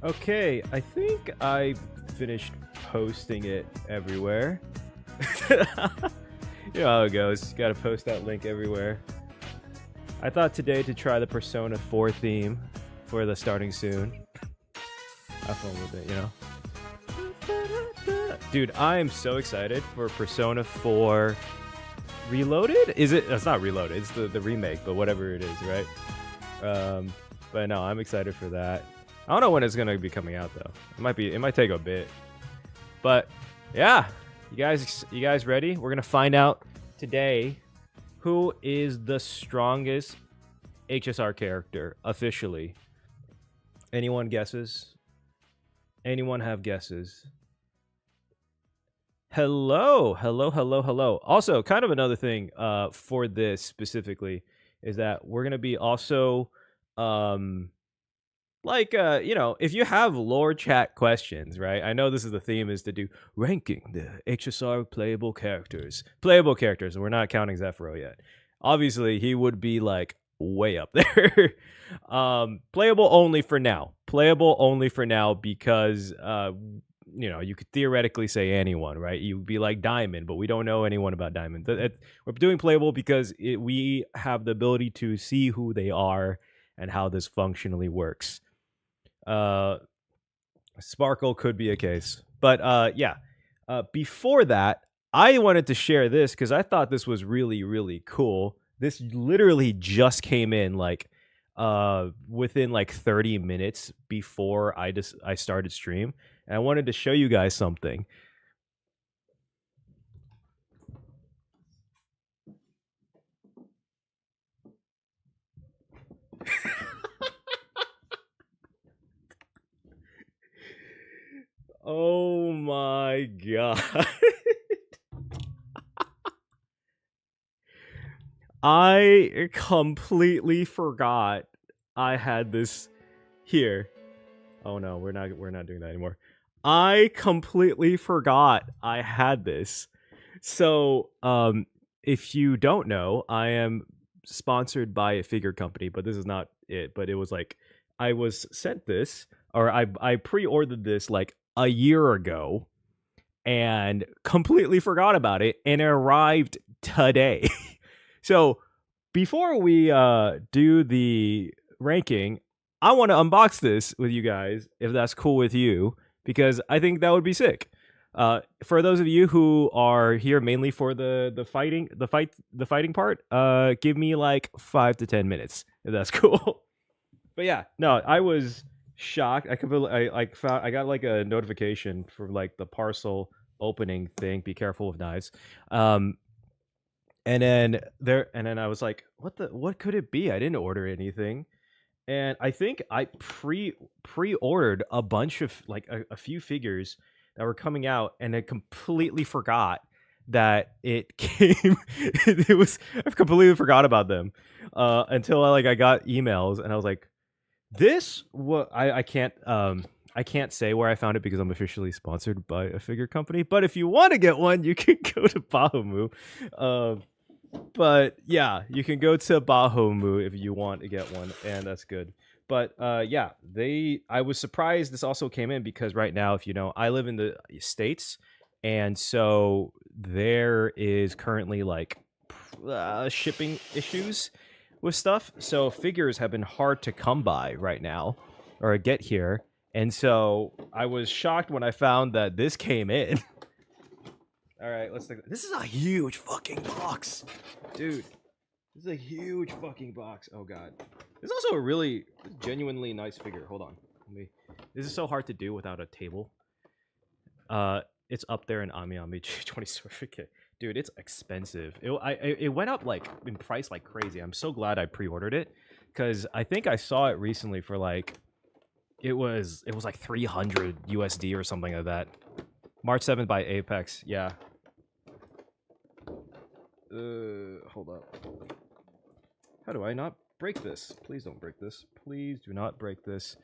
Okay, I think I finished posting it everywhere. You know how it goes. You gotta post that link everywhere. I thought today to try the Persona 4 theme for the starting soon. Have fun with it, you know? Dude, I am so excited for Persona 4 Reloaded? Is it? It's not Reloaded. It's the remake, but whatever it is, right? But no, I'm excited for that. I don't know when it's gonna be coming out though. It might take a bit. But yeah, you guys ready? We're gonna find out today who is the strongest HSR character officially. Anyone guesses? Anyone have guesses? Hello. Also, kind of another thing for this specifically is that we're gonna be also if you have lore chat questions, right? I know this is the theme is to do ranking the HSR playable characters. And we're not counting Zephyro yet. Obviously, he would be like way up there. Playable only for now. Because you could theoretically say anyone, right? You'd be like Diamond, but we don't know anyone about Diamond. We're doing playable because we have the ability to see who they are and how this functionally works. Sparkle could be a case, but before that, I wanted to share this because I thought this was really cool. This literally just came in within like 30 minutes before I started stream, and I wanted to show you guys something. Oh my god. I completely forgot I had this here. Oh no, we're not doing that anymore. I completely forgot I had this. So, if you don't know, I am sponsored by a figure company, but this is not it. But it was like I was sent this, or I pre-ordered this like a year ago, and completely forgot about it, and it arrived today. So before we do the ranking, I want to unbox this with you guys, if that's cool with you, because I think that would be sick. For those of you who are here mainly for the fighting part, give me like 5 to 10 minutes, if that's cool. But yeah, no, I was shocked. I got like a notification for like the parcel opening thing. Be careful with knives. And then I was like, what could it be? I didn't order anything. And I think I pre-ordered a bunch of like a few figures that were coming out, and I completely forgot that it came. I completely forgot about them until I got emails, and I was like, this what I can't say where I found it because I'm officially sponsored by a figure company. But if you want to get one, you can go to Bahamut. But yeah, you can go to Bahamut if you want to get one, and that's good. But yeah, I was surprised this also came in because right now, if you know, I live in the States, and so there is currently like shipping issues with stuff. So figures have been hard to come by right now or get here. And so I was shocked when I found that this came in. All right, let's think. This is a huge fucking box, dude. This is a huge fucking box. Oh god, this is also a really genuinely nice figure. Hold on, this is so hard to do without a table. It's up there in Ami 20 certificate, dude. It's expensive. It went up like in price like crazy. I'm so glad I pre-ordered it because I think I saw it recently for like it was like 300 USD or something like that. March 7th by Apex. Yeah. Hold up. How do I not break this? Please don't break this. Please do not break this.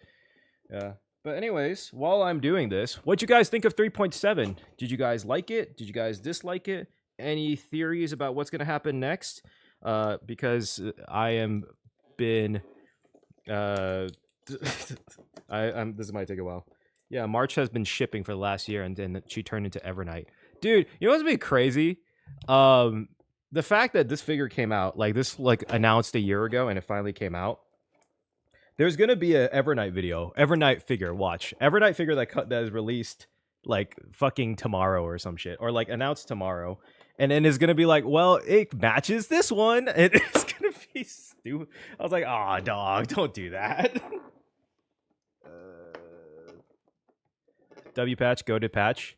Yeah. But anyways, while I'm doing this, what'd you guys think of 3.7? Did you guys like it? Did you guys dislike it? Any theories about what's going to happen next? Because I am been This might take a while. Yeah, March has been shipping for the last year, and then she turned into Evernight. Dude, you know what's been crazy? The fact that this figure came out, like this, like announced a year ago, and it finally came out. There's gonna be a Evernight video, Evernight figure. Watch Evernight figure that is released like fucking tomorrow or some shit, or like announced tomorrow, and then it's gonna be like, well, it matches this one, and it's gonna be stupid. I was like, ah, dog, don't do that. W patch, go to patch.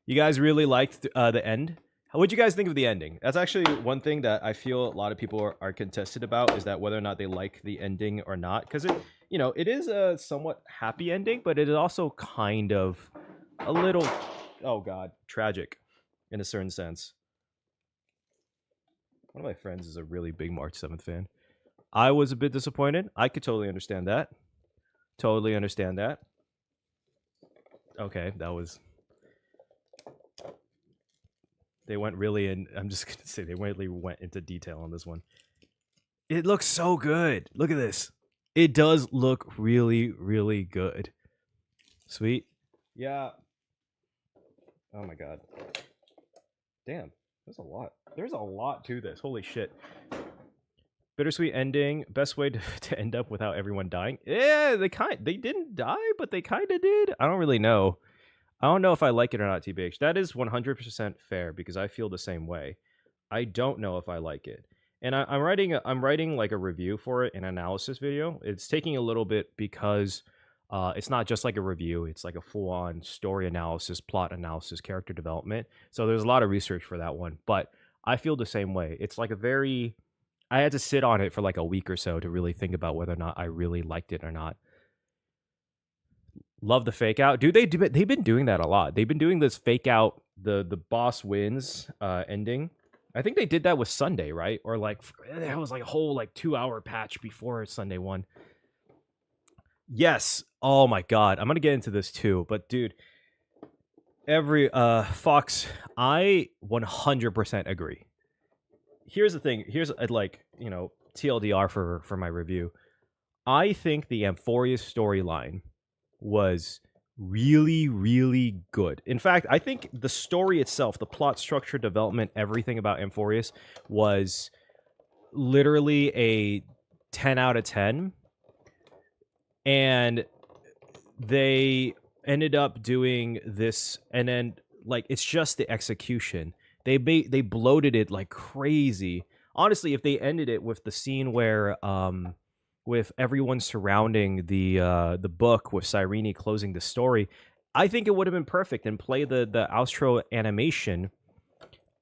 You guys really liked the end. What'd you guys think of the ending? That's actually one thing that I feel a lot of people are contested about, is that whether or not they like the ending or not. Because it, you know, it is a somewhat happy ending, but it is also kind of a little, oh god, tragic in a certain sense. One of my friends is a really big March 7th fan. I was a bit disappointed. I could totally understand that. Totally understand that. Okay, that was... They went really in... I'm just going to say they really went into detail on this one. It looks so good. Look at this. It does look really, really good. Sweet. Yeah. Oh my god. Damn. There's a lot. There's a lot to this. Holy shit. Bittersweet ending. Best way to end up without everyone dying. Yeah, they didn't die, but they kind of did. I don't really know. I don't know if I like it or not, TBH. That is 100% fair, because I feel the same way. I don't know if I like it. And I'm writing like a review for it, an analysis video. It's taking a little bit because it's not just like a review. It's like a full-on story analysis, plot analysis, character development. So there's a lot of research for that one. But I feel the same way. It's like a very... I had to sit on it for like a week or so to really think about whether or not I really liked it or not. Love the fake out, dude. They've been doing that a lot. They've been doing this fake out, the boss wins ending. I think they did that with Sunday, right? Or like that was like a whole like 2-hour patch before Sunday one. Yes. Oh my god, I'm gonna get into this too. But dude, every Fox, I 100% agree. Here's the thing. Here's like, you know, TLDR for my review. I think the Amphorius storyline was really, really good. In fact, I think the story itself, the plot structure, development, everything about Amphorius was literally a 10 out of 10. And they ended up doing this, and then like it's just the execution. They bloated it like crazy. Honestly, if they ended it with the scene where with everyone surrounding the book with Cyrene closing the story, I think it would have been perfect, and play the outro animation.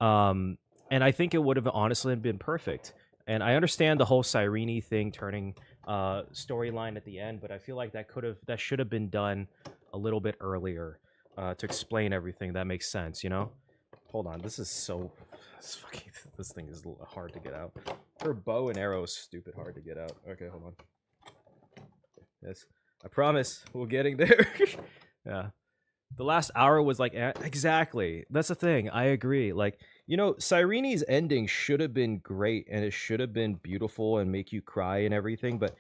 And I think it would have honestly been perfect. And I understand the whole Cyrene thing turning storyline at the end, but I feel like that should have been done a little bit earlier to explain everything. That makes sense, you know? Hold on, this thing is hard to get out. Her bow and arrow is stupid hard to get out. Okay, hold on. Yes, I promise we're getting there. Yeah, the last hour was like exactly. That's the thing. I agree. Like, you know, Cyrene's ending should have been great, and it should have been beautiful and make you cry and everything. But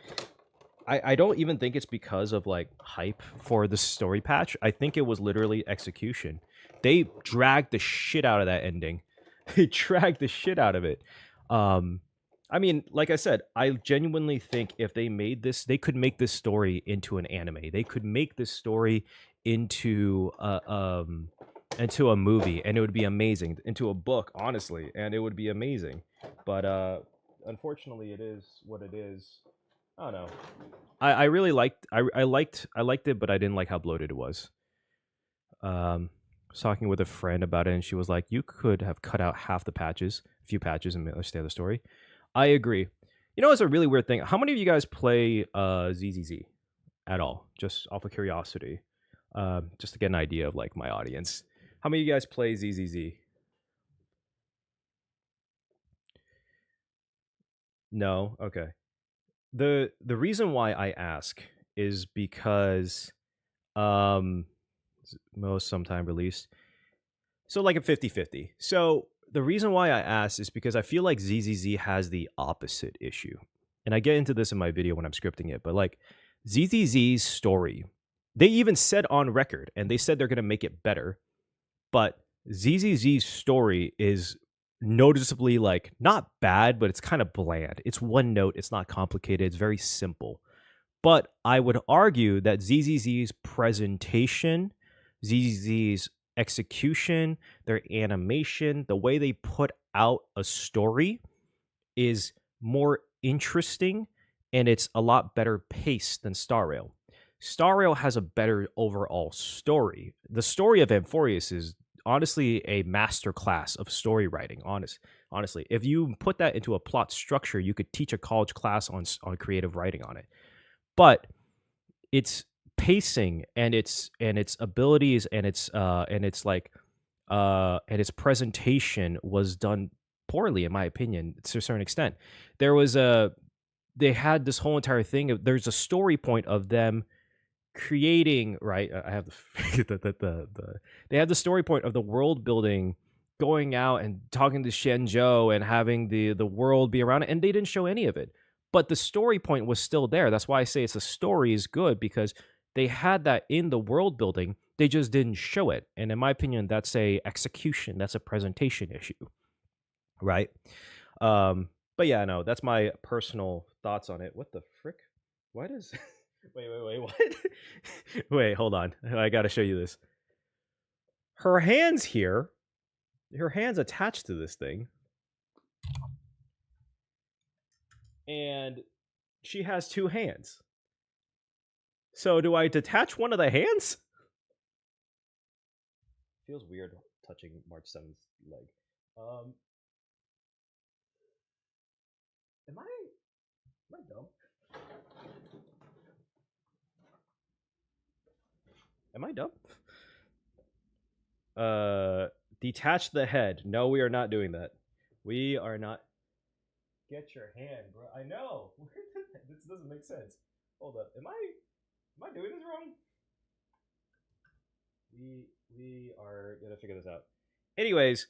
I don't even think it's because of like hype for the story patch. I think it was literally execution. They dragged the shit out of that ending. They dragged the shit out of it. I mean, like I said, I genuinely think if they made this, they could make this story into an anime. They could make this story into a movie, and it would be amazing. Into a book, honestly, and it would be amazing. But unfortunately, it is what it is. I don't know. I really liked I liked it, but I didn't like how bloated it was. I was talking with a friend about it, and she was like, "You could have cut out half the patches, a few patches, and understand the story." I agree. You know, it's a really weird thing. How many of you guys play ZZZ at all? Just off of curiosity, just to get an idea of like my audience. How many of you guys play ZZZ? No. Okay. The reason why I ask is because most sometime released. So like a 50-50. So the reason why I asked is because I feel like ZZZ has the opposite issue. And I get into this in my video when I'm scripting it, but like ZZZ's story, they even said on record, and they said they're going to make it better, but ZZZ's story is noticeably like not bad, but it's kind of bland. It's one note, it's not complicated, it's very simple. But I would argue that ZZZ's presentation, ZZZ's execution, their animation, the way they put out a story is more interesting, and it's a lot better paced than Star Rail. Star Rail has a better overall story. The story of Amphorius is honestly a masterclass of story writing. Honestly, if you put that into a plot structure, you could teach a college class on creative writing on it. But its pacing and its abilities and its presentation was done poorly, in my opinion, to a certain extent. They had this whole entire thing. There's a story point of them creating, right? I have they have the story point of the world building, going out and talking to Shenzhou and having the world be around it, and they didn't show any of it. But the story point was still there. That's why I say it's a story is good, because they had that in the world building. They just didn't show it. And in my opinion, that's a execution. That's a presentation issue, right? But yeah, no, that's my personal thoughts on it. What the frick? Why does... Wait, what? Wait, hold on. I gotta show you this. Her hand's here. Her hand's attached to this thing. And she has two hands. So do I detach one of the hands? Feels weird touching March 7th's leg. Am I dumb? Am I dumb? Detach the head. No, we are not doing that. We are not. Get your hand, bro. I know. This doesn't make sense. Hold up. Am I doing this wrong? We are gonna figure this out. Anyways,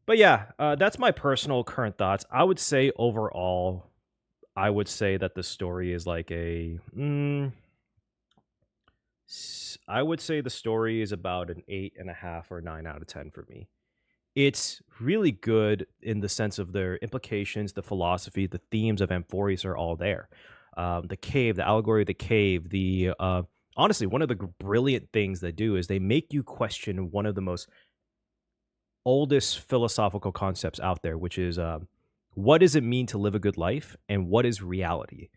but yeah, that's my personal current thoughts. I would say overall, I would say that the story is like a. I would say the story is about an 8.5 or 9 out of 10 for me. It's really good in the sense of their implications, the philosophy, the themes of Amphorius are all there. The cave, the allegory of the cave, the honestly, one of the brilliant things they do is they make you question one of the most oldest philosophical concepts out there, which is what does it mean to live a good life and what is reality,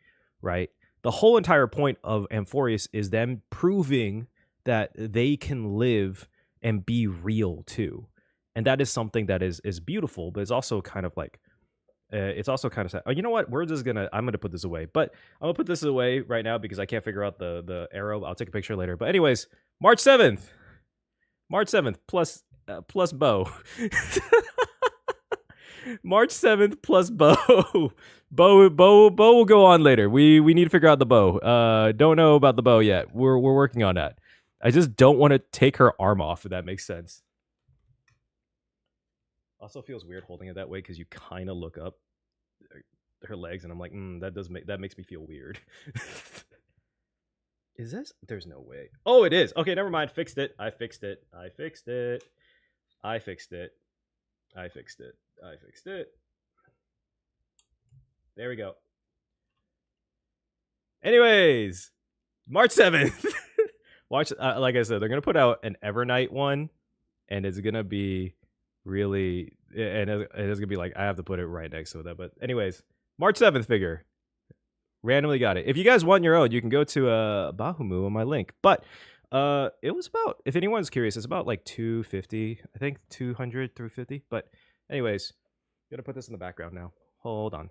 right? The whole entire point of Amphorius is them proving that they can live and be real too. And that is something that is beautiful, but it's also kind of like, it's also kind of sad. Oh, you know what? I'm gonna put this away, but I'm gonna put this away right now because I can't figure out the arrow. I'll take a picture later. But anyways, March 7th plus bow. March 7th plus bow. Bow will go on later. We need to figure out the bow. Don't know about the bow yet. We're working on that. I just don't want to take her arm off, if that makes sense. Also feels weird holding it that way because you kind of look up her legs, and I'm like, that makes me feel weird. Is this? There's no way. Oh, it is. Okay, never mind. Fixed it. I fixed it. There we go. Anyways, March 7th. Watch, like I said, they're gonna put out an Evernight one, and it's gonna be really, and it's gonna be like, I have to put it right next to that. But anyways, March 7th figure. Randomly got it. If you guys want your own, you can go to Bahumu on my link. But it was about, if anyone's curious, it's about like 250, I think 200 through 50. But anyways, I'm gonna put this in the background now. Hold on.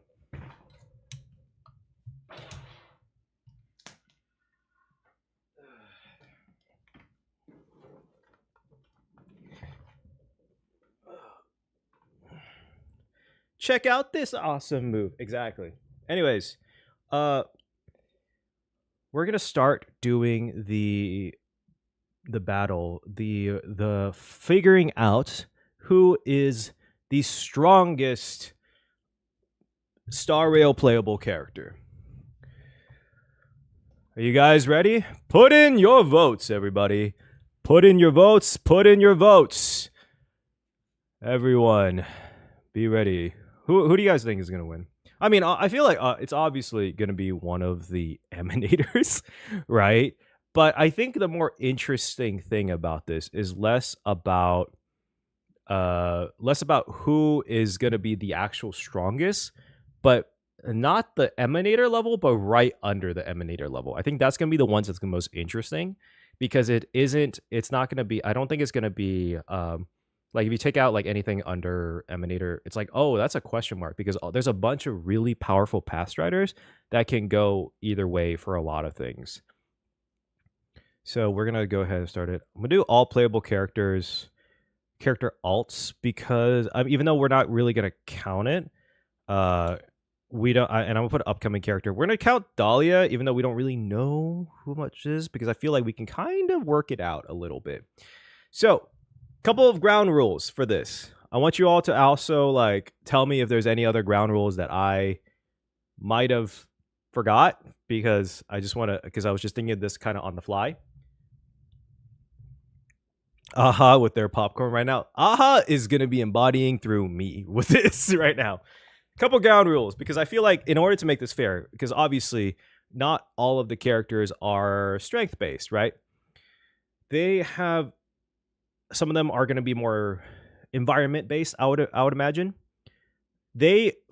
Check out this awesome move. Exactly. Anyways, we're gonna start doing the battle, the figuring out who is the strongest Star Rail playable character. Are you guys ready? Put in your votes, everybody. Put in your votes. Put in your votes. Everyone, be ready. Who do you guys think is going to win? I mean, I feel like it's obviously going to be one of the emanators, right? But I think the more interesting thing about this is less about who is going to be the actual strongest, but not the emanator level, but right under the emanator level. I think that's going to be the ones that's the most interesting, because it's not going to be, I don't think it's going to be like if you take out like anything under emanator, it's like, oh, that's a question mark, because there's a bunch of really powerful path striders that can go either way for a lot of things. So we're going to go ahead and start it. I'm going to do all playable character alts, because even though we're not really going to count it, we don't, and I'm gonna put upcoming character. We're gonna count Dahlia, even though we don't really know who much is, because I feel like we can kind of work it out a little bit. So, couple of ground rules for this. I want you all to also like tell me if there's any other ground rules that I might have forgot, because I was just thinking of this kind of on the fly. Aha, with their popcorn right now. Aha is gonna be embodying through me with this right now. Couple ground rules, because I feel like in order to make this fair, because obviously not all of the characters are strength based, right? They have, some of them are going to be more environment based, I would imagine.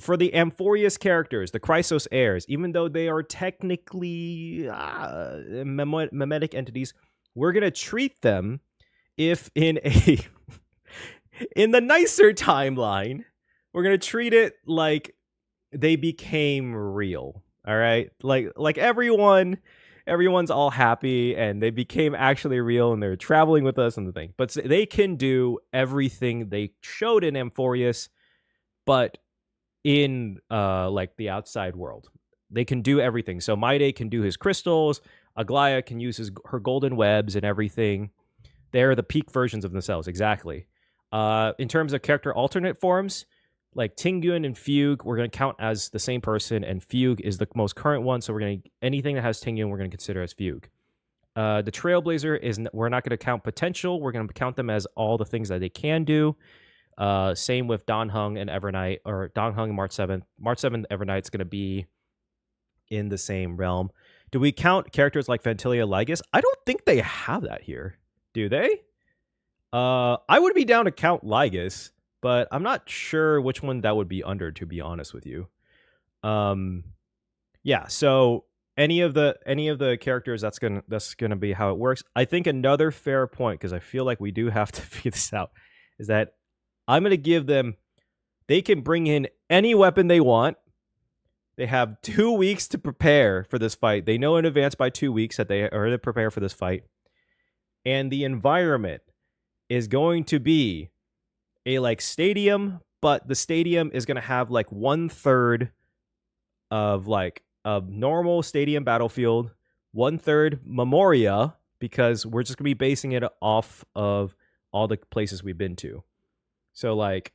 For the Amphorius characters, the Chrysos heirs, even though they are technically memetic entities, we're going to treat them if in the nicer timeline, we're going to treat it like they became real. All right? Like everyone's all happy and they became actually real and they're traveling with us and the thing. But they can do everything they showed in Amphorius, but in like the outside world. They can do everything. So Maide can do his crystals, Aglaya can use her golden webs and everything. They're the peak versions of themselves, exactly. In terms of character alternate forms, like Tingyun and Fugue, we're going to count as the same person, and Fugue is the most current one, so anything that has Tingyun, we're going to consider as Fugue. The Trailblazer we're not going to count potential, we're going to count them as all the things that they can do. Same with Dan Heng and Evernight, or Dan Heng and March 7th. March 7th, Evernight's going to be in the same realm. Do we count characters like Vantilia Lygus? I don't think they have that here. Do they? I would be down to count Lygus, but I'm not sure which one that would be under, to be honest with you. Yeah, so any of the characters, that's gonna be how it works. I think another fair point, because I feel like we do have to figure this out, is that I'm gonna give them, they can bring in any weapon they want. They have 2 weeks to prepare for this fight. They know in advance by 2 weeks that they are to prepare for this fight. And the environment is going to be a like stadium, but the stadium is going to have like 1/3 of like a normal stadium battlefield, 1/3 Memoria, because we're just going to be basing it off of all the places we've been to. So like,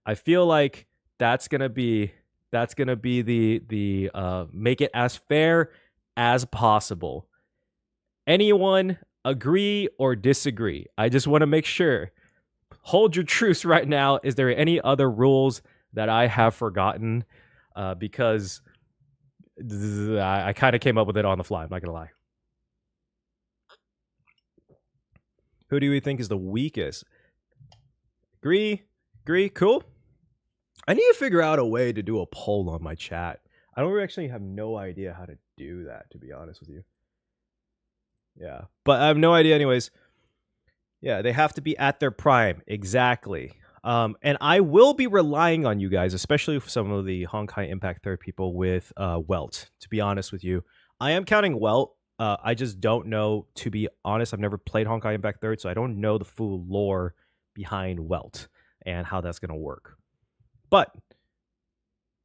I feel like that's going to be the make it as fair as possible. Anyone agree or disagree? I just want to make sure. Hold your truce right now. Is there any other rules that I have forgotten? Because I kind of came up with it on the fly. I'm not going to lie. Who do we think is the weakest? Agree? Cool. I need to figure out a way to do a poll on my chat. I don't actually have no idea how to do that, to be honest with you. Yeah, but I have no idea anyways. Yeah, they have to be at their prime. Exactly. And I will be relying on you guys, especially for some of the Honkai Impact 3rd people with Welt, to be honest with you. I am counting Welt. I just don't know, to be honest. I've never played Honkai Impact 3rd, so I don't know the full lore behind Welt and how that's going to work. But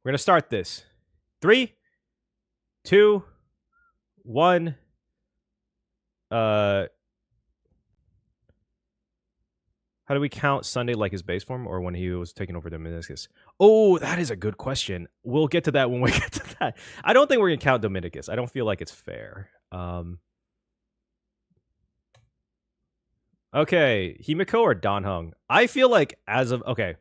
we're going to start this. 3, 2, 1. How do we count Sunday like his base form, or when he was taking over the Dominicus? Oh, that is a good question. We'll get to that when we get to that. I don't think we're going to count Dominicus. I don't feel like it's fair. Okay, Himiko or Danhung? I feel like as of okay,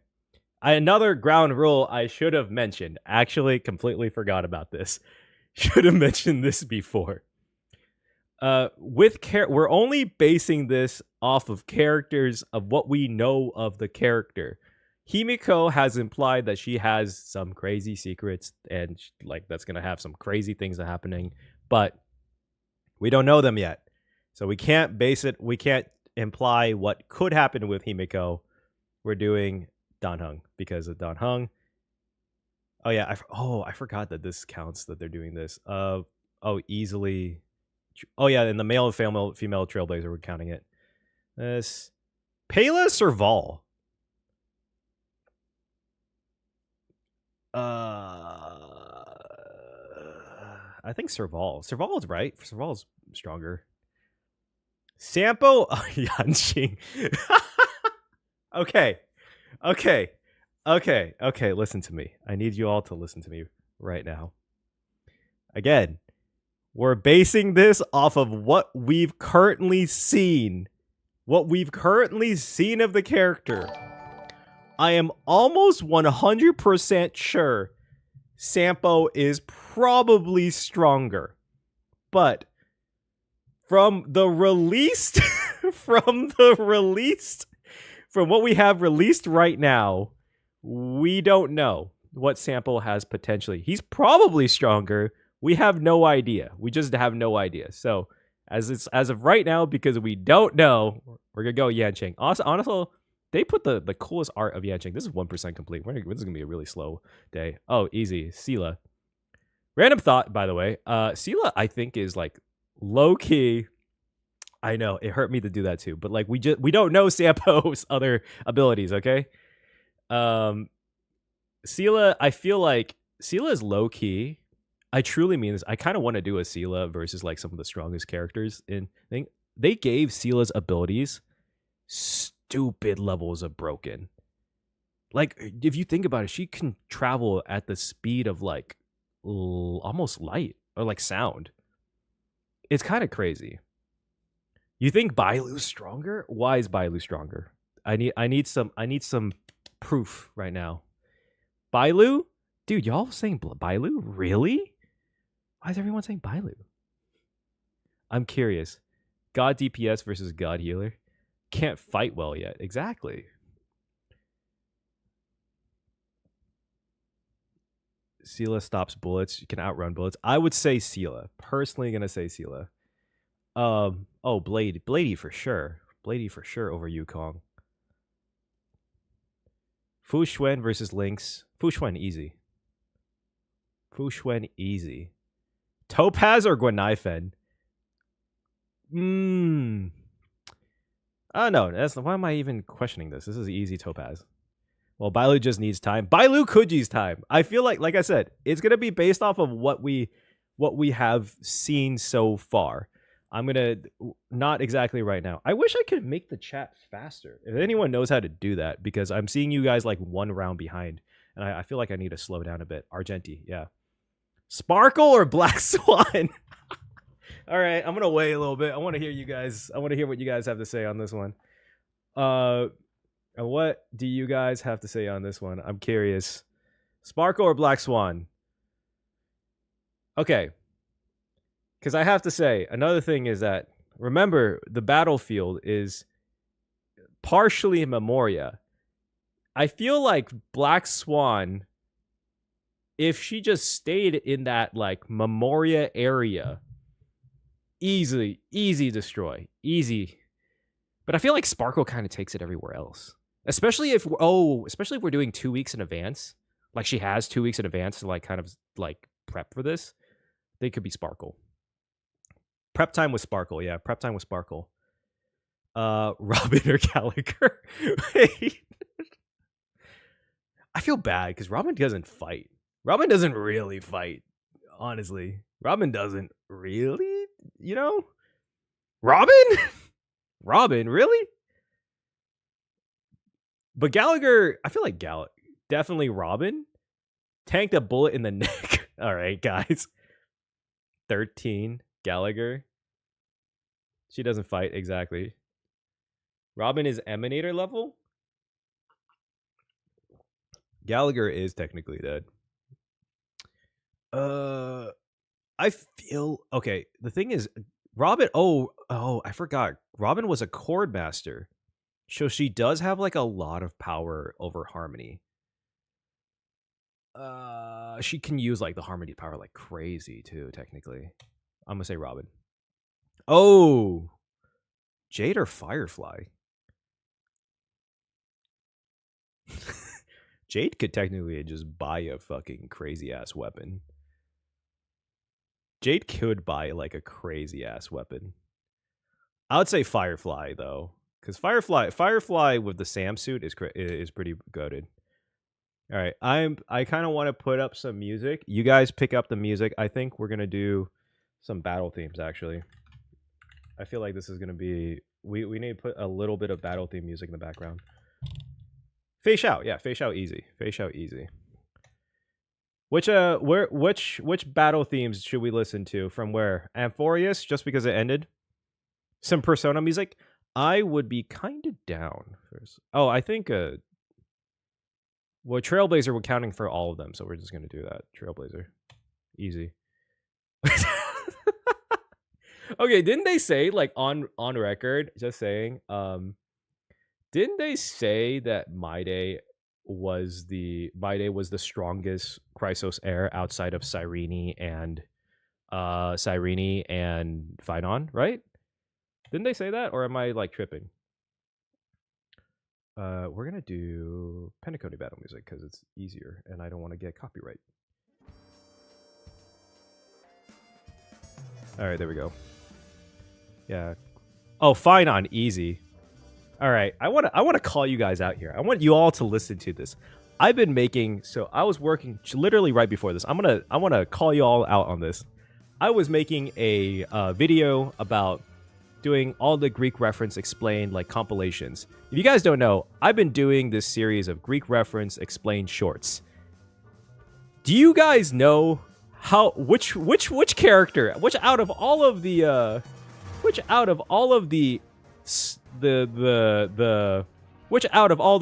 another ground rule I should have mentioned. Actually, completely forgot about this. Should have mentioned this before. We're only basing this off of characters of what we know of the character. Himiko has implied that she has some crazy secrets and like that's gonna have some crazy things happening, but we don't know them yet, so we can't base it. We can't imply what could happen with Himiko. We're doing Danhung because of Danhung. Oh yeah, I forgot that this counts that they're doing this. Easily. Oh yeah, and the male and female trailblazer, we're counting it. This Payless or Vol? I think Serval. Serval is right. Serval is stronger. Sampo Yanqing. Okay. Listen to me. I need you all to listen to me right now. Again, we're basing this off of what we've currently seen. What we've currently seen of the character. I am almost 100% sure Sampo is probably stronger. But from what we have released right now, we don't know what Sampo has potentially. He's probably stronger. We have no idea. We just have no idea. So as of right now, because we don't know, we're gonna go Yanqing. Honestly, they put the coolest art of Yanqing. This is 1% complete. This is gonna be a really slow day. Oh, easy. Sela. Random thought, by the way. Sela, I think, is like low key. I know it hurt me to do that too, but like we don't know Sampo's other abilities. Okay. Sela, I feel like Sela is low key. I truly mean this. I kind of want to do a Sela versus like some of the strongest characters in thing. They gave Sela's abilities stupid levels of broken. Like if you think about it, she can travel at the speed of like almost light or like sound. It's kind of crazy. You think Bailu's stronger? Why is Bailu stronger? I need some proof right now. Bailu? Dude, y'all saying Bailu? Really? Why is everyone saying Bailu? I'm curious. God DPS versus God Healer. Can't fight well yet. Exactly. Sela stops bullets. You can outrun bullets. I would say Sela. Personally gonna say Sela. Bladey for sure. Bladey for sure over Yukong. Fu Xuan versus Lynx. Fu Xuan easy. Topaz or Guanaifen? Oh no, why am I even questioning this? This is easy Topaz. Well, Bailu just needs time. Bailu could use time. I feel like I said, it's gonna be based off of what we have seen so far. I'm gonna not exactly right now. I wish I could make the chat faster. If anyone knows how to do that, because I'm seeing you guys like one round behind, and I feel like I need to slow down a bit. Argenti, yeah. Sparkle or Black Swan? All right, I'm gonna wait a little bit. I want to hear you guys. I want to hear what you guys have to say on this one. What do you guys have to say on this one? I'm curious. Sparkle or Black Swan? Okay. Because I have to say, another thing is that, remember, the battlefield is partially Memoria. I feel like Black Swan, if she just stayed in that, like, Memoria area, easy destroy. Easy. But I feel like Sparkle kind of takes it everywhere else. Especially if we're doing 2 weeks in advance. Like, she has 2 weeks in advance to, like, kind of, like, prep for this. They could be Sparkle. Prep time with Sparkle, yeah. Prep time with Sparkle. Robin or Gallagher? Wait. I feel bad because Robin doesn't fight. Robin doesn't really fight, honestly. Robin doesn't really, you know? Robin? Robin, really? But Gallagher, I feel like definitely Robin. Tanked a bullet in the neck. All right, guys. 13. Gallagher. She doesn't fight, exactly. Robin is Emanator level? Gallagher is technically dead. I feel... Okay, the thing is, Robin... Oh, I forgot. Robin was a Chord Master. So she does have, like, a lot of power over Harmony. She can use, like, the Harmony power like crazy, too, technically. I'm gonna say Robin. Oh! Jade or Firefly? Jade could technically just buy a fucking crazy-ass weapon. Jade could buy, like, a crazy-ass weapon. I would say Firefly, though. Because Firefly with the Sam suit is pretty goated. All right, I kind of want to put up some music. You guys pick up the music. I think we're going to do some battle themes, actually. I feel like this is going to be... We need to put a little bit of battle theme music in the background. Face out, yeah, face out easy. Face out easy. Which battle themes should we listen to? From where? Amphorius, just because it ended? Some Persona music? I would be kind of down. Oh, I think... well, Trailblazer, we're counting for all of them, so we're just going to do that. Trailblazer. Easy. Okay, didn't they say, like, on record, just saying, didn't they say that My Day was the strongest Chrysos heir outside of Cyrene and Phynon, right? Didn't they say that, or am I, like, tripping? We're gonna do Penacony battle music because it's easier, and I don't want to get copyright. All right, there we go. Yeah. Oh, Phynon, easy. All right, I want to call you guys out here. I want you all to listen to this. I've been making... So I was working literally right before this. I want to call you all out on this. I was making a video about doing all the Greek reference explained, like, compilations. If you guys don't know, I've been doing this series of Greek reference explained shorts. Do you guys know how which character, which out of all of the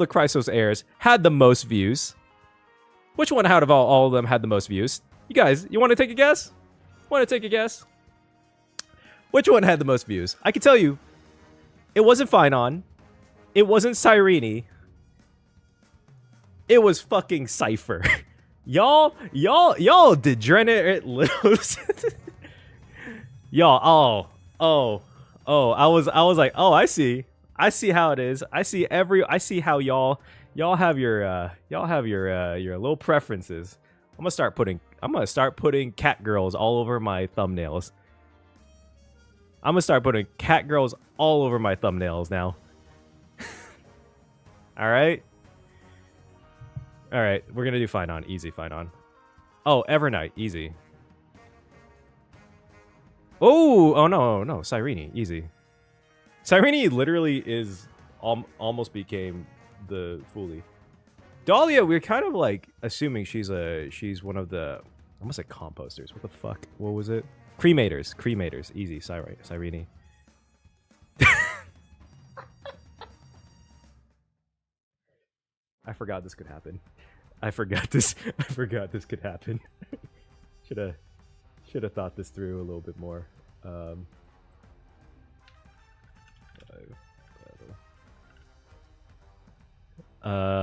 Chrysos heirs had the most views? Which one out of all of them had the most views? You guys, you want to take a guess? Want to take a guess? Which one had the most views? I can tell you, it wasn't Phynon. It wasn't Cyrene. It was fucking Cypher. y'all degenerate little... Y'all, I was like, oh, I see how it is. I see how y'all have your little preferences. I'm gonna start putting cat girls all over my thumbnails. I'm gonna start putting cat girls all over my thumbnails now. All right, we're gonna do Phynon, easy Phynon. Oh, Evernight, easy. Oh no, Cyrene, easy. Cyrene literally is almost became the Foolie. Dahlia, we're kind of like assuming she's one of the... I almost said composters. What the fuck? What was it? Cremators. Easy, Cyrene. I forgot this could happen. I forgot this could happen. Should have thought this through a little bit more.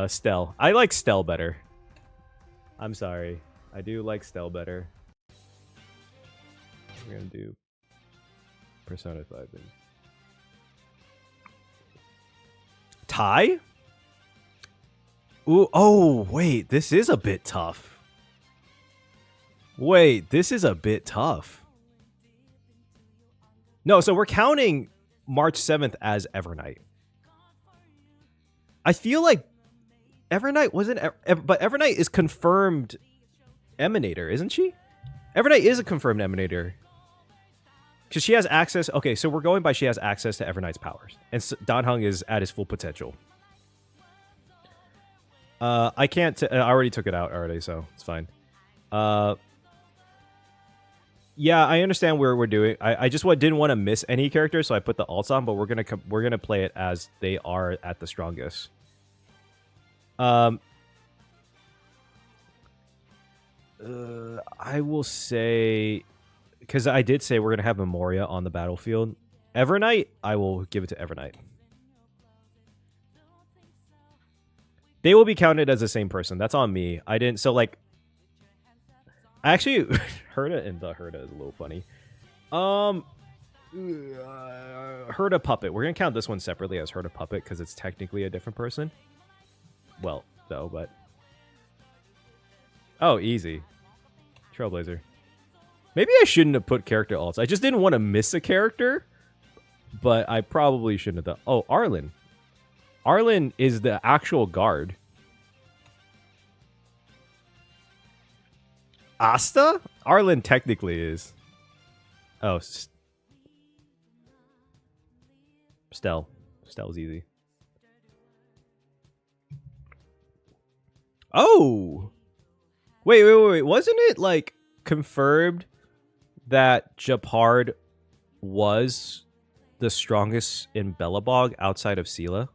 Stell. I like Stell better. I'm sorry. I do like Stell better. We're gonna do Persona 5 then. Ty? Ooh, oh, wait. This is a bit tough. No, so we're counting March 7th as Evernight. I feel like Evernight wasn't... but Evernight is confirmed Emanator, isn't she? Evernight is a confirmed Emanator. Because she has access... Okay, so we're going by she has access to Evernight's powers. And Dan Heng is at his full potential. I can't... I already took it out already, so it's fine. Yeah, I understand where we're doing. I just didn't want to miss any characters, so I put the alts on. But we're gonna play it as they are at the strongest. I will say, because I did say we're gonna have Memoria on the battlefield. Evernight, I will give it to Evernight. They will be counted as the same person. That's on me. I didn't. So like, actually, Herda and the Herda is a little funny. Herda Puppet. We're gonna count this one separately as Herda Puppet because it's technically a different person. Well, though, but oh, easy. Trailblazer. Maybe I shouldn't have put character alts. I just didn't want to miss a character, but I probably shouldn't have done. Oh, Arlen. Arlen is the actual guard. Asta? Arlen technically is. Oh, Stell. Stell's easy. Oh! Wait. Wasn't it, like, confirmed that Japard was the strongest in Bellabog outside of Sela?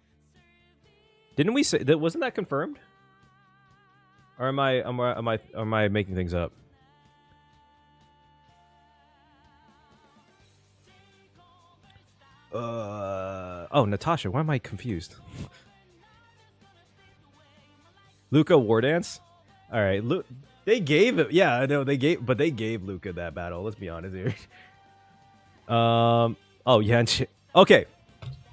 Didn't we say that? Wasn't that confirmed? Or am I making things up? Oh, Natasha. Why am I confused? Luca Wardance? All right, they gave it. Yeah, I know they gave Luca that battle. Let's be honest here. Oh yeah. Okay,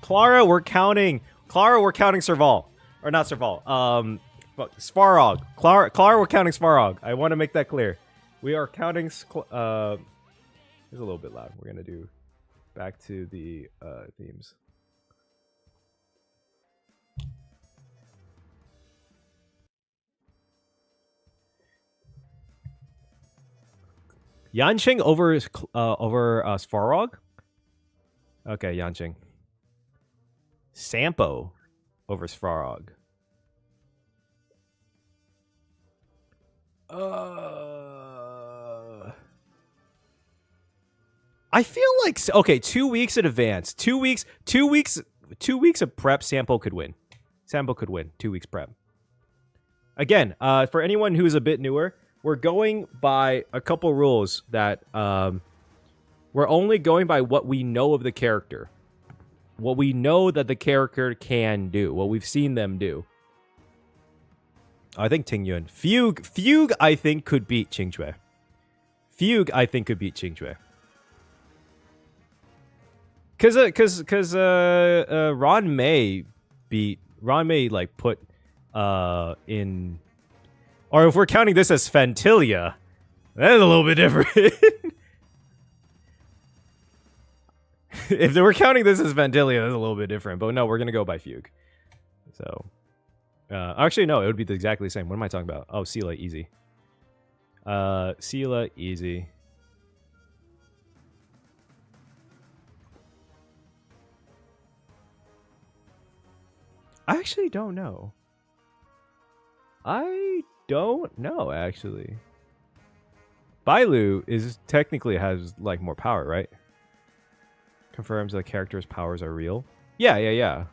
Clara, we're counting Serval. Or not Serval. Svarog. Clara, we're counting Svarog. I want to make that clear. We are counting. It's a little bit loud. We're gonna do back to the themes. Yanqing over Svarog. Okay, Yanqing. Sampo over Svarog. I feel like okay, 2 weeks in advance. 2 weeks of prep. Sampo could win. 2 weeks prep. Again, for anyone who's a bit newer, we're going by a couple rules that we're only going by what we know of the character, what we know that the character can do, what we've seen them do. I think Ting Yun. Fugue, I think, could beat Qingque. Cause Ron May like put in, or if we're counting this as Fantilia, that's a little bit different. If we're counting this as Fantilia, that's a little bit different. But no, we're gonna go by Fugue. So, actually, no, it would be exactly the same. What am I talking about? Oh, Sela, easy. Sela, easy. I actually don't know. Actually. Bailu is technically has, like, more power, right? Confirms the character's powers are real. Yeah.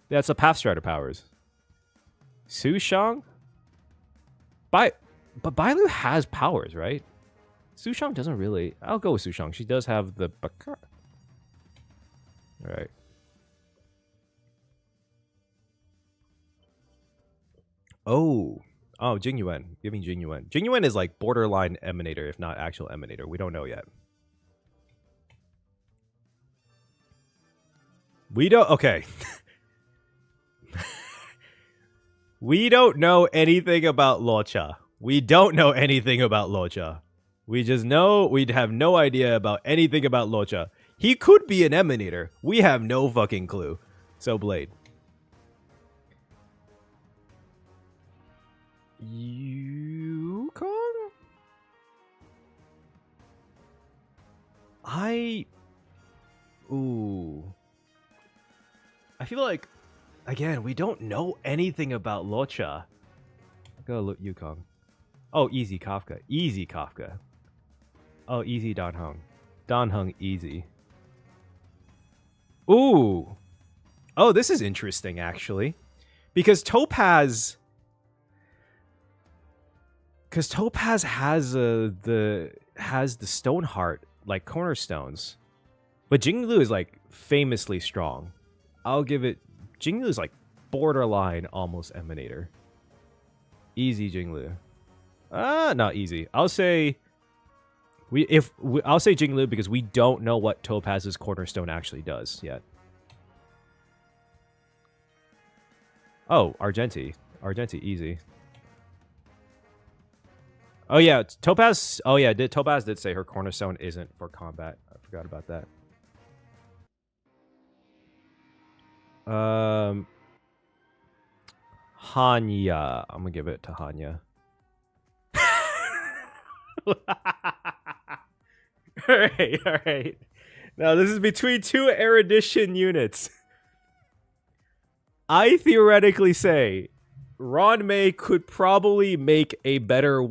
That's the Pathstrider powers. Su Shang? But Bailu has powers, right? Su Shang doesn't really. I'll go with Su Shang. She does have the Bakar. Alright. Oh, Jingyuan. Giving Jingyuan. Jingyuan is like borderline Emanator, if not actual Emanator. We don't know yet. We don't. Okay. We don't know anything about Locha. We just know we'd have no idea about anything about Locha. He could be an Emanator. We have no fucking clue. So, Blade. Yukong? I feel like, again, we don't know anything about Locha. Go look Yukong. Oh, easy Kafka. Oh, easy Dan Hung. Dan Hung easy. Ooh. Oh, this is interesting actually. Because Topaz has the Stoneheart like cornerstones. But Jinglu is like famously strong. I'll give it Jinglu is like borderline almost Emanator. Easy Jinglu. Not easy. I'll say I'll say Jinglu because we don't know what Topaz's cornerstone actually does yet. Oh, Argenti, easy. Oh yeah, Topaz. Oh yeah, Topaz did say her cornerstone isn't for combat. I forgot about that. Hanya. I'm gonna give it to Hanya. All right. Now this is between two erudition units. I theoretically say Ron May could probably make a better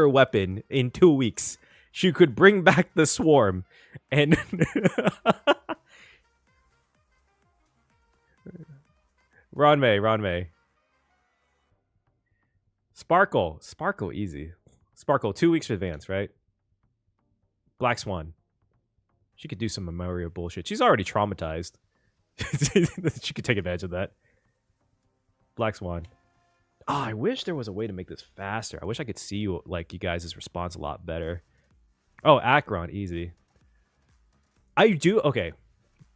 weapon in 2 weeks. She could bring back the swarm and Ron May. Sparkle easy. Sparkle 2 weeks advance, right? Black Swan. She could do some Memoria bullshit. She's already traumatized. She could take advantage of that. Black Swan. Oh, I wish there was a way to make this faster. I wish I could see you guys' response a lot better. Oh, Akron, easy. I do. Okay,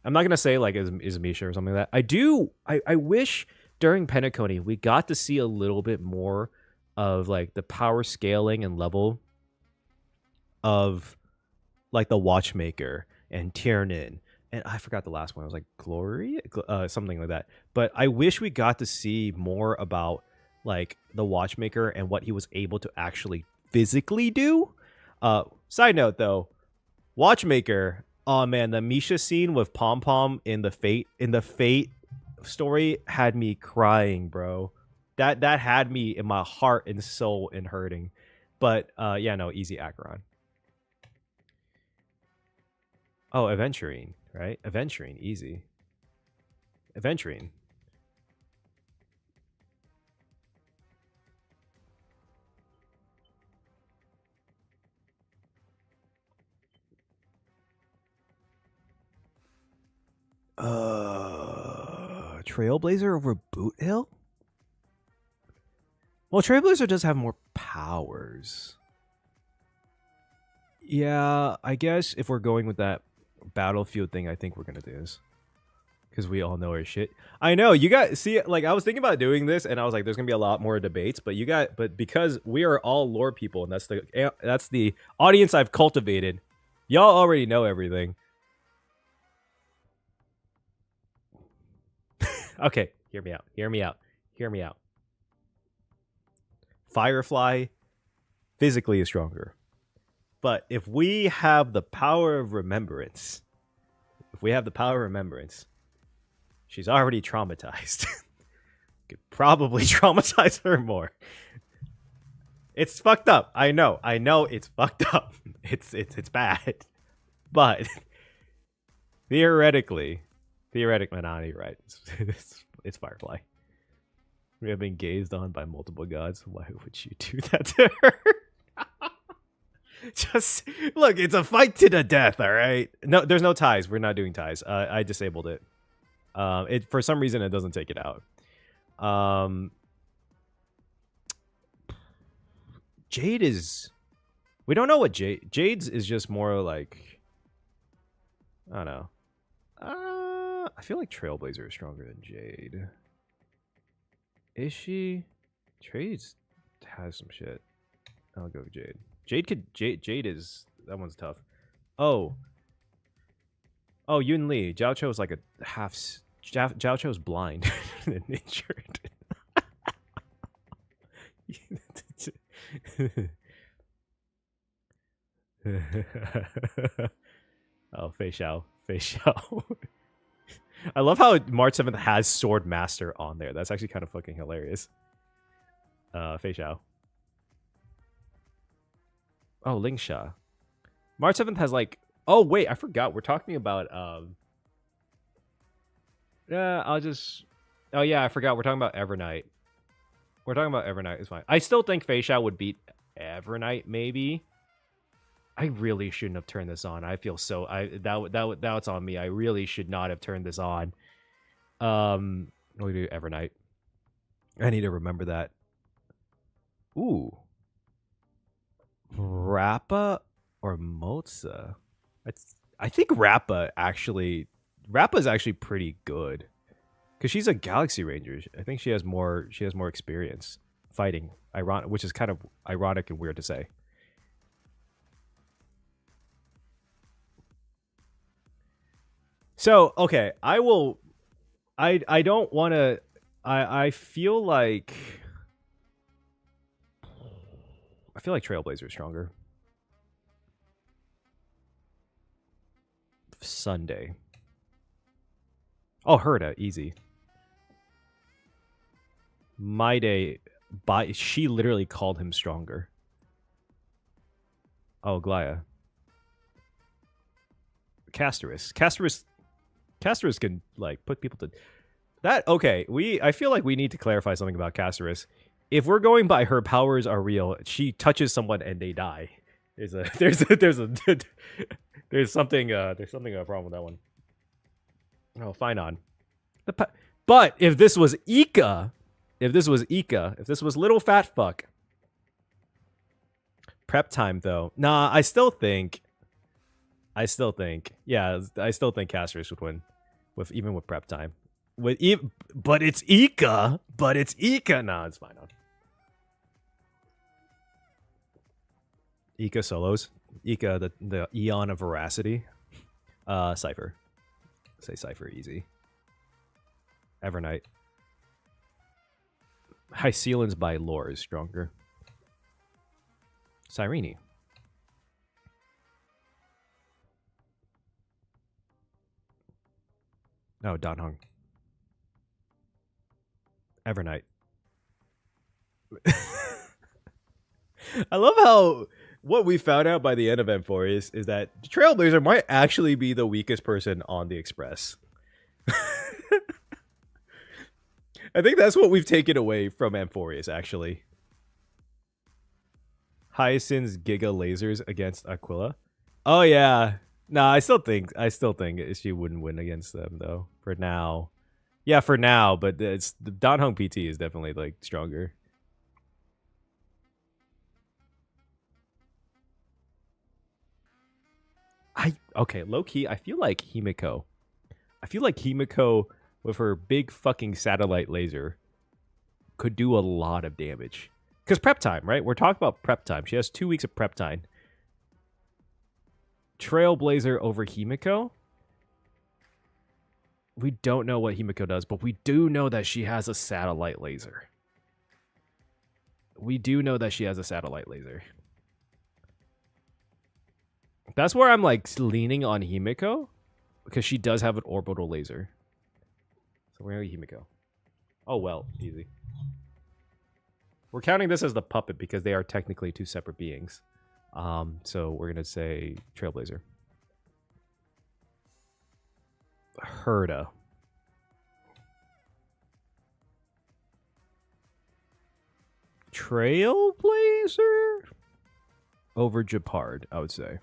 I'm not gonna say like is Misha or something like that. I wish during Penacony we got to see a little bit more of like the power scaling and level of like the Watchmaker and Tiernan. And I forgot the last one. It was like Glory, something like that. But I wish we got to see more about like the Watchmaker and what he was able to actually physically do. Side note though, Watchmaker. Oh man, the Misha scene with Pom Pom in the Fate story had me crying, bro. That had me in my heart and soul and hurting. But yeah, no, easy Acheron. Oh, Aventurine, right? Aventurine, easy. Aventurine. Trailblazer over Boot Hill? Well, Trailblazer does have more powers. Yeah, I guess if we're going with that Battlefield thing, I think we're gonna do this. Because we all know our shit. I know, you got, see, like, I was thinking about doing this, and I was like, there's gonna be a lot more debates, but because we are all lore people, and that's the audience I've cultivated, y'all already know everything. Okay, hear me out. Firefly physically is stronger. But if we have the power of remembrance, she's already traumatized. Could probably traumatize her more. It's fucked up. I know it's fucked up. It's bad. But theoretically, nah, you're right. It's Firefly. We have been gazed on by multiple gods. Why would you do that to her? Just look, it's a fight to the death, all right? No, there's no ties. We're not doing ties. I disabled it. It for some reason it doesn't take it out. Jade is, we don't know what Jade's is just more like, I don't know. I feel like Trailblazer is stronger than Jade. Is she? Trades has some shit. I'll go with Jade. Jade is, that one's tough. Oh, Yun Li. Jiao Cho is like a half. Jiao Cho's blind and injured. Oh, Fei Xiao. I love how March 7th has Sword Master on there. That's actually kind of fucking hilarious. Fei Xiao. Oh, Lingsha. March 7th has like... Oh, wait, I forgot. We're talking about... Yeah, I'll just... Oh, yeah, I forgot. We're talking about Evernight. We're talking about Evernight. It's fine. I still think Facial would beat Evernight, maybe. I really shouldn't have turned this on. I feel so... That's on me. I really should not have turned this on. We'll do Evernight. I need to remember that. Ooh. Rappa or Moza? I think Rappa actually... Rappa's actually pretty good. Because she's a Galaxy Ranger. I think she has more experience fighting. Ironic, which is kind of ironic and weird to say. So, okay, I don't want to... I feel like Trailblazer is stronger. Sunday. Oh, Herda, easy. My Day, she literally called him stronger. Oh, Glaya. Casterus can like put people to that. Okay, I feel like we need to clarify something about Casterus. If we're going by her powers are real, she touches someone and they die. There's something a problem with that one. Oh, fine on. But if this was Ika, if this was little fat fuck. Prep time though. Nah, I still think Casterus would win even with prep time. But it's Ika. Nah, it's fine on. Ika solos. Ika, the Eon of Veracity. Cypher. Say Cypher easy. Evernight. High Ceilings by lore is stronger. Cyrene. No, Don Hung. Evernight. I love how what we found out by the end of M4 is that Trailblazer might actually be the weakest person on the Express. I think that's what we've taken away from Amphorius, actually. Hyacinth's Giga Lasers against Aquila. Oh yeah. No, I still think she wouldn't win against them though. For now. Yeah, for now, but it's the Don Hung PT is definitely like stronger. Okay, low key, I feel like Himiko. With her big fucking satellite laser could do a lot of damage. Because prep time, right? We're talking about prep time. She has 2 weeks of prep time. Trailblazer over Himiko. We don't know what Himiko does, but we do know that she has a satellite laser. That's where I'm like leaning on Himiko. Because she does have an orbital laser. So where are Himiko? Oh well, easy. We're counting this as the puppet because they are technically two separate beings. So we're gonna say Trailblazer. Herda. Trailblazer over Japard, I would say.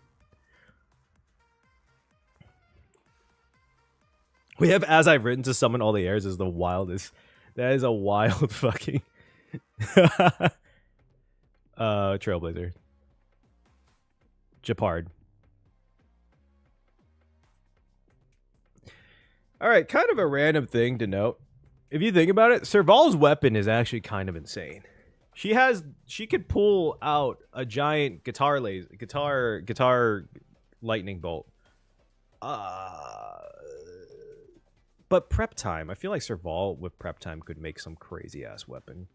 We have As I've Written to Summon All the Airs is the wildest. That is a wild fucking Trailblazer. Japard. Alright, kind of a random thing to note. If you think about it, Serval's weapon is actually kind of insane. She could pull out a giant guitar lightning bolt. But prep time, I feel like Serval with prep time could make some crazy ass weapon.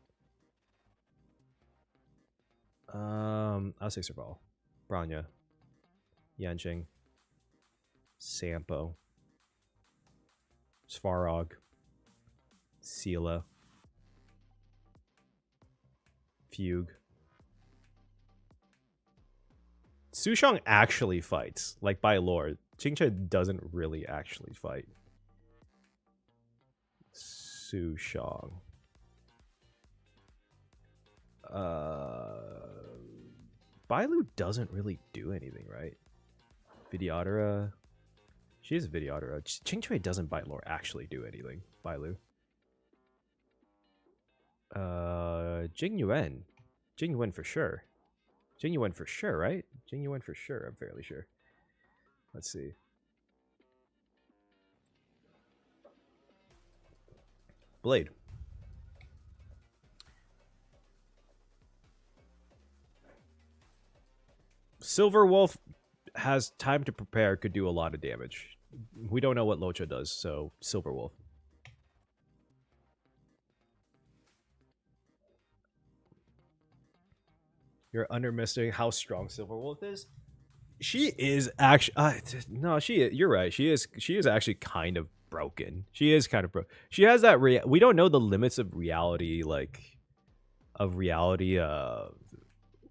I'll say Serval. Branya. Yanqing. Sampo. Svarog. Sela. Fugue. Sushang actually fights, like by lore. Qingque doesn't really actually fight. Sushang. Bailu doesn't really do anything, right? Vidyadhara. She is Vidyadhara. Qingque doesn't by lore actually do anything. Bailu. Jing Yuan. Jing Yuan for sure. Jing Yuan for sure, right? Jing Yuan for sure, I'm fairly sure. Let's see. Blade. Silver Wolf has time to prepare, could do a lot of damage. We don't know what Locha does, so Silver Wolf. You're underestimating how strong Silver Wolf is. She is actually no. You're right. She is actually kind of broken. She is kind of broken. She has that. We don't know the limits of reality, like of reality.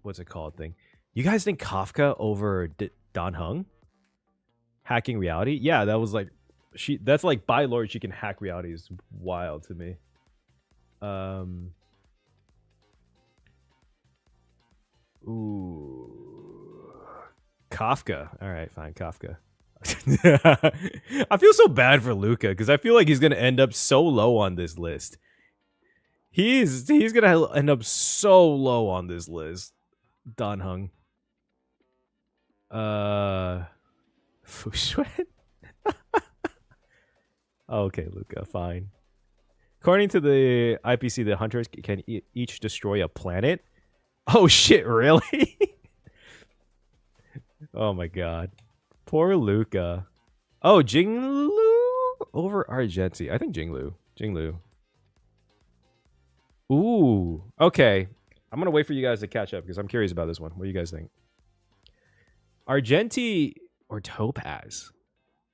What's it called? Thing. You guys think Kafka over Dan Heng hacking reality? Yeah, that was like That's like by lord she can hack reality is wild to me. Ooh. Kafka. All right, fine, Kafka. I feel so bad for Luca because I feel like he's gonna end up so low on this list. He's gonna end up so low on this list. Dan Heng. Fushuan. Okay, Luca, fine. According to the IPC, the hunters can each destroy a planet. Oh shit, really? Oh my god. Poor Luca. Oh, Jinglu over Argenti. I think Jinglu. Ooh. Okay. I'm going to wait for you guys to catch up because I'm curious about this one. What do you guys think? Argenti or Topaz?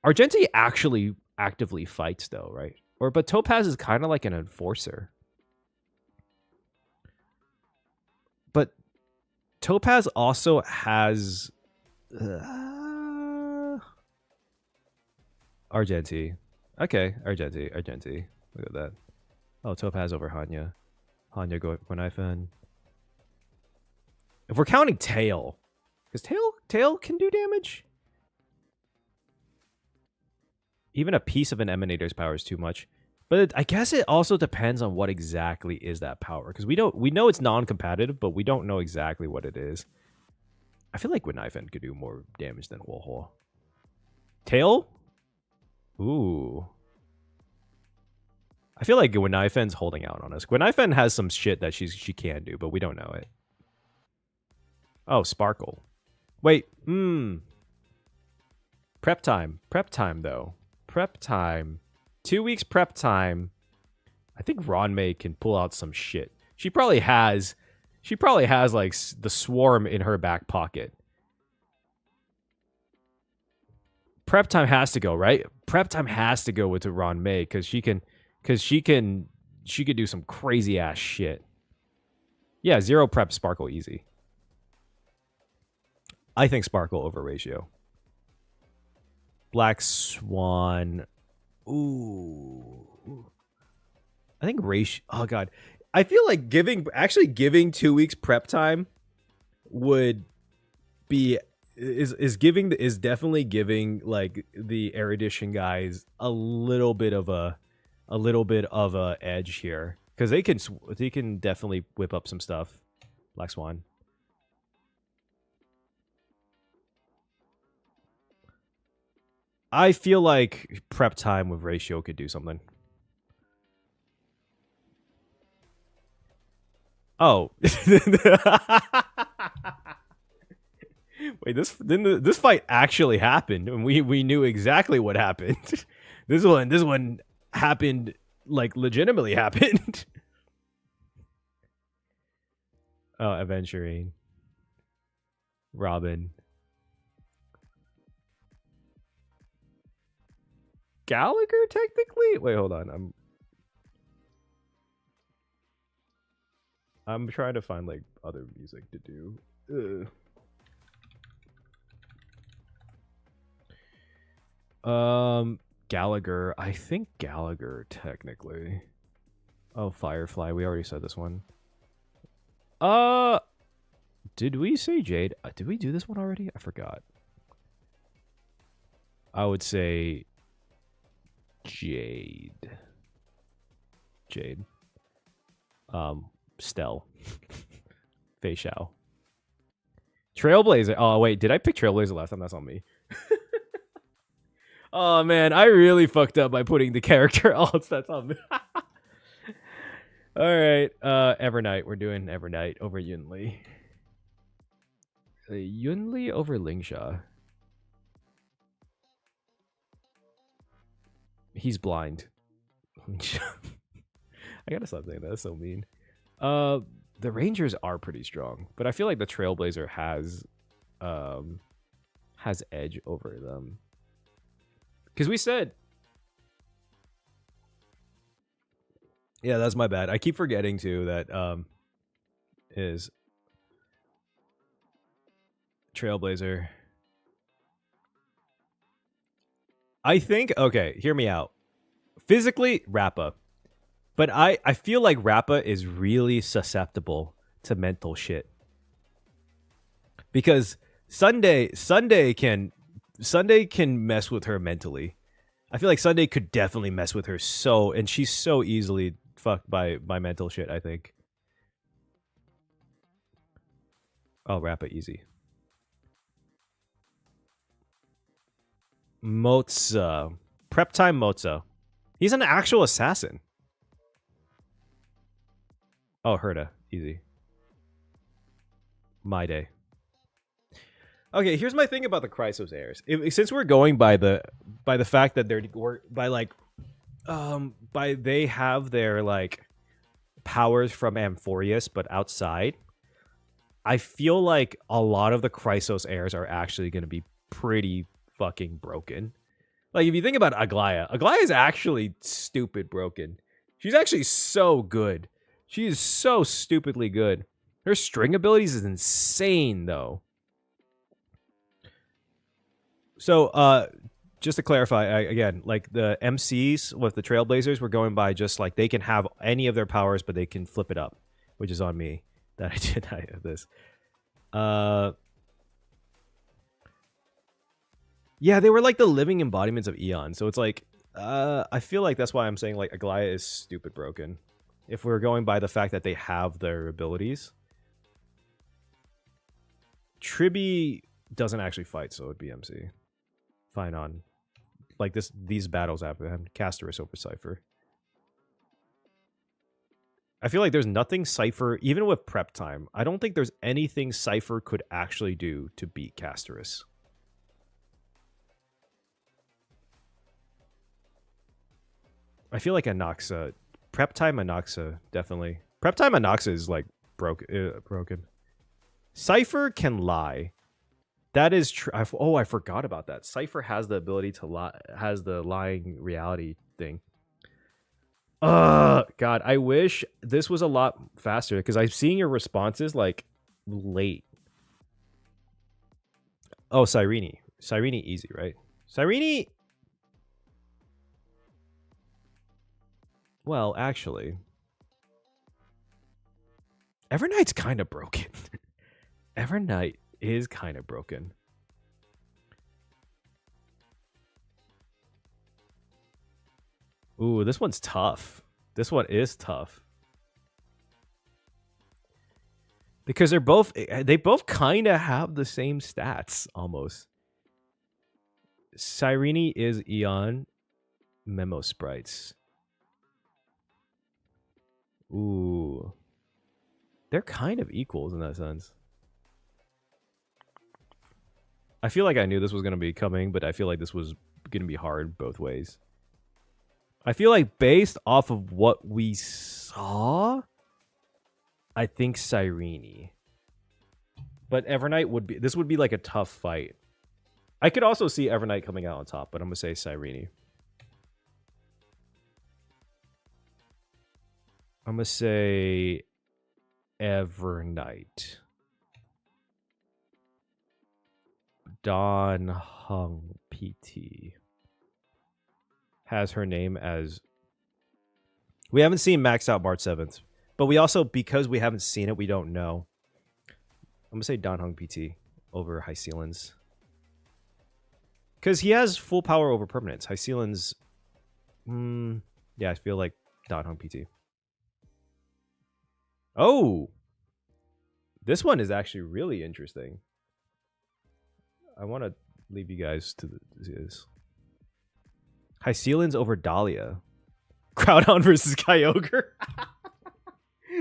Argenti actually actively fights though, right? But Topaz is kind of like an enforcer. But Topaz also has Argenti. Okay, Argenti. Look at that. Oh, Topaz over Hanya. Hanya go Gwenaifen. If we're counting Tail, because Tail can do damage. Even a piece of an Emanator's power is too much. But I guess it also depends on what exactly is that power. Because we know it's non-competitive, but we don't know exactly what it is. I feel like Gwenaifen could do more damage than Woho. Tail? Ooh. I feel like Gwenaifen's holding out on us. Gwenaifen has some shit that she can do, but we don't know it. Oh, Sparkle. Wait. Prep time. Prep time, though. Prep time. 2 weeks prep time. I think Ronmei can pull out some shit. She probably has like the swarm in her back pocket. Prep time has to go, right? Prep time has to go with Ronmei because she could do some crazy ass shit. Yeah, 0 prep Sparkle easy. I think Sparkle over Ratio. Black Swan. Ooh. I think Ratio. Oh god. I feel like giving 2 weeks prep time would be is definitely giving like the erudition guys a little bit of a edge here because they can definitely whip up some stuff. Black Swan. I feel like prep time with Ratio could do something. Oh. Wait, this fight actually happened, and we knew exactly what happened. This one happened, like legitimately happened. Oh, Aventurine. Robin. Gallagher, technically? Wait, hold on. I'm trying to find like other music to do. Ugh. Gallagher. I think Gallagher, technically. Oh, Firefly. We already said this one. Did we say Jade? Did we do this one already? I forgot. I would say Jade. Jade. Stell. Fei Xiao. Trailblazer. Oh, wait. Did I pick Trailblazer last time? That's on me. Oh, man. I really fucked up by putting the character alts. That's on me. All right. Evernight. We're doing Evernight over Yunli. Yunli over Lingsha. He's blind. I gotta stop saying that. That's so mean. The Rangers are pretty strong, but I feel like the Trailblazer has edge over them. Because we said, yeah, that's my bad. I keep forgetting too that is Trailblazer. I think, okay, hear me out. Physically, Rappa. But I feel like Rappa is really susceptible to mental shit. Because Sunday can mess with her mentally. I feel like Sunday could definitely mess with her and she's so easily fucked by mental shit, I think. Oh, Rappa easy. Moza. Prep time Moza. He's an actual assassin. Oh, Herda. Easy. My day. Okay, here's my thing about the Chrysos heirs. Since we're going by the fact that they have their like powers from Amphorius but outside, I feel like a lot of the Chrysos heirs are actually going to be pretty fucking broken. Like if you think about Aglaya is actually stupid broken. She's actually so good. She is so stupidly good. Her string abilities is insane though. So, just to clarify, again, like the MCs with the Trailblazers, we're going by just like they can have any of their powers, but they can flip it up, which is on me that I did this. Yeah, they were like the living embodiments of Eon. So it's like, I feel like that's why I'm saying like Aglaya is stupid broken. If we're going by the fact that they have their abilities. Tribi doesn't actually fight, so it'd be MC. Fine on. Like these battles after him. Casterus over Cypher. I feel like there's nothing Cypher, even with prep time, I don't think there's anything Cypher could actually do to beat Casterus. I feel like Anoxa, prep time Anoxa, definitely. Prep time Anoxa is like broken. Cypher can lie. That is true. Oh, I forgot about that. Cypher has the ability to lie, has the lying reality thing. God, I wish this was a lot faster because I'm seeing your responses like late. Oh, Cyrene. Cyrene easy, right? Cyrene. Well, actually, Evernight's kind of broken. Evernight is kind of broken. Ooh, this one's tough. This one is tough. Because they both kind of have the same stats, almost. Cyrene is Eon. Memo Sprites. Ooh. They're kind of equals in that sense. I feel like I knew this was going to be coming, but I feel like this was going to be hard both ways. I feel like based off of what we saw, I think Cyrene. But Evernight would be... This would be like a tough fight. I could also see Evernight coming out on top, but I'm going to say Cyrene. I'm going to say Evernight. Don Hung PT. has her name as... We haven't seen maxed out March 7th, but we also, because we haven't seen it, we don't know. I'm going to say Danhong PT over Hysealin's. Because he has full power over permanents. Hysealin's... yeah, I feel like Danhong PT. Oh! This one is actually really interesting. I want to leave you guys to this. Hysealin's over Dahlia. Crowdhound versus Kyogre.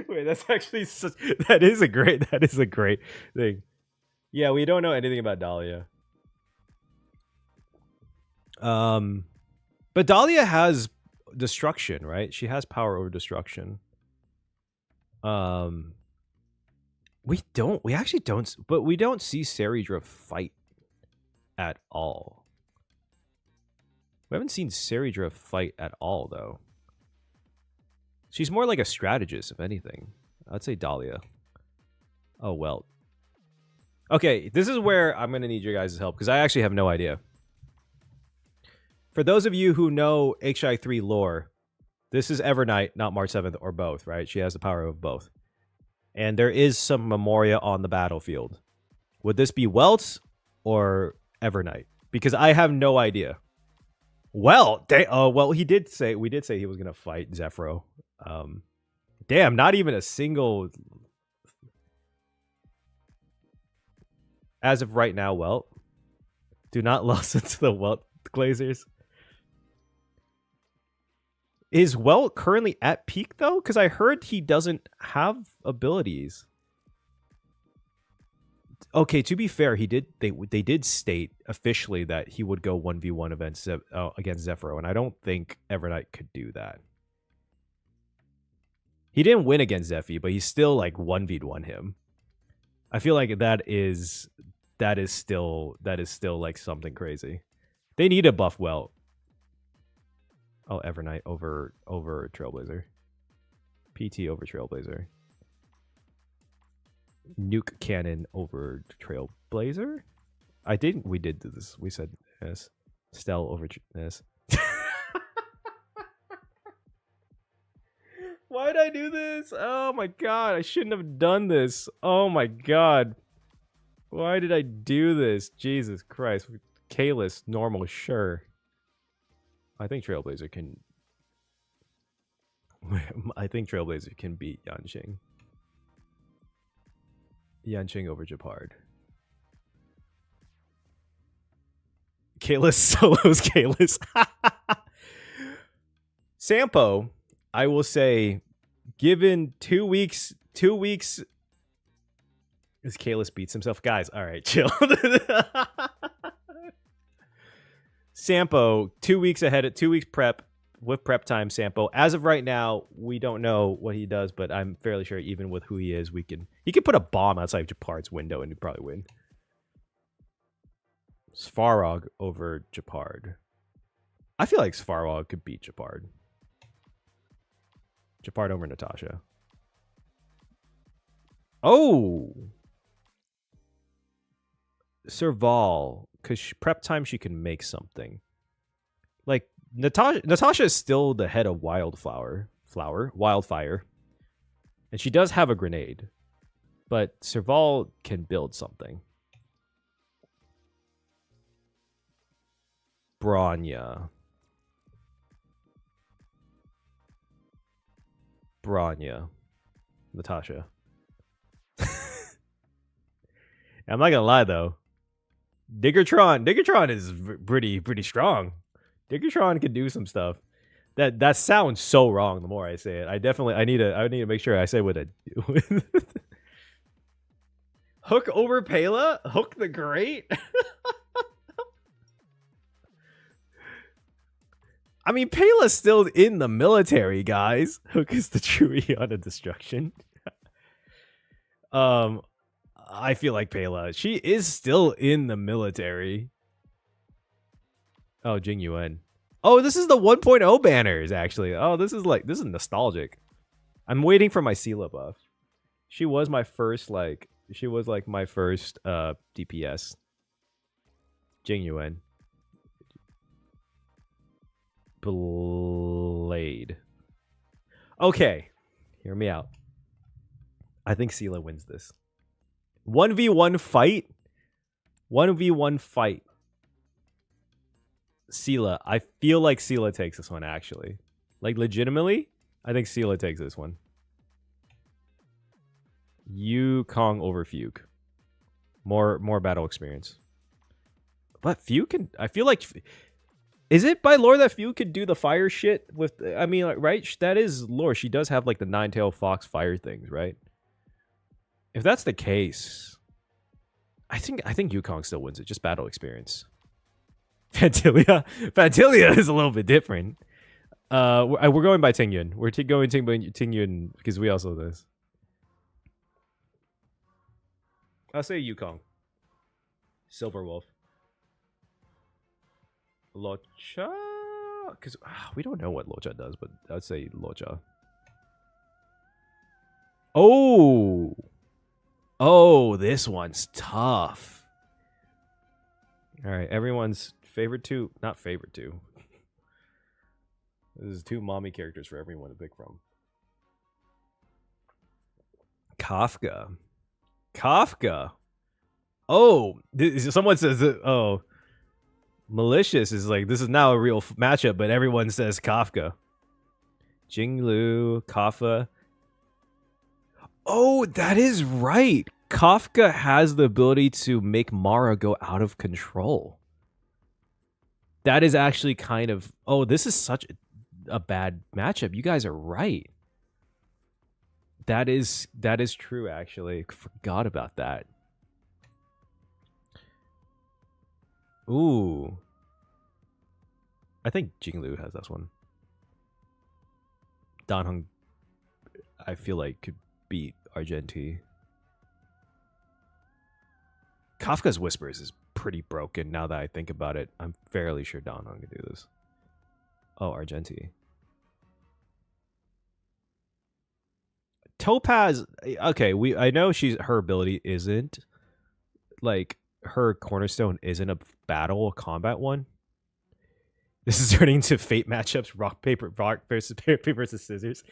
Wait, that's actually such... That is a great thing. Yeah, we don't know anything about Dahlia. But Dahlia has destruction, right? She has power over destruction. We actually don't, but we don't see Saridra fight at all. We haven't seen Saridra fight at all, though. She's more like a strategist, if anything. I'd say Dahlia. Oh, well. Okay, this is where I'm going to need your guys' help, because I actually have no idea. For those of you who know HI3 lore, this is Evernight, not March 7th, or both, right? She has the power of both. And there is some Memoria on the battlefield. Would this be Welt or Evernight? Because I have no idea. Well, we did say he was gonna fight Zephyro. Damn, not even a single. As of right now, Welt. Do not listen to the Welt Glazers. Is Welt currently at peak though? Because I heard he doesn't have abilities. Okay, to be fair, they did state officially that he would go 1v1 against Zephyro, and I don't think Evernight could do that. He didn't win against Zephy, but he's still like 1v1 him. I feel like that is still like something crazy. They need to buff Welt. Oh, Evernight over Trailblazer. PT over Trailblazer. Nuke Cannon over Trailblazer? We did this. We said yes. Stell over this. Why did I do this? Oh my god, I shouldn't have done this. Oh my god. Why did I do this? Jesus Christ. Kalis, normal, sure. I think Trailblazer can... I think Trailblazer can beat Yanqing. Yanqing over Japard. Kalis solos Kalis. Sampo, I will say, given 2 weeks... As Kalis beats himself. Guys, alright, chill. Sampo, 2 weeks ahead at 2 weeks prep with prep time. Sampo, as of right now, we don't know what he does, but I'm fairly sure even with who he is, he could put a bomb outside Japard's window and he'd probably win. Svarog over Japard. I feel like Svarog could beat Japard. Japard over Natasha. Oh, Serval, because prep time she can make something. Like Natasha is still the head of Wildfire, and she does have a grenade, but Serval can build something. Bronya, Natasha. I'm not gonna lie though. Diggertron is pretty strong. Diggertron can do some stuff. That sounds so wrong the more I say it. I need to make sure I say what I do. Hook over Pela? Hook the Great? I mean, Pela's still in the military, guys. Hook is the true Eon of Destruction. I feel like Pela. She is still in the military. Oh, Jing Yuan. Oh, this is the 1.0 banners, actually. Oh, this is nostalgic. I'm waiting for my Sela buff. She was my first, my first DPS. Jing Yuan. Blade. Okay, hear me out. I think Sela wins this. 1v1 fight. 1v1 fight. Sela. I feel like Sela takes this one, actually. Like, legitimately, I think Sela takes this one. Yukong over Fuke. More battle experience. But Fuke can... I feel like... Is it by lore that Fuke could do the fire shit with... I mean, like, right? That is lore. She does have, like, the nine-tailed fox fire things, right? If that's the case... I think Yukong still wins it. Just battle experience. Fantilia is a little bit different. We're going by Tingyun. We're going Tingyun because we also do this. I'll say Yukong. Silver Wolf. Locha? Because we don't know what Locha does, but I'd say Locha. Oh! Oh, this one's tough. Alright, everyone's favorite two. Not favorite two. This is two mommy characters for everyone to pick from. Kafka. Kafka. Oh, someone says that. Oh, malicious is like, this is now a real matchup, but everyone says Kafka. Jinglu, Kafka. Oh, that is right. Kafka has the ability to make Mara go out of control. That is actually kind of... Oh, this is such a bad matchup. You guys are right. That is true, actually. Forgot about that. Ooh. I think Jinglu has this one. Danheng, I feel like, could beat Argenti. Kafka's Whispers is pretty broken now that I think about it. I'm fairly sure Danheng can do this. Oh, Argenti. Topaz, okay, I know her ability isn't like her cornerstone isn't a combat one. This is turning into fate matchups, rock paper versus scissors.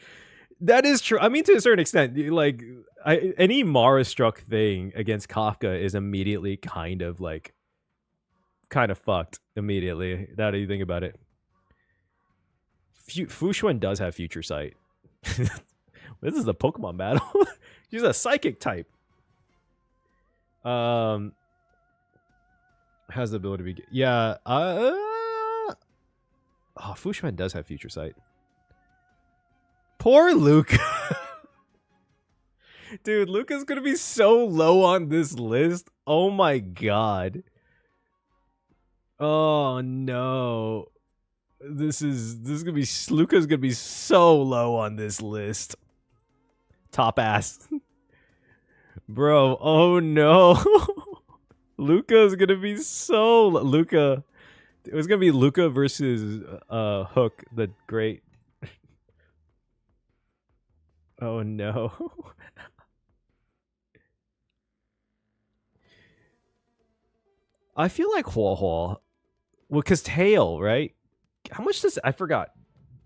That is true. I mean, to a certain extent, like any Mara struck thing against Kafka is immediately kind of fucked immediately. Now that you think about it, Fushuan does have future sight. This is a Pokemon battle. She's a psychic type. Has the ability to be... Yeah. Oh, Fushuan does have future sight. Poor Luca. Dude, Luca's gonna be so low on this list. Oh my god. Oh no. This is gonna be... Luca's gonna be so low on this list. Top ass. Bro, oh no. Luca's gonna be so... Luca. It was gonna be Luca versus Hook, the great. Oh no. I feel like Hua Hua. Well, because Tail, right? How much does... I forgot.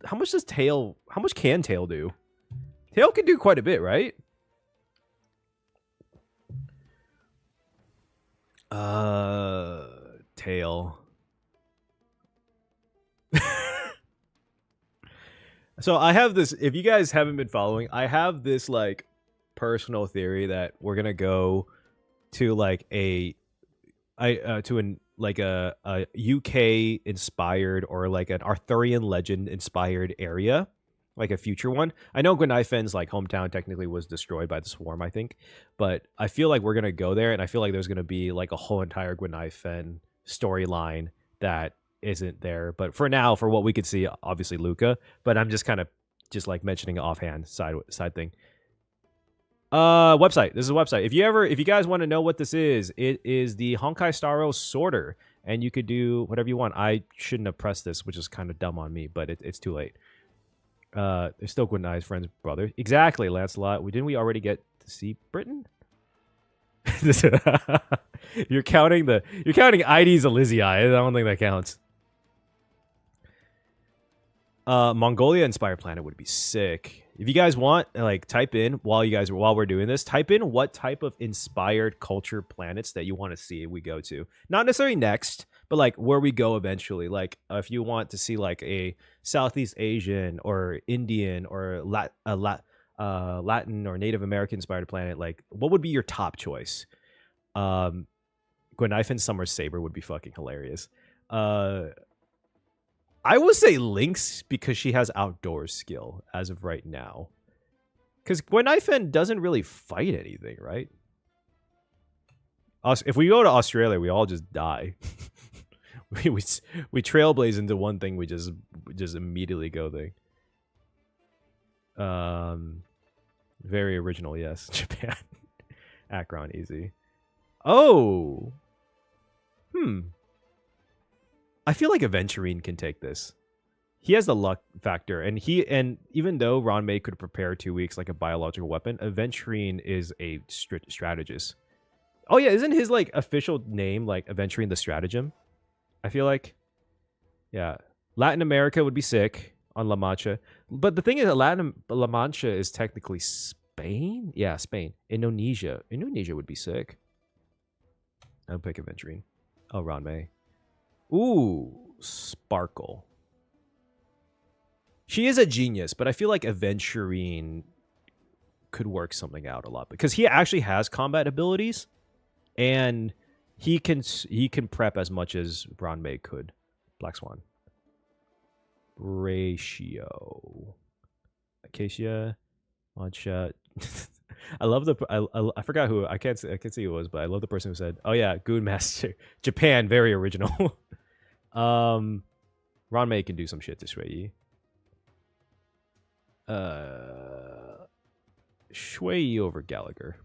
How much does Tail... How much can Tail do? Tail can do quite a bit, right? Tail. So I have this... If you guys haven't been following, I have this, like, personal theory that we're gonna go to, like, a UK inspired or like an Arthurian legend inspired area, like a future one. I know Gwenai Fen's like hometown technically was destroyed by the swarm, I think, but I feel like we're gonna go there, and I feel like there's gonna be like a whole entire Gwenai Fen storyline that isn't there. But for now, for what we could see, obviously Luca. But I'm just kind of just like mentioning an offhand side thing. Website. This is a website. If you guys want to know what this is, it is the Honkai Star Rail sorter, and you could do whatever you want. I shouldn't have pressed this, which is kind of dumb on me, but it's too late. It's still Gwenai's friend's brother. Exactly, Lancelot. Didn't we already get to see Britain? You're counting ID's Elysiai. I don't think that counts. Mongolia inspired planet would be sick. If you guys want, like, type in while we're doing this, type in what type of inspired culture planets that you want to see we go to. Not necessarily next, but like where we go eventually. Like if you want to see like a Southeast Asian or Indian or Latin or Native American inspired planet, like what would be your top choice? Gwenifen's Summer Saber would be fucking hilarious. I would say Lynx because she has outdoor skill as of right now. Because Gwenifen doesn't really fight anything, right? If we go to Australia, we all just die. we trailblaze into one thing, we just immediately go there. Very original, yes. Japan. Akron, easy. Oh! I feel like Aventurine can take this. He has the luck factor, and even though Ranmei could prepare 2 weeks like a biological weapon, Aventurine is a strategist. Oh yeah, isn't his like official name like Aventurine the Stratagem? I feel like, yeah, Latin America would be sick on La Mancha, but the thing is, La Mancha is technically Spain. Yeah, Spain. Indonesia would be sick. I'll pick Aventurine. Oh, Ranmei. Ooh, Sparkle. She is a genius, but I feel like Aventurine could work something out a lot because he actually has combat abilities, and he can prep as much as Ranmei could. Black Swan. Ratio. Acacia. One-shot. I love I forgot who, I can't see who it was, but I love the person who said, "Oh yeah, Goon Master, Japan, very original." Ranmei can do some shit to Shui Yi. Shui Yi over Gallagher.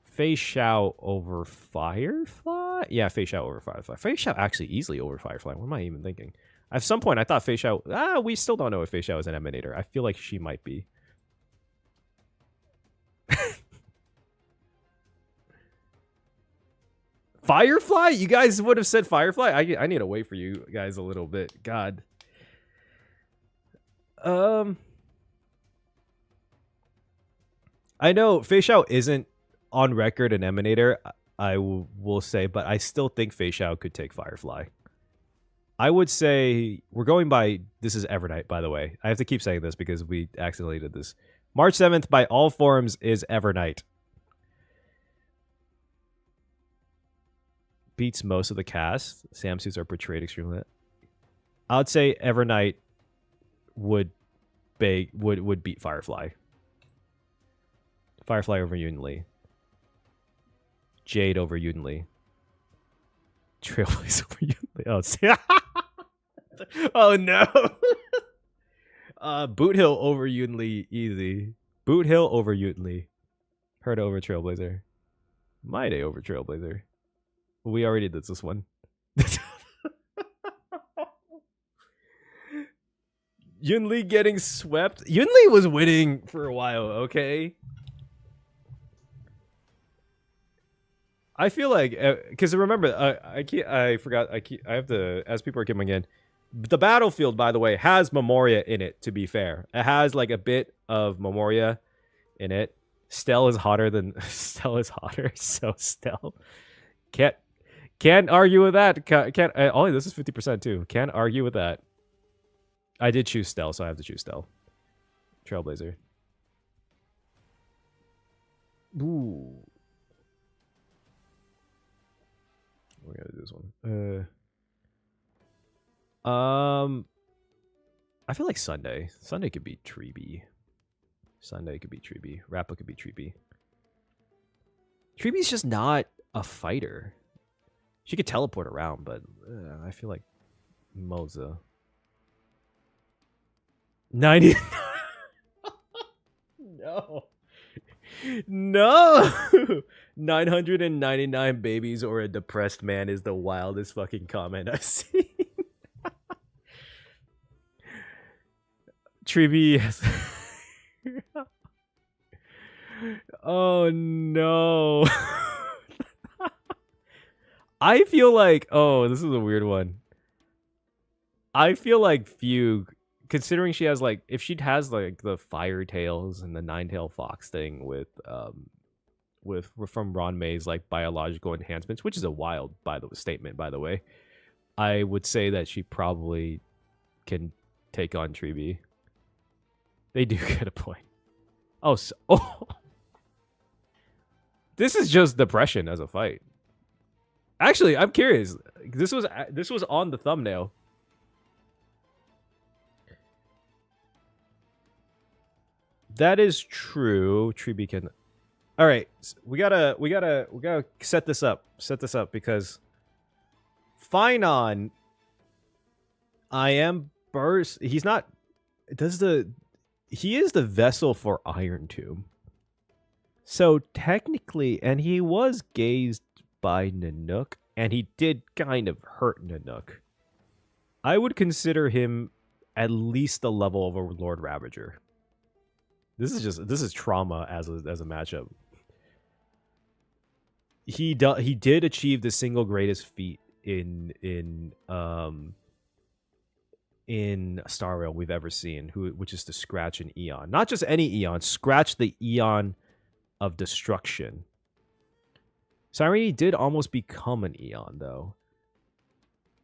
Fei Xiao over Firefly? Yeah, Fei Xiao over Firefly. Fei Xiao actually easily over Firefly. What am I even thinking? At some point, I thought Fei Xiao... we still don't know if Fei Xiao is an Emanator. I feel like she might be. Firefly? You guys would have said Firefly? I need to wait for you guys a little bit. God. I know Fei Xiao isn't on record an Emanator, I will say, but I still think Fei Xiao could take Firefly. I would say we're going by, this is Evernight, by the way. I have to keep saying this because we accidentally did this. March 7th, by all forms, is Evernight. Beats most of the cast. Samsuits are portrayed extremely. I would say Evernight would beat Firefly. Firefly over Yun Li. Jade over Yun Li. Trailblaze over Yun Li. Oh, oh no. Boot Hill over Yun Li, easy. Boot Hill over Yun Li. Herda over Trailblazer. My Day over Trailblazer. We already did this one. Yun Li getting swept. Yun Li was winning for a while, okay? I feel like, because remember, I forgot, I have to, as people are coming in, the battlefield, by the way, has Memoria in it, to be fair. It has like a bit of Memoria in it. Stell is hotter than, Stell is hotter, so Stell. Can't argue with that. Can't, oh, this is 50% too. Can't argue with that. I did choose Stell, so I have to choose Stell. Trailblazer. Ooh. We're gonna do this one. I feel like Sunday. Sunday could be Treeby. Sunday could be Treeby. Rappa could be Treeby. Treeby's just not a fighter. She could teleport around, but I feel like Moza. 90. No. No. 999 babies or a depressed man is the wildest fucking comment I've seen. Treeby. Oh no. I feel like, oh, this is a weird one. I feel like Fugue, considering she has like, if she has like the Fire Tails and the Nine Tail Fox thing with from Ron May's like biological enhancements, which is a wild statement by the way. I would say that she probably can take on Treeby. They do get a point. Oh, oh. This is just depression as a fight. Actually, I'm curious. This was on the thumbnail. That is true. Treeby can. All right, we gotta set this up. Set this up because Finon. I am burst. He's not. Does the. He is the vessel for Iron Tomb. So technically, and he was gazed by Nanook, and he did kind of hurt Nanook. I would consider him at least the level of a Lord Ravager. This is trauma as a matchup. He did achieve the single greatest feat in Star Rail we've ever seen, which is to scratch an Eon. Not just any Eon, scratch the Eon of destruction. Cyrene did almost become an Eon, though.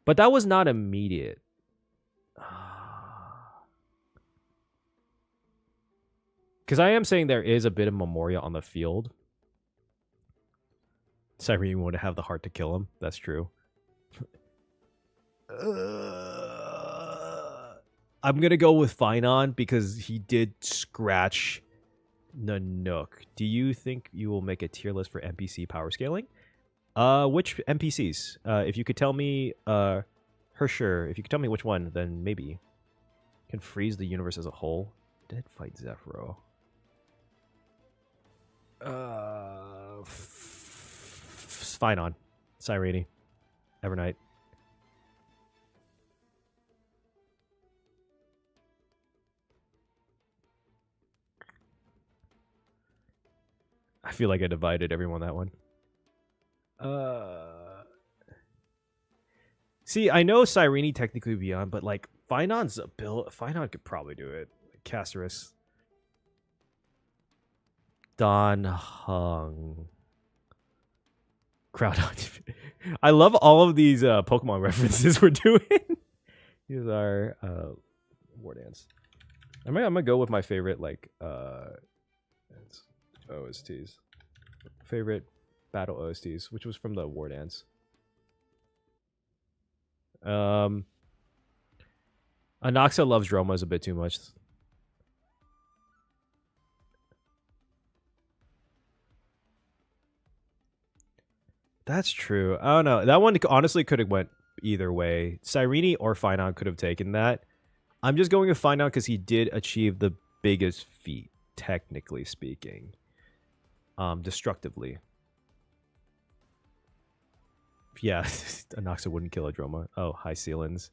But that was not immediate. Because I am saying there is a bit of Memoria on the field. Cyrene would have the heart to kill him. That's true. I'm going to go with Finon because he did scratch Nanook. Do you think you will make a tier list for NPC power scaling? Which NPCs? If you could tell me, Hersher, if you could tell me which one, then maybe. Can freeze the universe as a whole. Dead fight Zephyro. Finon. Cyrene. Evernight. I feel like I divided everyone that one. See, I know Cyrene technically beyond, but like Finon's Finon could probably do it. Casterus. Don Hung. Crowd. I love all of these Pokemon references we're doing. These are War Dance. I'm gonna go with my favorite like OSTs. Favorite battle OSTs, which was from the War Dance. Anoxa loves Dromas a bit too much. That's true. I don't know. That one honestly could have went either way. Cyrene or Finon could have taken that. I'm just going with Finon because he did achieve the biggest feat, technically speaking. Destructively. Yeah, Anoxa wouldn't kill a Droma. Oh, high ceilings.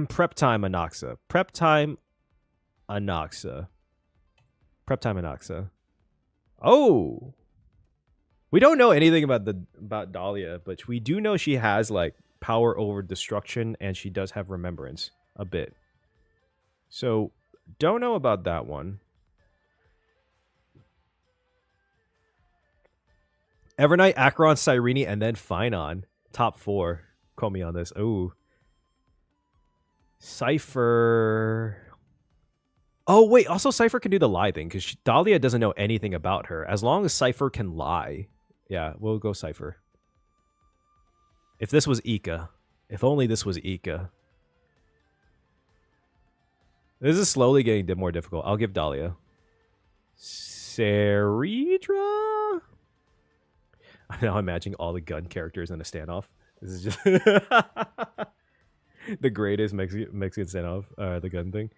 Prep time Anoxa. Prep time Anoxa. Prep time Anoxa. Oh! We don't know anything about Dahlia, but we do know she has like power over destruction and she does have remembrance a bit. So, don't know about that one. Evernight, Acheron, Cyrene, and then Finon. Top 4. Quote me on this. Ooh. Cypher. Oh, wait. Also, Cypher can do the lie thing because Dahlia doesn't know anything about her. As long as Cypher can lie. Yeah, we'll go Cypher. If this was Ika. If only this was Ika. This is slowly getting more difficult. I'll give Dahlia. Ceridra? I'm now imagining all the gun characters in a standoff. This is just the greatest Mexican standoff. The gun thing.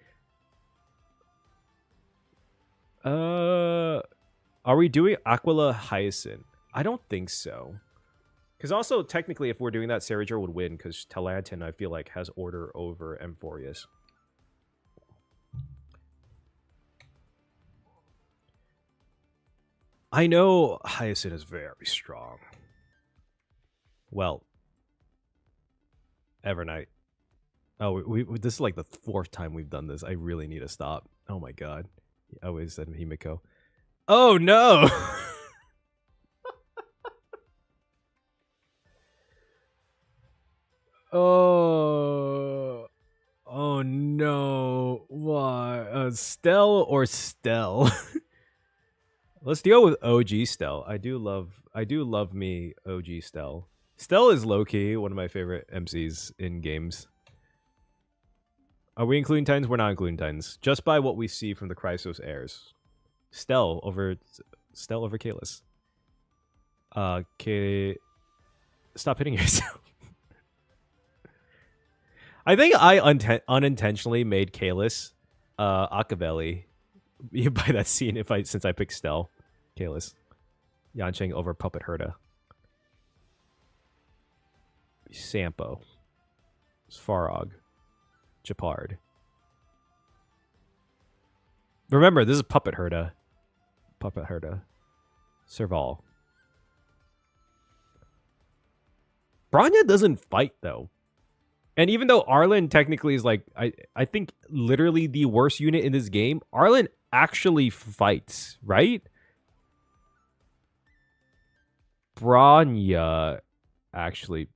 Are we doing Aquila Hyacinth? I don't think so. Because also, technically, if we're doing that, Ceridra would win because Talantin, I feel like, has order over Amphorius. I know Hyacinth is very strong. Well, Evernight. Oh, we this is like the 4th time we've done this. I really need to stop. Oh my god. I always said Himiko. Oh no! Oh. Oh no. Why? Stell or Stell? Let's deal with OG Stell. I do love me OG Stell. Stell is low-key one of my favorite MCs in games. Are we including Titans? We're not including Titans. Just by what we see from the Chrysos airs. Stell over Kalis. Stop hitting yourself. I think I unintentionally made Kalis Akaveli by that scene since I picked Stell. Kalis. Yancheng over Puppet Herda. Sampo. Svarog. Japard. Remember, this is Puppet Herda. Puppet Herda. Serval. Bronya doesn't fight, though. And even though Arlen technically is like, I think literally the worst unit in this game, Arlen actually fights, right? Bronya actually.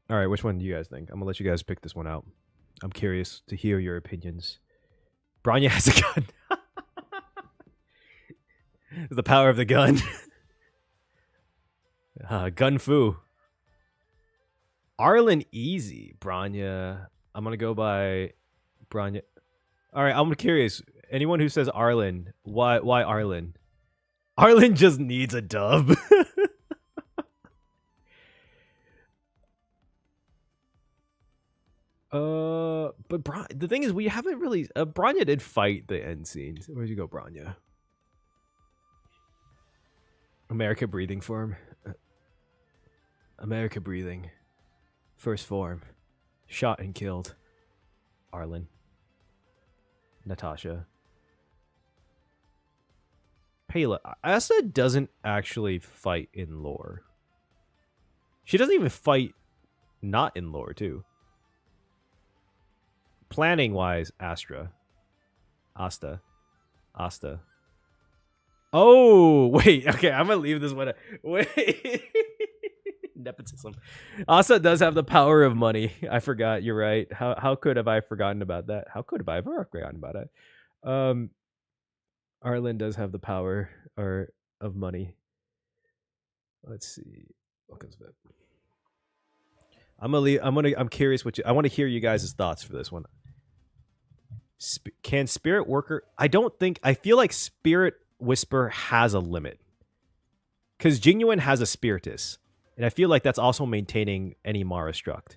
All right, which one do you guys think? I'm going to let you guys pick this one out. I'm curious to hear your opinions. Bronya has a gun. The power of the gun. Gun fu. Arlen easy. Bronya. I'm going to go by Bronya. All right, I'm curious. Anyone who says Arlen, why Arlen? Arlen just needs a dub. But the thing is, we haven't really. Bronya did fight the end scenes. Where'd you go, Bronya? America breathing form. America breathing. First form. Shot and killed. Arlen. Natasha. Pela. Asa doesn't actually fight in lore. She doesn't even fight not in lore, too. Planning wise, Asta. Oh, wait. Okay, I'm gonna leave this one. Wait. Nepotism. Asta does have the power of money. I forgot. You're right. How could have I forgotten about that? How could have I ever forgotten about it? Arlen does have the power of money. Let's see. What comes back? I'm curious I want to hear you guys' thoughts for this one. Can Spirit Worker? I feel like Spirit Whisper has a limit. Because Genuine has a Spiritus. And I feel like that's also maintaining any Mara Struct.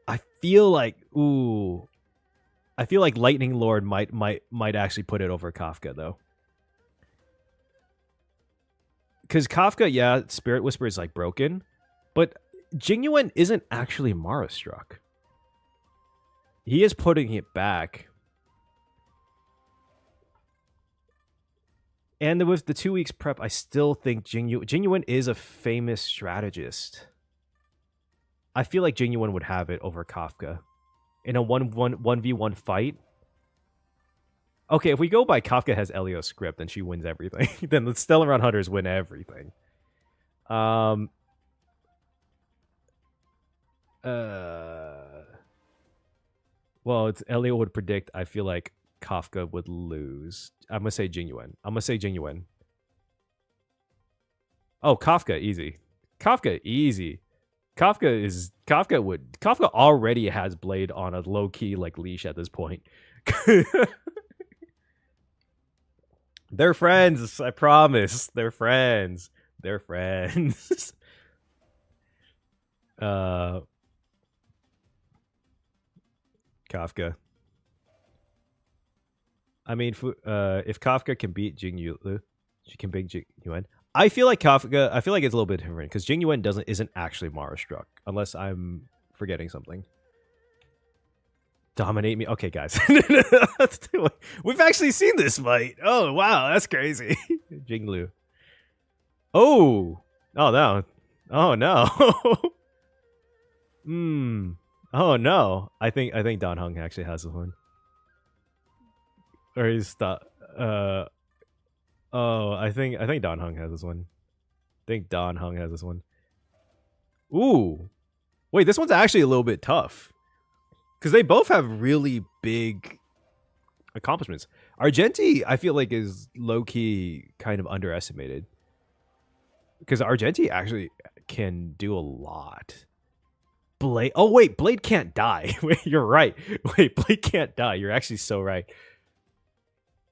I feel like Lightning Lord might actually put it over Kafka, though. Because Kafka, yeah, Spirit Whisper is like broken, but Genuine isn't actually Mara Struck. He is putting it back. And with the 2 weeks prep, I still think Genuine is a famous strategist. I feel like Genuine would have it over Kafka in a 1v1 fight. Okay, if we go by Kafka has Elio's script, then she wins everything. Then the Stellaron Hunters win everything. Well, Elio would predict. I feel like Kafka would lose. I'm gonna say Genuine. Oh, Kafka easy. Kafka easy. Kafka already has Blade on a low key like leash at this point. They're friends. I promise. They're friends. Kafka. I mean, if Kafka can beat Jingyu, she can beat Jingyuan. I feel like it's a little bit different because Jingyuan isn't actually Mara Struck, unless I'm forgetting something. Dominate me. Okay, guys. We've actually seen this fight. Oh, wow. That's crazy. Jinglu. Oh, Oh no. Oh no. Hmm. Oh no. I think Don Hung actually has this one. Or he's oh, I think Don Hung has this one. I think Don Hung has this one. Ooh. Wait, this one's actually a little bit tough. Because they both have really big accomplishments. Argenti, I feel like, is low-key kind of underestimated. Because Argenti actually can do a lot. Blade. Oh, wait. Blade can't die. Wait, you're right. Wait, Blade can't die. You're actually so right.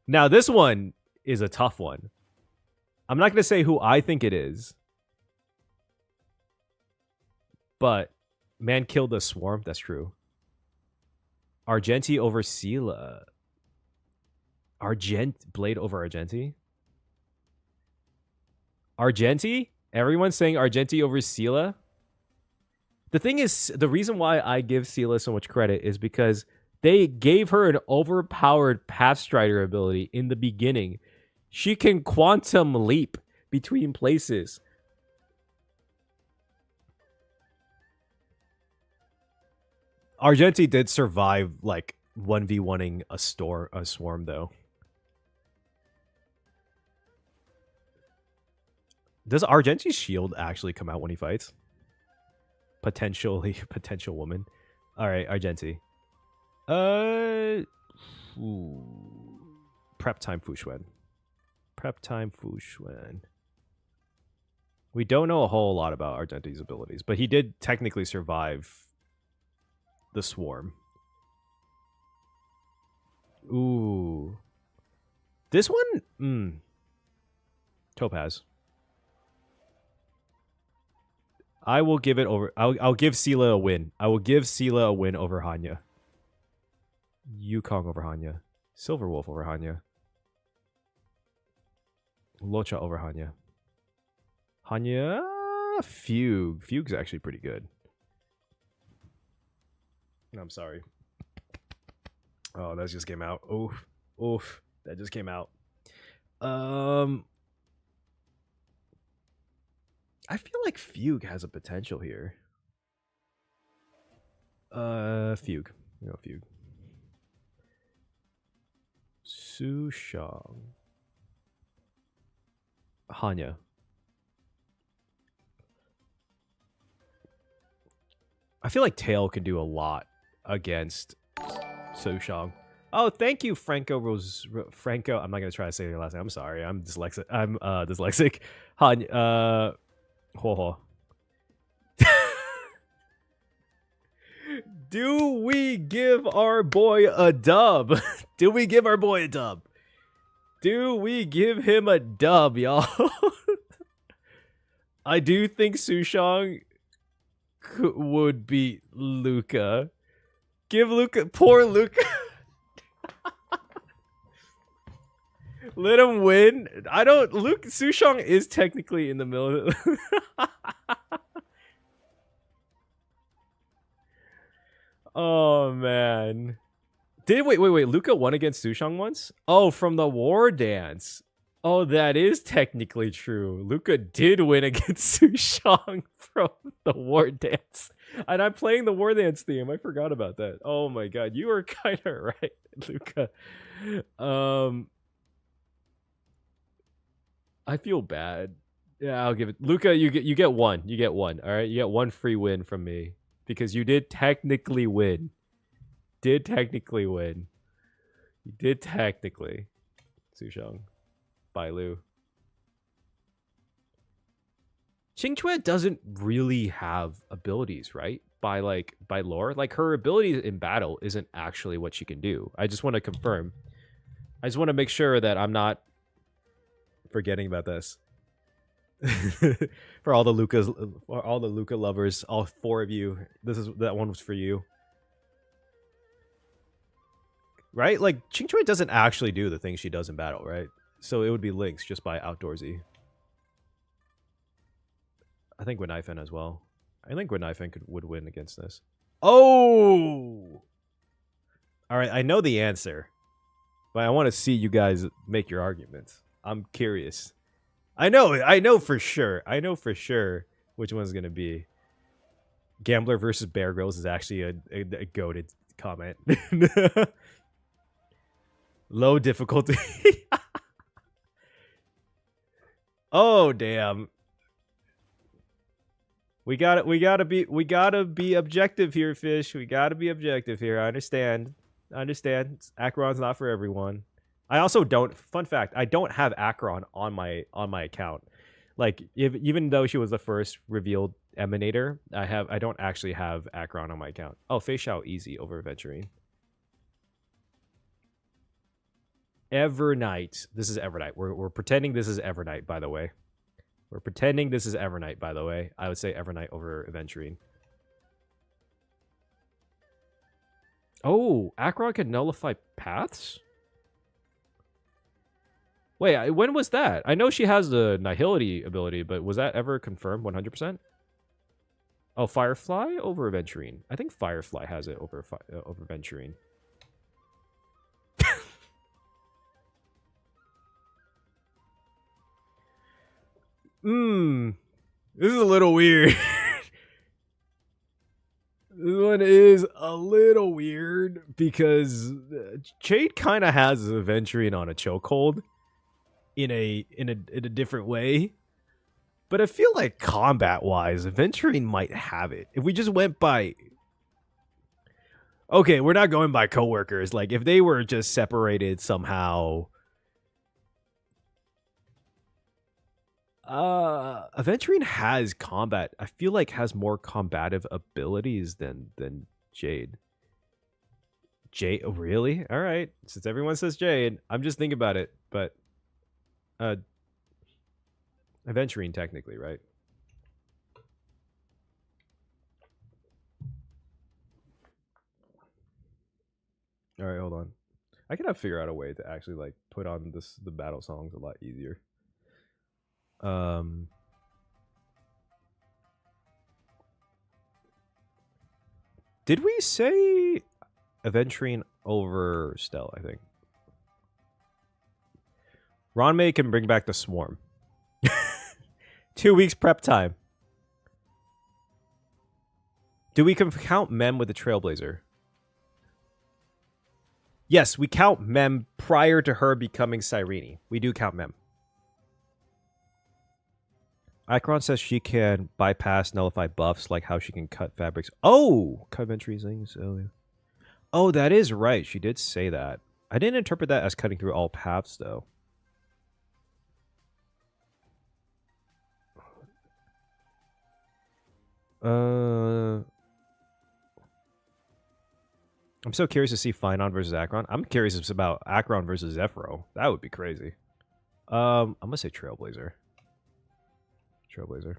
Now, this one is a tough one. I'm not going to say who I think it is. But man killed a swarm. That's true. Argenti over Sela. Blade over Argenti? Argenti? Everyone's saying Argenti over Sela? The thing is, the reason why I give Sela so much credit is because they gave her an overpowered Pathstrider ability in the beginning. She can quantum leap between places. Argenti did survive, like, 1v1ing a swarm, though. Does Argenti's shield actually come out when he fights? Potential woman. All right, Argenti. Prep time Fushuen. Prep time Fushuen. We don't know a whole lot about Argenti's abilities, but he did technically survive the swarm. Ooh. This one? Topaz. I will give it over. I'll give Sela a win. I will give Sela a win over Hanya. Yukong over Hanya. Silverwolf over Hanya. Locha over Hanya. Hanya. Fugue. Fugue's actually pretty good. I'm sorry. Oh, that just came out. Oof. Oof. That just came out. I feel like Fugue has a potential here. Fugue. No, Fugue. Su Shang. Hanya. I feel like Tail can do a lot against Su Shang. Oh, thank you, Franco. I'm not gonna try to say your last name. I'm sorry. I'm dyslexic. Dyslexic. Hanya. Ho. Do we give our boy a dub? Do we give our boy a dub? Do we give him a dub, y'all? I do think Sushang would beat Luca. Give Luca, poor Luca. Let him win. Sushang is technically in the middle. Oh man. Wait, Luca won against Sushang once? Oh, from the war dance. Oh, that is technically true. Luca did win against Sushang from the war dance. And I'm playing the war dance theme. I forgot about that. Oh my god, you were kind of right, Luca. I feel bad. Yeah, I'll give it. Luca, you get one. You get one. All right, you get one free win from me because you did technically win. You did technically. Sushang. Bailu. Qingque doesn't really have abilities, right? By lore. Like her abilities in battle isn't actually what she can do. I just want to confirm. I just want to make sure that I'm not forgetting about this. For all the Luca lovers, all 4 of you, that one was for you. Right? Like Qingque doesn't actually do the things she does in battle, right? So it would be Lynx just by outdoorsy. I think Guinaifen as well. I think Guinaifen would win against this. Oh! Alright, I know the answer. But I want to see you guys make your arguments. I'm curious. I know for sure. I know for sure which one's gonna be. Gambler versus Bear Grylls is actually a goated comment. Low difficulty. Oh damn. We gotta be objective here, Fish. We gotta be objective here. I understand. Acheron's not for everyone. I also don't. Fun fact: I don't have Acheron on my account. Like, even though she was the first revealed Emanator, I don't actually have Acheron on my account. Oh, Face Out easy over Aventurine. Evernight. This is Evernight. We're pretending this is Evernight, by the way. We're pretending this is Evernight, by the way. I would say Evernight over Aventurine. Oh, Acheron can nullify paths? Wait, when was that? I know she has the Nihility ability, but was that ever confirmed 100%? Oh, Firefly over Aventurine. I think Firefly has it over Aventurine. This is a little weird. This one is a little weird because Jade kind of has Aventurine on a chokehold in a different way. But I feel like combat-wise, Aventurine might have it. If we just went by... Okay, we're not going by coworkers. Like, if they were just separated somehow... Aventurine has combat. I feel like has more combative abilities than Jade. Jade, oh, really? All right. Since everyone says Jade, I'm just thinking about it. But Aventurine technically, right? All right, hold on. I gotta figure out a way to actually like put on the battle songs a lot easier. Did we say Aventurine over Stell, I think? Ronmei can bring back the Swarm. 2 weeks prep time. Do we count Mem with the Trailblazer? Yes, we count Mem prior to her becoming Cyrene. We do count Mem. Acheron says she can bypass, nullify buffs, like how she can cut fabrics. Oh! Cut Aventurine things earlier. Oh, that is right. She did say that. I didn't interpret that as cutting through all paths, though. I'm so curious to see Finon versus Acheron. I'm curious about Acheron versus Zephyro. That would be crazy. I'm gonna say Trailblazer. Trailblazer.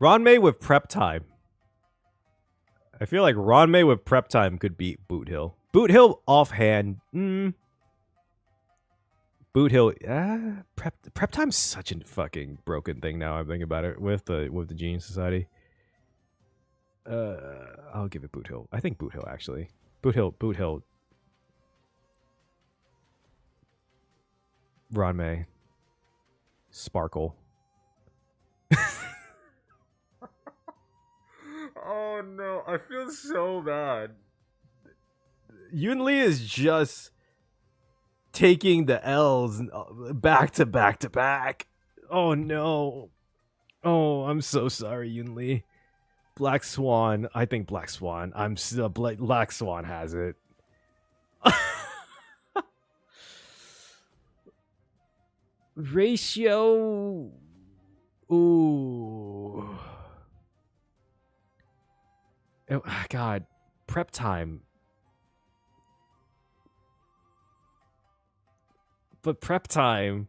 Ronmei with prep time. I feel like Ronmei with prep time could beat Boot Hill. Boot Hill offhand. Boot Hill. Prep time's such a fucking broken thing now. I'm thinking about it with the Genius Society. I'll give it Boot Hill. I think Boot Hill actually. Boot Hill. Ronmei. Sparkle. Oh no, I feel so bad. Yunli is just taking the L's back to back to back. Oh no. Oh, I'm so sorry, Yunli. Black Swan. I think Black Swan. I'm still Black Swan has it. Ratio. Ooh. Oh, God. Prep time. But prep time.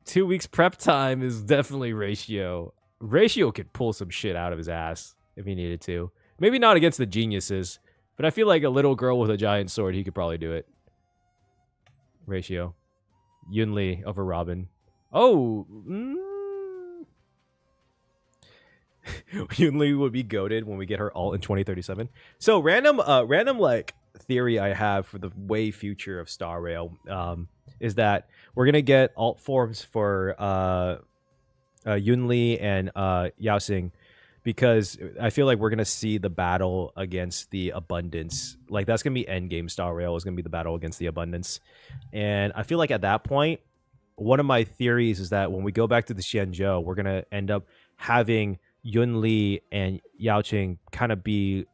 2 weeks prep time is definitely Ratio. Ratio could pull some shit out of his ass if he needed to. Maybe not against the geniuses, but I feel like a little girl with a giant sword, he could probably do it. Ratio. Yunli over Robin. Oh. Yunli would be goated when we get her alt in 2037. So random like theory I have for the way future of Star Rail is that we're gonna get alt forms for Yunli and Yao Xing, because I feel like we're gonna see the battle against the abundance. Like that's gonna be end game Star Rail is gonna be the battle against the abundance, and I feel like at that point, one of my theories is that when we go back to the Xianzhou, we're gonna end up having Yunli and Yao Qing kind of be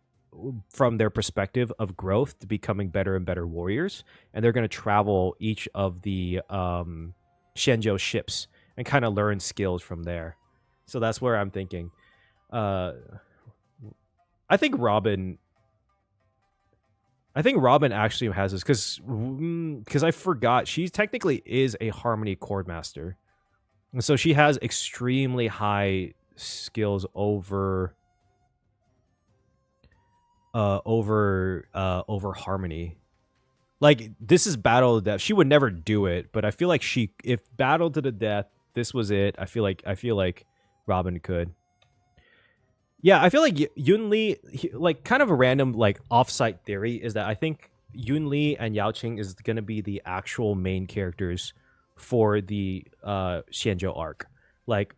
from their perspective of growth to becoming better and better warriors, and they're gonna travel each of the Xianzhou ships and kind of learn skills from there. So that's where I'm thinking. I think Robin actually has this because I forgot she technically is a harmony chord master, and so she has extremely high skills over harmony. Like this is battle to death. She would never do it, but I feel like if battle to the death, this was it. I feel like Robin could. Yeah, I feel like Yunli, like kind of a random like offsite theory is that I think Yunli and Yao Qing is going to be the actual main characters for the Xianzhou arc. Like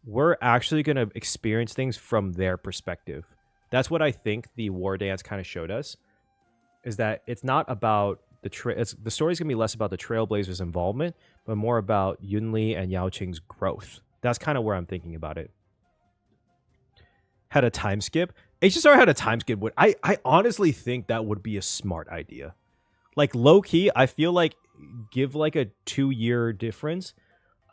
we're actually going to experience things from their perspective. That's what I think the war dance kind of showed us, is that it's not about the story's going to be less about the Trailblazers' involvement, but more about Yunli and Yao Qing's growth. That's kind of where I'm thinking about it. Had a time skip. HSR had a time skip. I honestly think that would be a smart idea. Like low key, I feel like give like a 2-year difference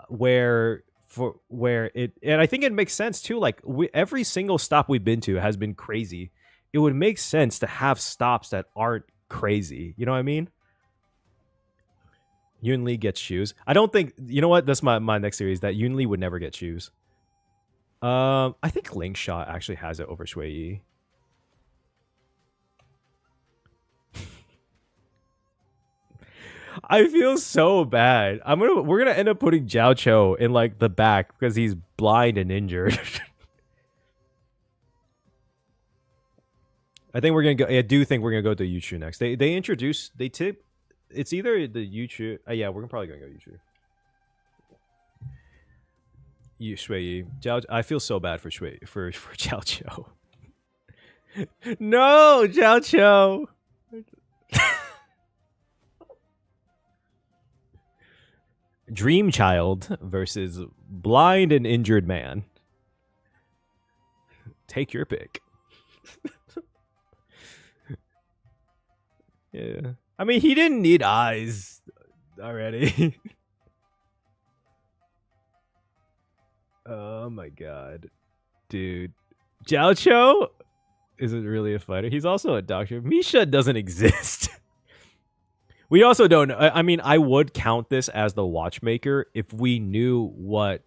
where it, and I think it makes sense too. Like every single stop we've been to has been crazy. It would make sense to have stops that aren't crazy. You know what I mean? Yunli gets shoes. I don't think, you know what? That's my next series, that Yunli would never get shoes. I think Lingshot actually has it over Shui Yi. I feel so bad. We're gonna end up putting Jiao Cho in like the back because he's blind and injured. I think we're gonna go. I do think we're gonna go to Yuchu next. It's either the Yuchu. Yeah, we're probably gonna go Yuchu. Shui Yi. I feel so bad for Jiao Cho. No, Jiao Cho. Dream Child versus blind and injured man. Take your pick. Yeah. I mean, he didn't need eyes already. Oh my god. Dude. Jiao Cho isn't really a fighter. He's also a doctor. Misha doesn't exist. We also don't. I mean, I would count this as the watchmaker if we knew what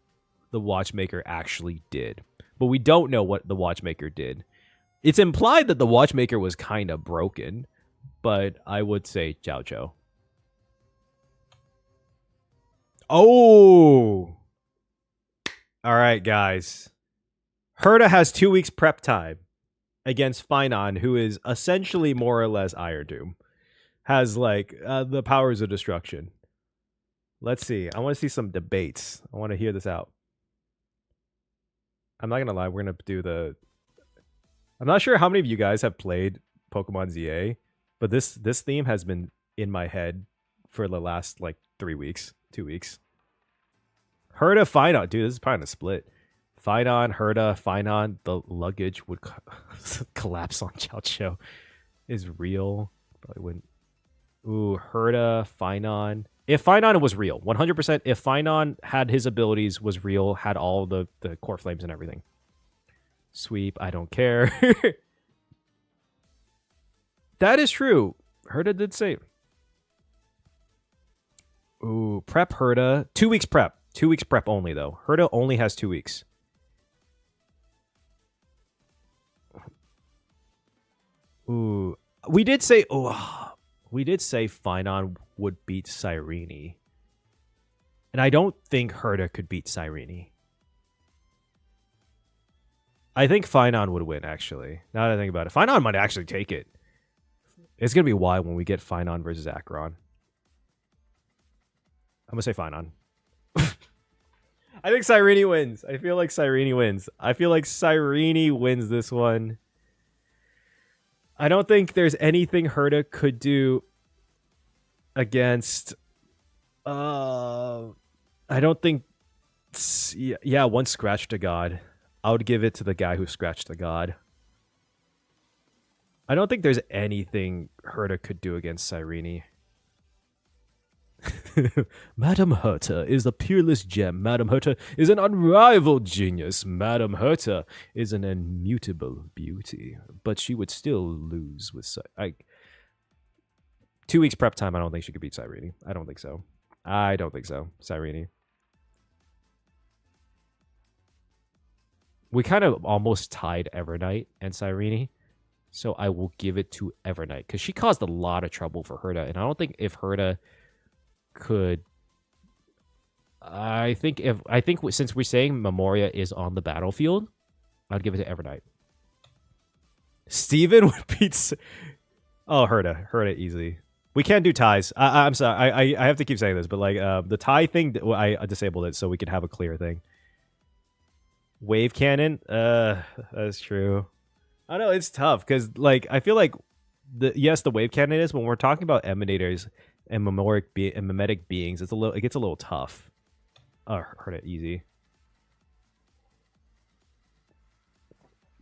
the watchmaker actually did. But we don't know what the watchmaker did. It's implied that the watchmaker was kind of broken, but I would say Jiao Cho. Oh! Alright, guys. Herta has 2 weeks prep time against Finon, who is essentially more or less Iron Doom. Has, like, the powers of destruction. Let's see. I want to see some debates. I want to hear this out. I'm not going to lie. We're going to do the... I'm not sure how many of you guys have played Pokemon ZA, but this theme has been in my head for the last, like, 3 weeks. 2 weeks. Herta, Finon. Dude, this is probably a split. Finon, Herta, Finon. The luggage would collapse on Jiao Cho. Is real. Probably wouldn't. Ooh, Herta, Finon. If Finon was real, 100%, if Finon had his abilities, was real, had all the core flames and everything. Sweep, I don't care. That is true. Herta did say. Ooh, prep Herta. 2 weeks prep. 2 weeks prep only, though. Herta only has 2 weeks. Ooh. We did say Finon would beat Cyrene. And I don't think Herta could beat Cyrene. I think Finon would win, actually. Now that I think about it. Finon might actually take it. It's going to be wild when we get Finon versus Acheron. I'm going to say Finon. I think Cyrene wins. I feel like Cyrene wins. I feel like Cyrene wins this one. I don't think there's anything Herta could do against... I don't think... Yeah, one scratched a god. I would give it to the guy who scratched the god. I don't think there's anything Herta could do against Cyrene. Madame Herta is a peerless gem. Madame Herta is an unrivaled genius. Madame Herta is an immutable beauty. But she would still lose with... 2 weeks prep time, I don't think she could beat Cyrene. I don't think so. I don't think so. Cyrene. We kind of almost tied Evernight and Cyrene. So I will give it to Evernight. Because she caused a lot of trouble for Herta. And I don't think if Herta could... I think since we're saying Memoria is on the battlefield, I'd give it to Evernight. Steven would beat... Oh, Herta easily. We can't do ties. I'm sorry. I have to keep saying this, but like the tie thing, I disabled it so we could have a clear thing. Wave cannon? That's true. I know it's tough because like I feel like the wave cannon is when we're talking about emanators and mimetic beings, it gets a little tough. Heard it easy.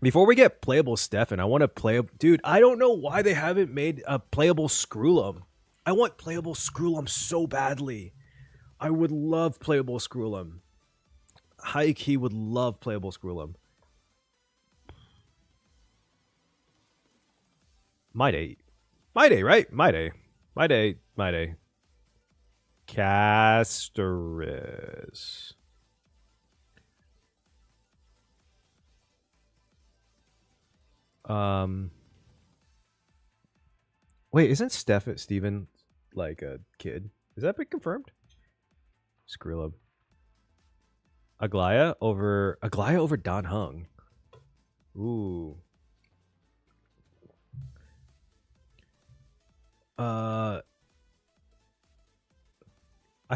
Before we get playable Stefan, I want to play... Dude, I don't know why they haven't made a playable Screwlum. I want playable Screwlum so badly. I would love playable Screwlum. High-key would love playable Screwlum. My day, right? My day. Castoris. Wait, isn't Steven like a kid? Is that been confirmed? Screw up. Aglaya over Don Hung. Ooh. I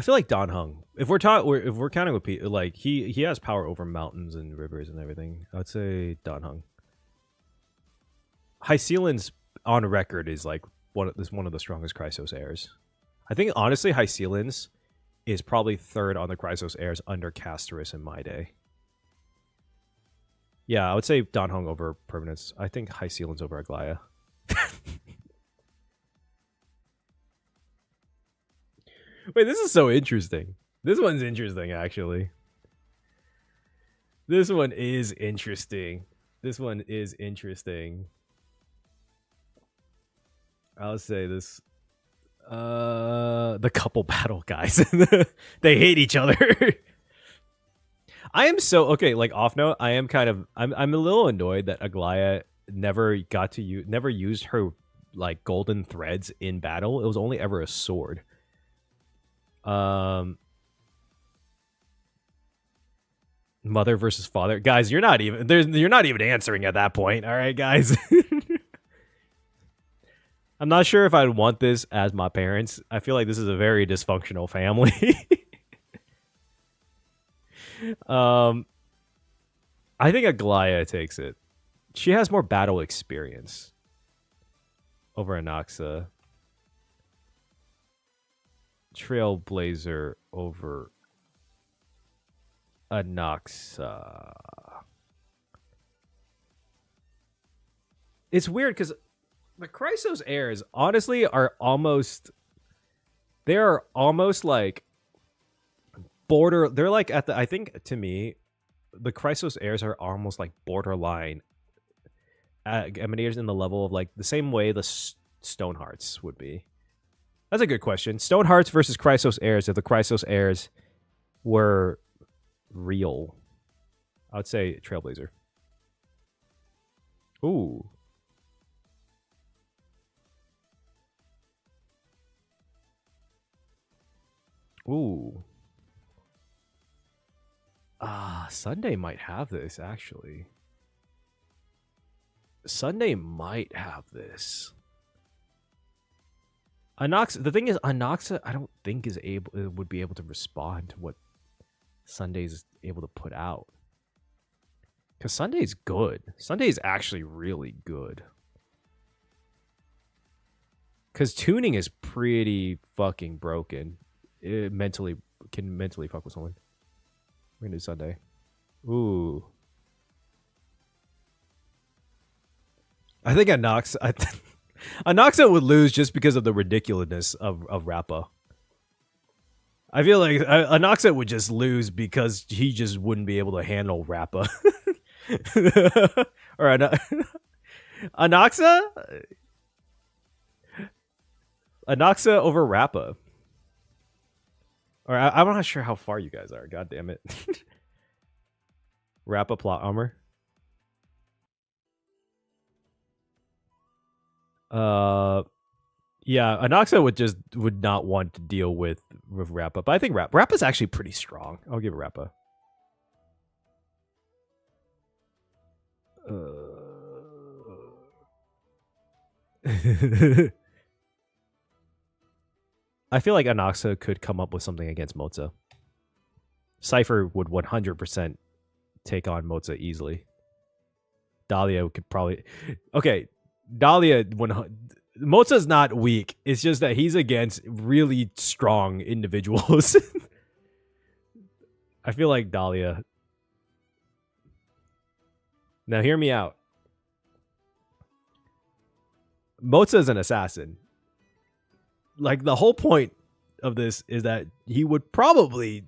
feel like Don Hung. If we're counting with Pete, like he has power over mountains and rivers and everything. I'd say Don Hung. Hyceelan's on record is like one of the strongest Chrysos heirs. I think honestly Hyceelan's is probably third on the Chrysos heirs under Castoris in my day. Yeah, I would say Don Hung over Permanence. I think Hyceelan's over Aglaya. Wait, this is so interesting. This one's interesting, actually. This one is interesting. I'll say this. The couple battle guys. They hate each other. I am so... Okay, like off note, I'm a little annoyed that Aglaya never used her like golden threads in battle. It was only ever a sword. Mother versus father, guys. You're not even answering at that point. All right, guys. I'm not sure if I'd want this as my parents. I feel like this is a very dysfunctional family. I think Aglaya takes it. She has more battle experience over Anaxa. Trailblazer over Anaxa. It's weird because the Chrysos heirs honestly are almost... They're almost like border... They're like at the... I think to me, the Chrysos heirs are almost like borderline emanators in the level of like the same way the Stonehearts would be. That's a good question. Stonehearts versus Chrysos heirs. If the Chrysos heirs were real, I would say Trailblazer. Ooh. Ooh. Sunday might have this, actually. Sunday might have this. Anoxa, the thing is, Anoxa, I don't think would be able to respond to what Sunday's able to put out. Because Sunday's good. Sunday's actually really good. Because tuning is pretty fucking broken. It can mentally fuck with someone. We're gonna do Sunday. Ooh. I think Anoxa would lose just because of the ridiculousness of Rappa. I feel like Anoxa would just lose because he just wouldn't be able to handle Rappa. Or Anoxa? Anoxa over Rappa. Or I'm not sure how far you guys are. God damn it. Rappa plot armor. Yeah, Anoxa would not want to deal with Rappa, but I think Rappa's actually pretty strong. I'll give it Rappa. I feel like Anoxa could come up with something against Moza. Cypher would 100% take on Moza easily. Dahlia could probably... Okay, Dahlia... Moza's not weak. It's just that he's against really strong individuals. I feel like Dahlia... Now hear me out. Moza's an assassin. Like, the whole point of this is that he would probably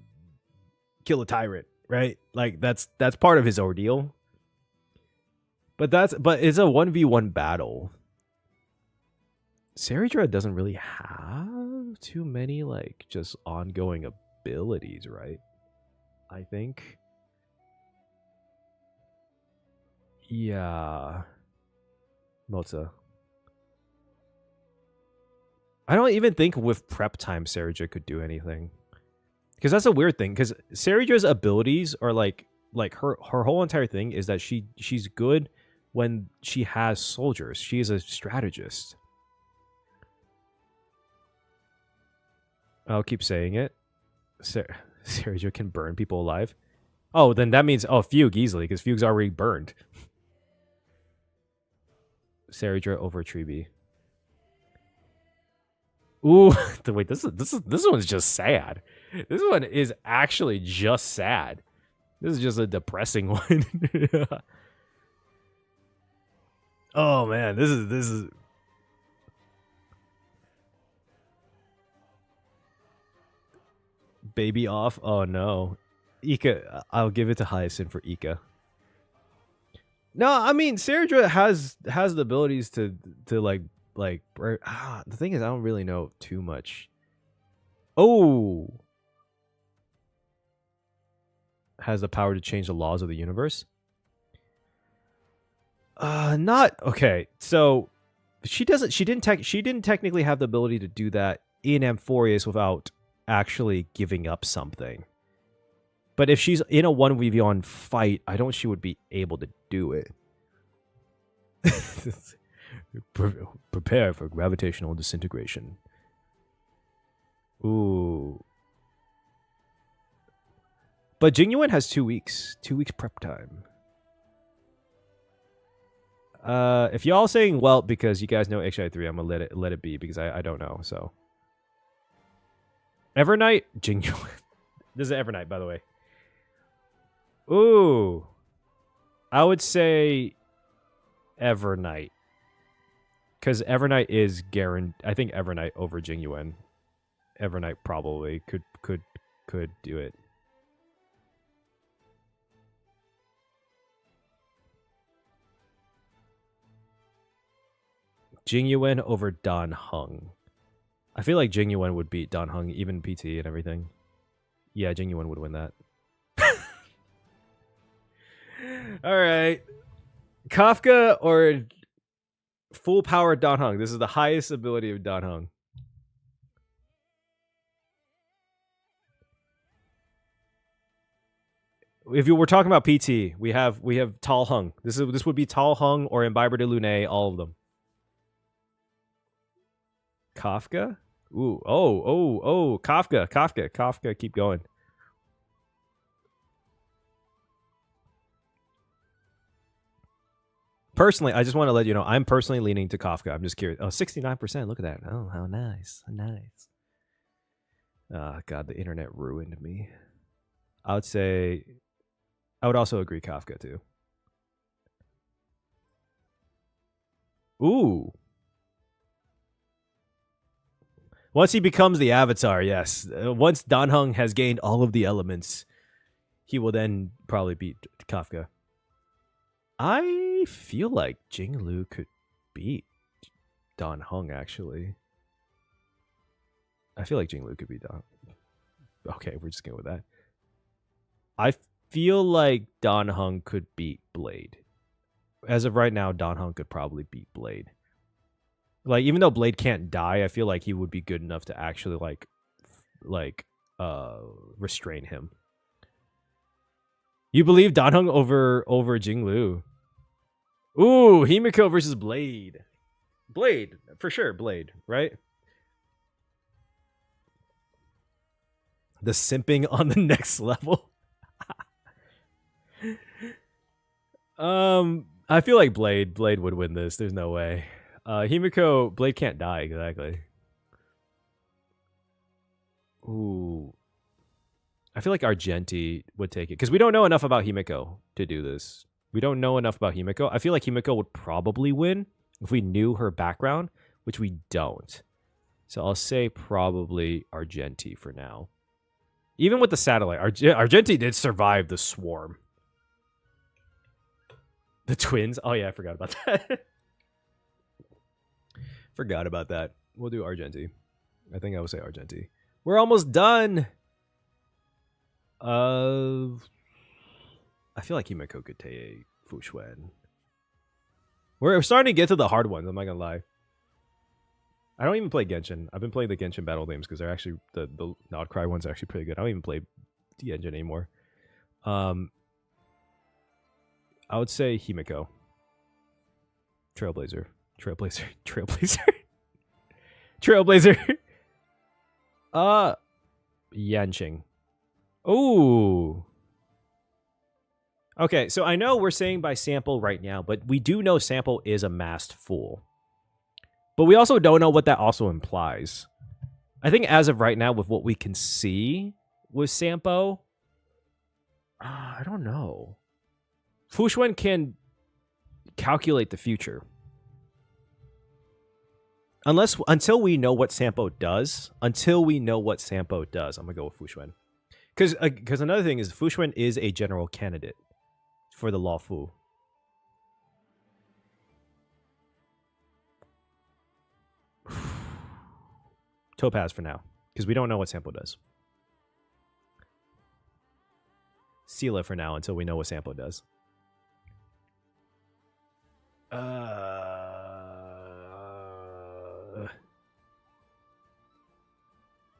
kill a tyrant, right? Like, that's part of his ordeal. But it's a 1v1 battle. Saridra doesn't really have too many, like, just ongoing abilities, right? I think. Yeah. Moza. I don't even think with prep time Saridra could do anything. Because that's a weird thing. Because Saridra's abilities are like her whole entire thing is that she's good when she has soldiers. She is a strategist. I'll keep saying it. Saridra can burn people alive. Oh, then that means Fugue easily, because Fugue's already burned. Saridra over Treeby. Ooh, wait, this one's just sad. This one is actually just sad. This is just a depressing one. Oh man, this is baby off. Oh no. Ika, I'll give it to Hyacinth for Ika. No, I mean Saridra has the abilities to like the thing is I don't really know too much. Oh, has the power to change the laws of the universe. Not okay. So she didn't technically have the ability to do that in Amphorius without actually giving up something. But if she's in a 1v1 fight, I don't she would be able to do it. Prepare for gravitational disintegration. Ooh. But Jingyuan has 2 weeks. 2 weeks prep time. If y'all saying well because you guys know HI3, I'm gonna let it be because I don't know. So Evernight, Jingyuan. This is Evernight, by the way. Ooh. I would say Evernight. Because Evernight is guaranteed. I think Evernight over Jingyuan. Evernight probably could do it. Jingyuan over Dan Heng. I feel like Jingyuan would beat Dan Heng, even PT and everything. Yeah, Jingyuan would win that. All right. Kafka or full power Dan Heng. This is the highest ability of Dan Heng. If you were talking about PT, we have Tal Hung. This would be Tal Hung or Imbiber de Lune, all of them. Kafka? Ooh, Kafka, keep going. Personally, I just want to let you know, I'm personally leaning to Kafka. I'm just curious. Oh, 69%. Look at that. Oh, how nice. Nice. Oh, God, the internet ruined me. I would also agree Kafka, too. Ooh. Once he becomes the Avatar, yes. Once Dan Heng has gained all of the elements, he will then probably beat Kafka. I feel like Jinglu could beat Dan Heng, actually. I feel like Jinglu could beat Dan. Okay, we're just going with that. I feel like Dan Heng could beat Blade. As of right now, Dan Heng could probably beat Blade. Like, even though Blade can't die, I feel like he would be good enough to actually restrain him. You believe Dan Heng over Jinglu? Ooh, Himiko versus Blade. Blade, for sure, Blade, right? The simping on the next level. I feel like Blade would win this. There's no way. Himiko, Blade can't die, exactly. Ooh. I feel like Argenti would take it. Because we don't know enough about Himiko to do this. We don't know enough about Himiko. I feel like Himiko would probably win if we knew her background, which we don't. So I'll say probably Argenti for now. Even with the satellite, Argenti did survive the swarm. The twins? Oh, yeah, I forgot about that. Forgot about that. We'll do Argenti. I think I would say Argenti. We're almost done. I feel like Himiko could take Fushuen. We're starting to get to the hard ones, I'm not gonna lie. I don't even play Genshin. I've been playing the Genshin battle games because they're actually the Outcry ones are actually pretty good. I don't even play Genshin anymore. I would say Himiko. Trailblazer. Yanqing. Ooh. Okay, so I know we're saying by sample right now, but we do know sample is a masked fool. But we also don't know what that also implies. I think as of right now, with what we can see with Sampo, I don't know. Fushuen can calculate the future. Until we know what Sampo does, I'm going to go with Fushuen. Because another thing is Fushuen is a general candidate for the Law Fu. Topaz for now, because we don't know what Sampo does. Sela for now until we know what Sampo does.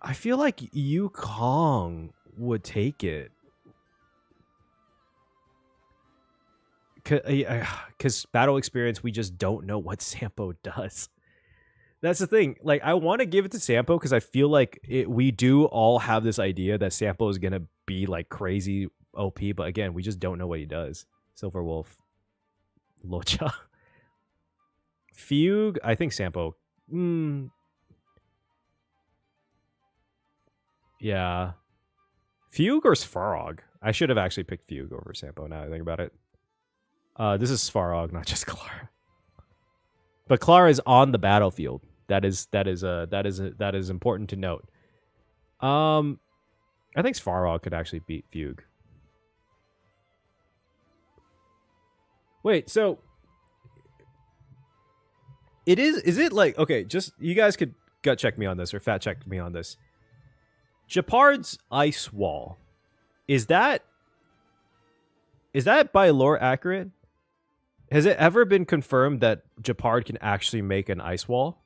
I feel like Yu Kong would take it. Because battle experience, we just don't know what Sampo does. That's the thing. Like, I want to give it to Sampo because I feel like we do all have this idea that Sampo is going to be like crazy OP, but again, we just don't know what he does. Silver Wolf. Locha. Fugue, I think Sampo. Yeah. Fugue or Svarog? I should have actually picked Fugue over Sampo now that I think about it. This is Svarog, not just Clara. But Clara is on the battlefield. That is important to note. I think Svarog could actually beat Fugue. Wait, so is it like, okay, just you guys could gut check me on this or fat check me on this. Japard's ice wall, is that by lore accurate? Has it ever been confirmed that Japard can actually make an ice wall?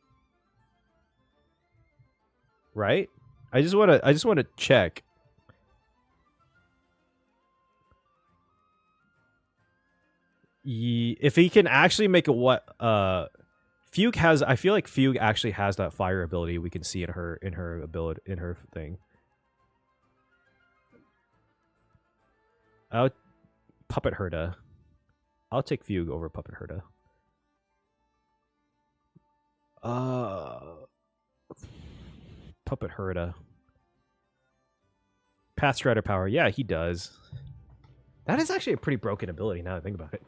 Right? I just want to check. if he can actually make a what Fugue has, I feel like Fugue actually has that fire ability we can see in her ability in her thing. Puppet Herda. I'll take Fugue over Puppet Herda. Puppet Herda. Path Strider power. Yeah, he does. That is actually a pretty broken ability now that I think about it.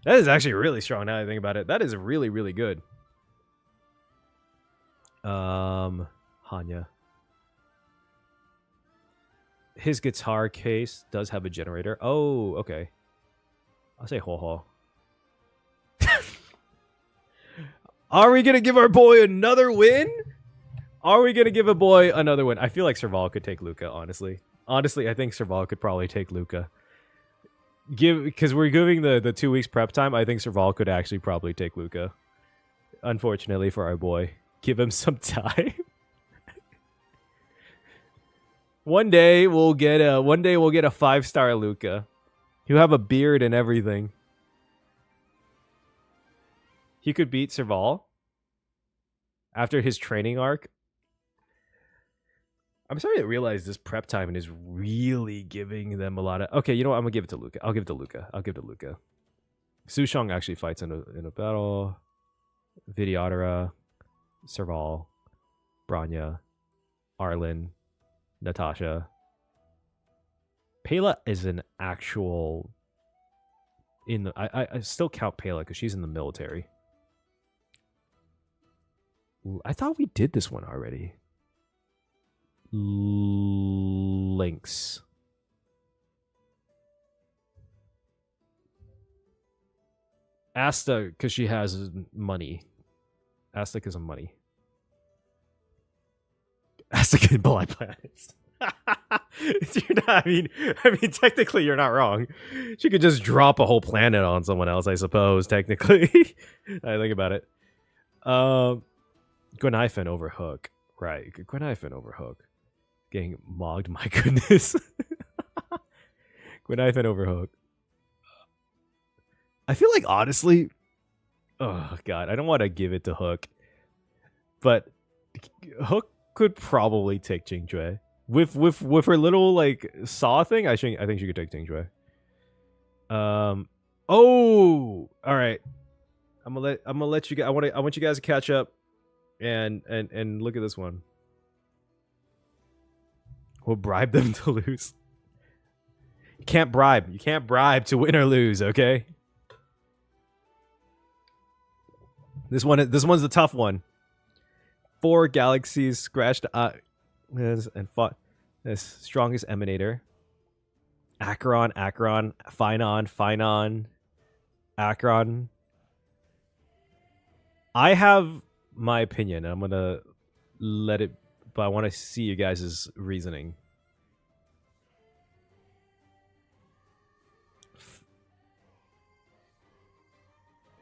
That is actually really strong now that I think about it. That is really, really good. Hanya. His guitar case does have a generator. Oh, okay. I'll say Ho Ho. Are we going to give our boy another win? Are we going to give a boy another win? I feel like Serval could take Luca, honestly. Honestly, I think Serval could probably take Luca. Because we're giving the 2 weeks prep time, I think Serval could actually probably take Luca. Unfortunately for our boy. Give him some time. One day we'll get a 5-star Luca. He'll have a beard and everything. He could beat Serval after his training arc. I'm starting to realize this prep time is really giving them a lot of... Okay, you know what? I'm going to give it to Luca. I'll give it to Luca. Sushong actually fights in a battle. Vidyadhara, Serval, Branya, Arlen, Natasha. Pela is an actual... I still count Pela because she's in the military. Ooh, I thought we did this one already. Lynx. Asta, because she has money. Asta is a money. Asta can buy planets. I mean, technically, you're not wrong. She could just drop a whole planet on someone else, I suppose. Technically, I think about it. Gwenhyphen over Hook, right? Gwenhyphen over Hook, getting mogged. My goodness. Gwenhyphen over Hook. I feel like honestly, oh god, I don't want to give it to Hook, but Hook could probably take Jingzhui. With her little like saw thing, I think she could take Jingzhui. Oh, all right. I'm gonna let you guys. I want you guys to catch up, and look at this one. We'll bribe them to lose. You can't bribe. You can't bribe to win or lose. Okay. This one's the tough one. 4 galaxies scratched and fought this strongest emanator. Acheron, Phynon, Acheron. I have my opinion. I'm gonna let it, but I want to see you guys' reasoning.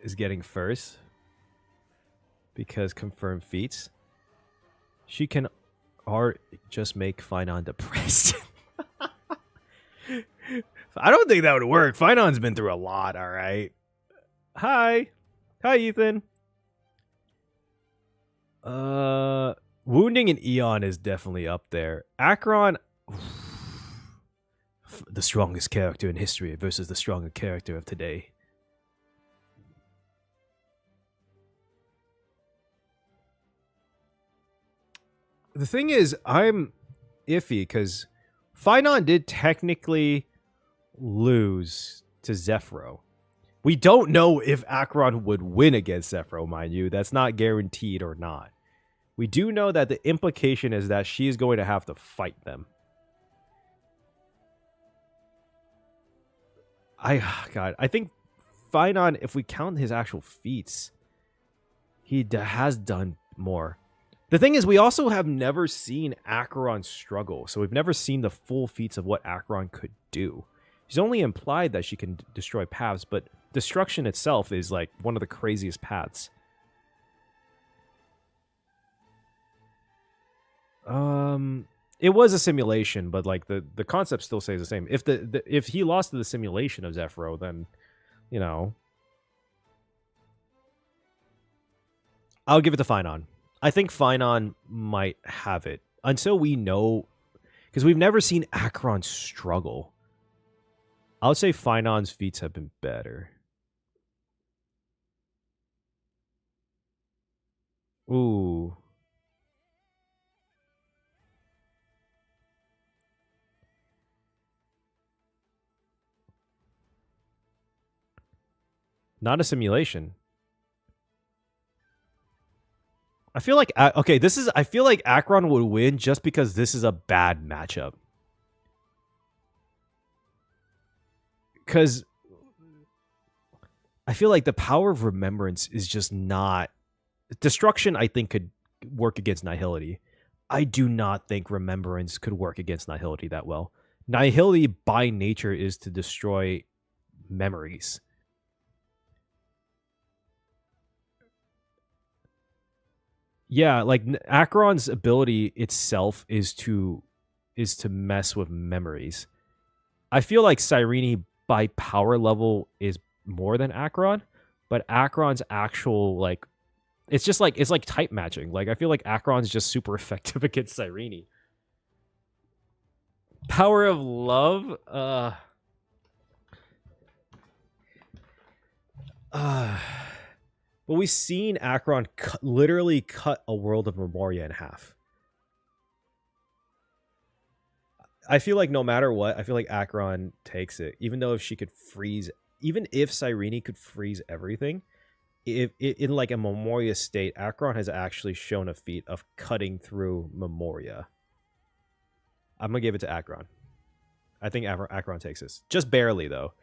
Is getting first because confirmed feats. She can just make Phynon depressed. I don't think that would work. Phynon's been through a lot, all right. Hi, Ethan. Wounding and Eon is definitely up there. Acheron, the strongest character in history versus the strongest character of today. The thing is, I'm iffy because Phynon did technically lose to Zephyro. We don't know if Acheron would win against Zephyro, mind you. That's not guaranteed or not. We do know that the implication is that she's going to have to fight them. I think Phynon, if we count his actual feats, he has done more. The thing is, we also have never seen Acheron struggle, so we've never seen the full feats of what Acheron could do. She's only implied that she can destroy paths, but destruction itself is like one of the craziest paths. It was a simulation, but like the concept still stays the same. If he lost to the simulation of Zephyro, then you know. I'll give it to Finon. I think Finon might have it until we know, because we've never seen Acheron struggle. I would say Finon's feats have been better. Ooh. Not a simulation. I feel like okay, I feel like Acheron would win just because this is a bad matchup. Cuz I feel like the power of remembrance is just not destruction. I think could work against nihility. I do not think remembrance could work against nihility that well. Nihility by nature is to destroy memories. Yeah, like Acheron's ability itself is to mess with memories. I feel like Cyrene by power level is more than Acheron, but Acheron's actual like it's like type matching. Like I feel like Acheron's just super effective against Cyrene. Power of love, well, we've seen Acheron literally cut a world of Memoria in half. I feel like no matter what, I feel like Acheron takes it. Even though if she could freeze, even if Cyrene could freeze everything, if in like a Memoria state, Acheron has actually shown a feat of cutting through Memoria. I'm gonna give it to Acheron. I think Acheron takes this. Just barely, though.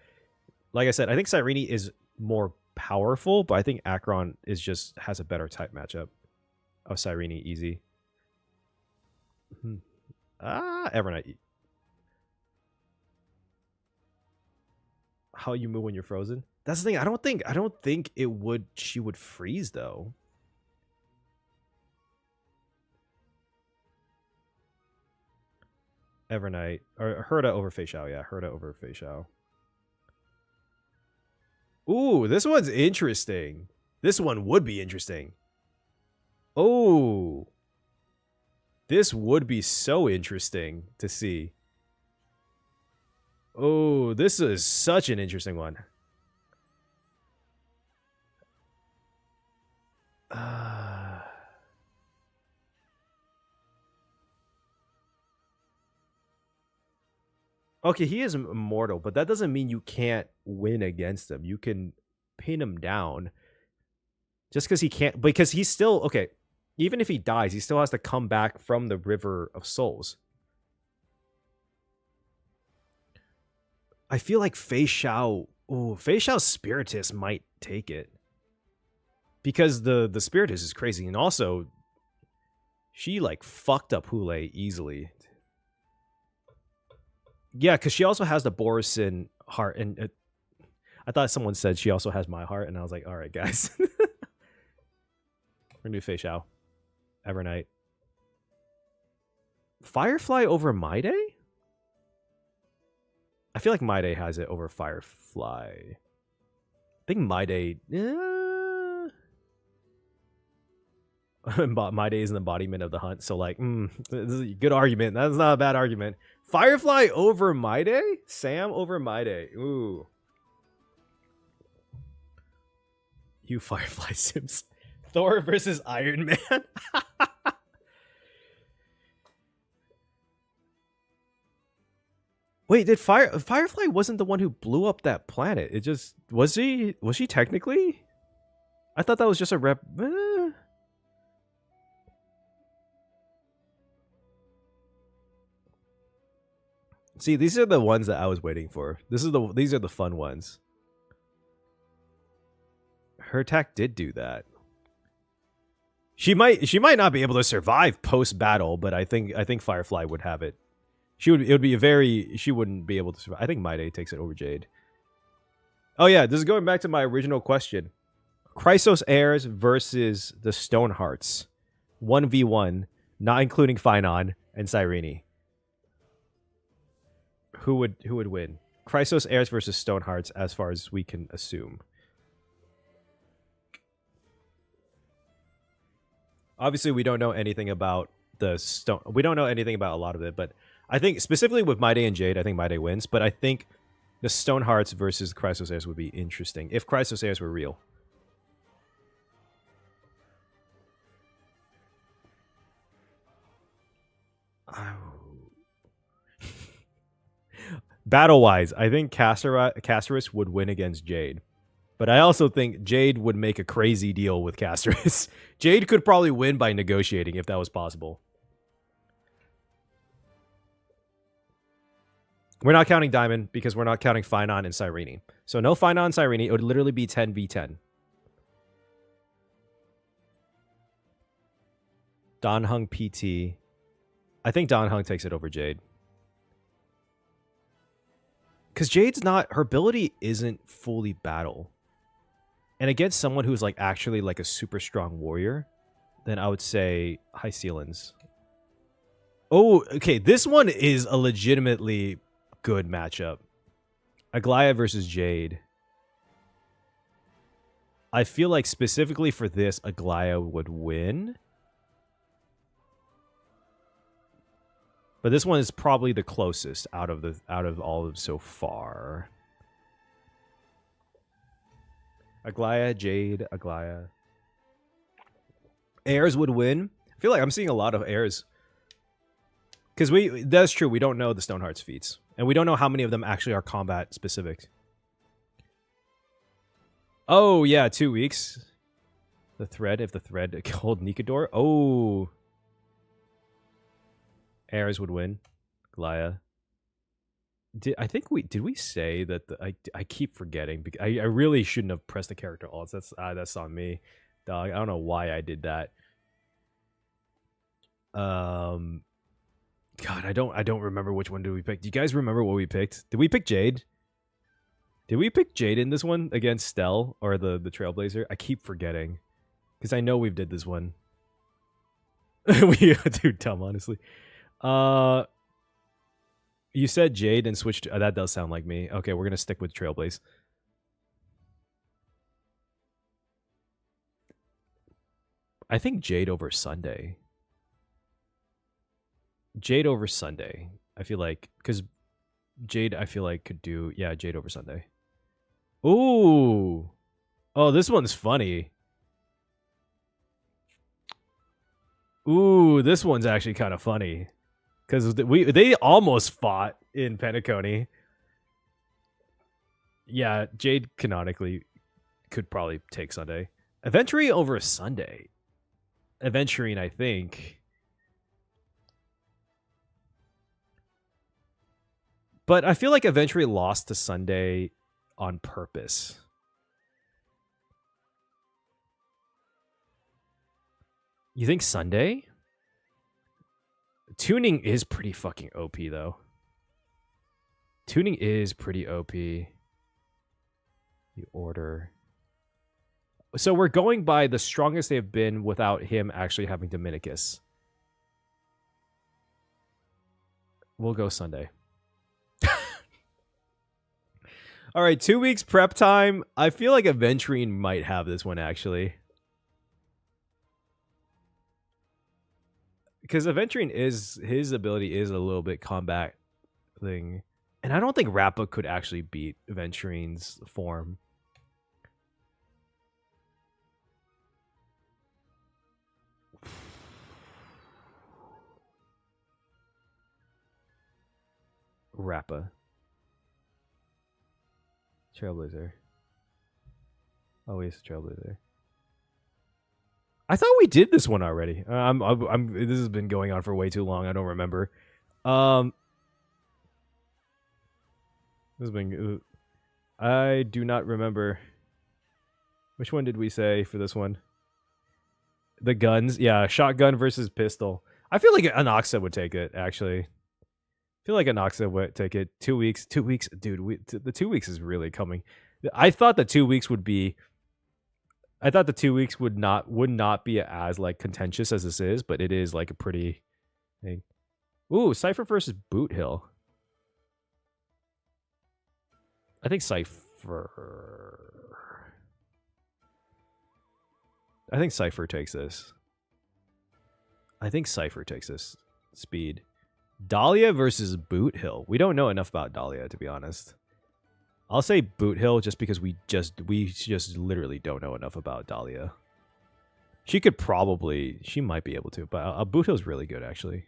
Like I said, I think Cyrene is more powerful, but I think Acheron has a better type matchup. Oh, Cyrene, easy. Evernight. How you move when you're frozen? That's the thing. I don't think she would freeze though. Evernight or Herda over Fei Xiao, yeah, Herda over Fei Xiao. Ooh, this one's interesting. This one would be interesting. Oh, this would be so interesting to see. Oh, this is such an interesting one. Okay, he is immortal, but that doesn't mean you can't win against him. You can pin him down. Just because he can't, because he's still, okay, even if he dies, he still has to come back from the River of Souls. I feel like Fei Xiao, Fei Xiao's Spiritus might take it. Because the Spiritus is crazy, and also, she like fucked up Hule easily. Yeah, because she also has the Borisin heart, and I thought someone said she also has my heart, and I was like, all right, guys. We're gonna do Fei Xiao. Evernight. Firefly over My Day? I feel like My Day has it over Firefly. I think My Day... My Day is an embodiment of the hunt, so like, this is a good argument. That's not a bad argument. Firefly over My Day? Sam over My Day. Ooh. You Firefly Sims. Thor versus Iron Man. Wait, did Firefly wasn't the one who blew up that planet? It just was she technically? I thought that was just a rep. See, these are the ones that I was waiting for. These are the fun ones. Her attack did do that. She might not be able to survive post battle, but I think Firefly would have it. She wouldn't be able to survive. I think My Day takes it over Jade. Oh yeah, this is going back to my original question. Chrysos Heirs versus the Stonehearts. 1v1, not including Finon and Cyrene. Who would win? Chrysos Heirs versus Stonehearts, as far as we can assume. Obviously, we don't know anything about the stone. We don't know anything about a lot of it, but I think specifically with My Day and Jade, I think My Day wins. But I think the Stonehearts versus Chrysos Heirs would be interesting if Chrysos Heirs were real. Battle-wise, I think Casterus would win against Jade. But I also think Jade would make a crazy deal with Casterus. Jade could probably win by negotiating if that was possible. We're not counting Diamond because we're not counting Finon and Cyrene. So no Finon and Cyrene. It would literally be 10v10. Don Hung PT. I think Don Hung takes it over Jade. Because Jade's not... Her ability isn't fully battle. And against someone who's like actually like a super strong warrior, then I would say High Ceilings. Oh, okay. This one is a legitimately good matchup. Aglaya versus Jade. I feel like specifically for this, Aglaya would win. But this one is probably the closest out of all of them so far. Aglaya, Jade, Aglaya. Heirs would win. I feel like I'm seeing a lot of Heirs. Because that's true, we don't know the Stonehearts feats. And we don't know how many of them actually are combat specific. Oh, yeah, 2 weeks. The thread, if the thread called Nikador. Oh. Heirs would win. Aglaya. Did we say that I keep forgetting because I really shouldn't have pressed the character alts. That's on me, dog. I don't know why I did that. God, I don't remember which one did we pick. Do you guys remember what we picked? Did we pick Jade? Did we pick Jade in this one against Stell or the Trailblazer? I keep forgetting because I know we've did this one. We too dumb, honestly. You said Jade and switched. That does sound like me. Okay, we're gonna stick with Trailblaze. I think Jade over Sunday. Jade over Sunday. I feel like because Jade, I feel like could do Jade over Sunday. Ooh, oh, this one's funny. Ooh, this one's actually kind of funny. Because they almost fought in Penacony. Yeah, Jade canonically could probably take Sunday. Aventurine over Sunday. Aventurine, I think. But I feel like Aventurine lost to Sunday on purpose. You think Sunday? Tuning is pretty fucking OP, though. Tuning is pretty OP. The order. So we're going by the strongest they've been without him actually having Dominicus. We'll go Sunday. All right, 2 weeks prep time. I feel like Aventurine might have this one, actually. Because Aventurine his ability is a little bit combat thing. And I don't think Rappa could actually beat Aventurine's form. Rappa. Trailblazer. Oh, he's a Trailblazer. I thought we did this one already. This has been going on for way too long. I don't remember. This has been. I do not remember. Which one did we say for this one? The guns, yeah, shotgun versus pistol. I feel like Anoxa would take it. Actually, I feel like Anoxa would take it. 2 weeks, dude. The 2 weeks is really coming. I thought the 2 weeks would be. I thought the 2 weeks would not be as like contentious as this is, but it is like a pretty thing. Ooh, Cypher versus Boot Hill. I think Cypher. I think Cypher takes this. I think Cypher takes this speed. Dahlia versus Boot Hill. We don't know enough about Dahlia, to be honest. I'll say Boot Hill just because we just literally don't know enough about Dahlia. She might be able to, but Boot Hill's really good, actually.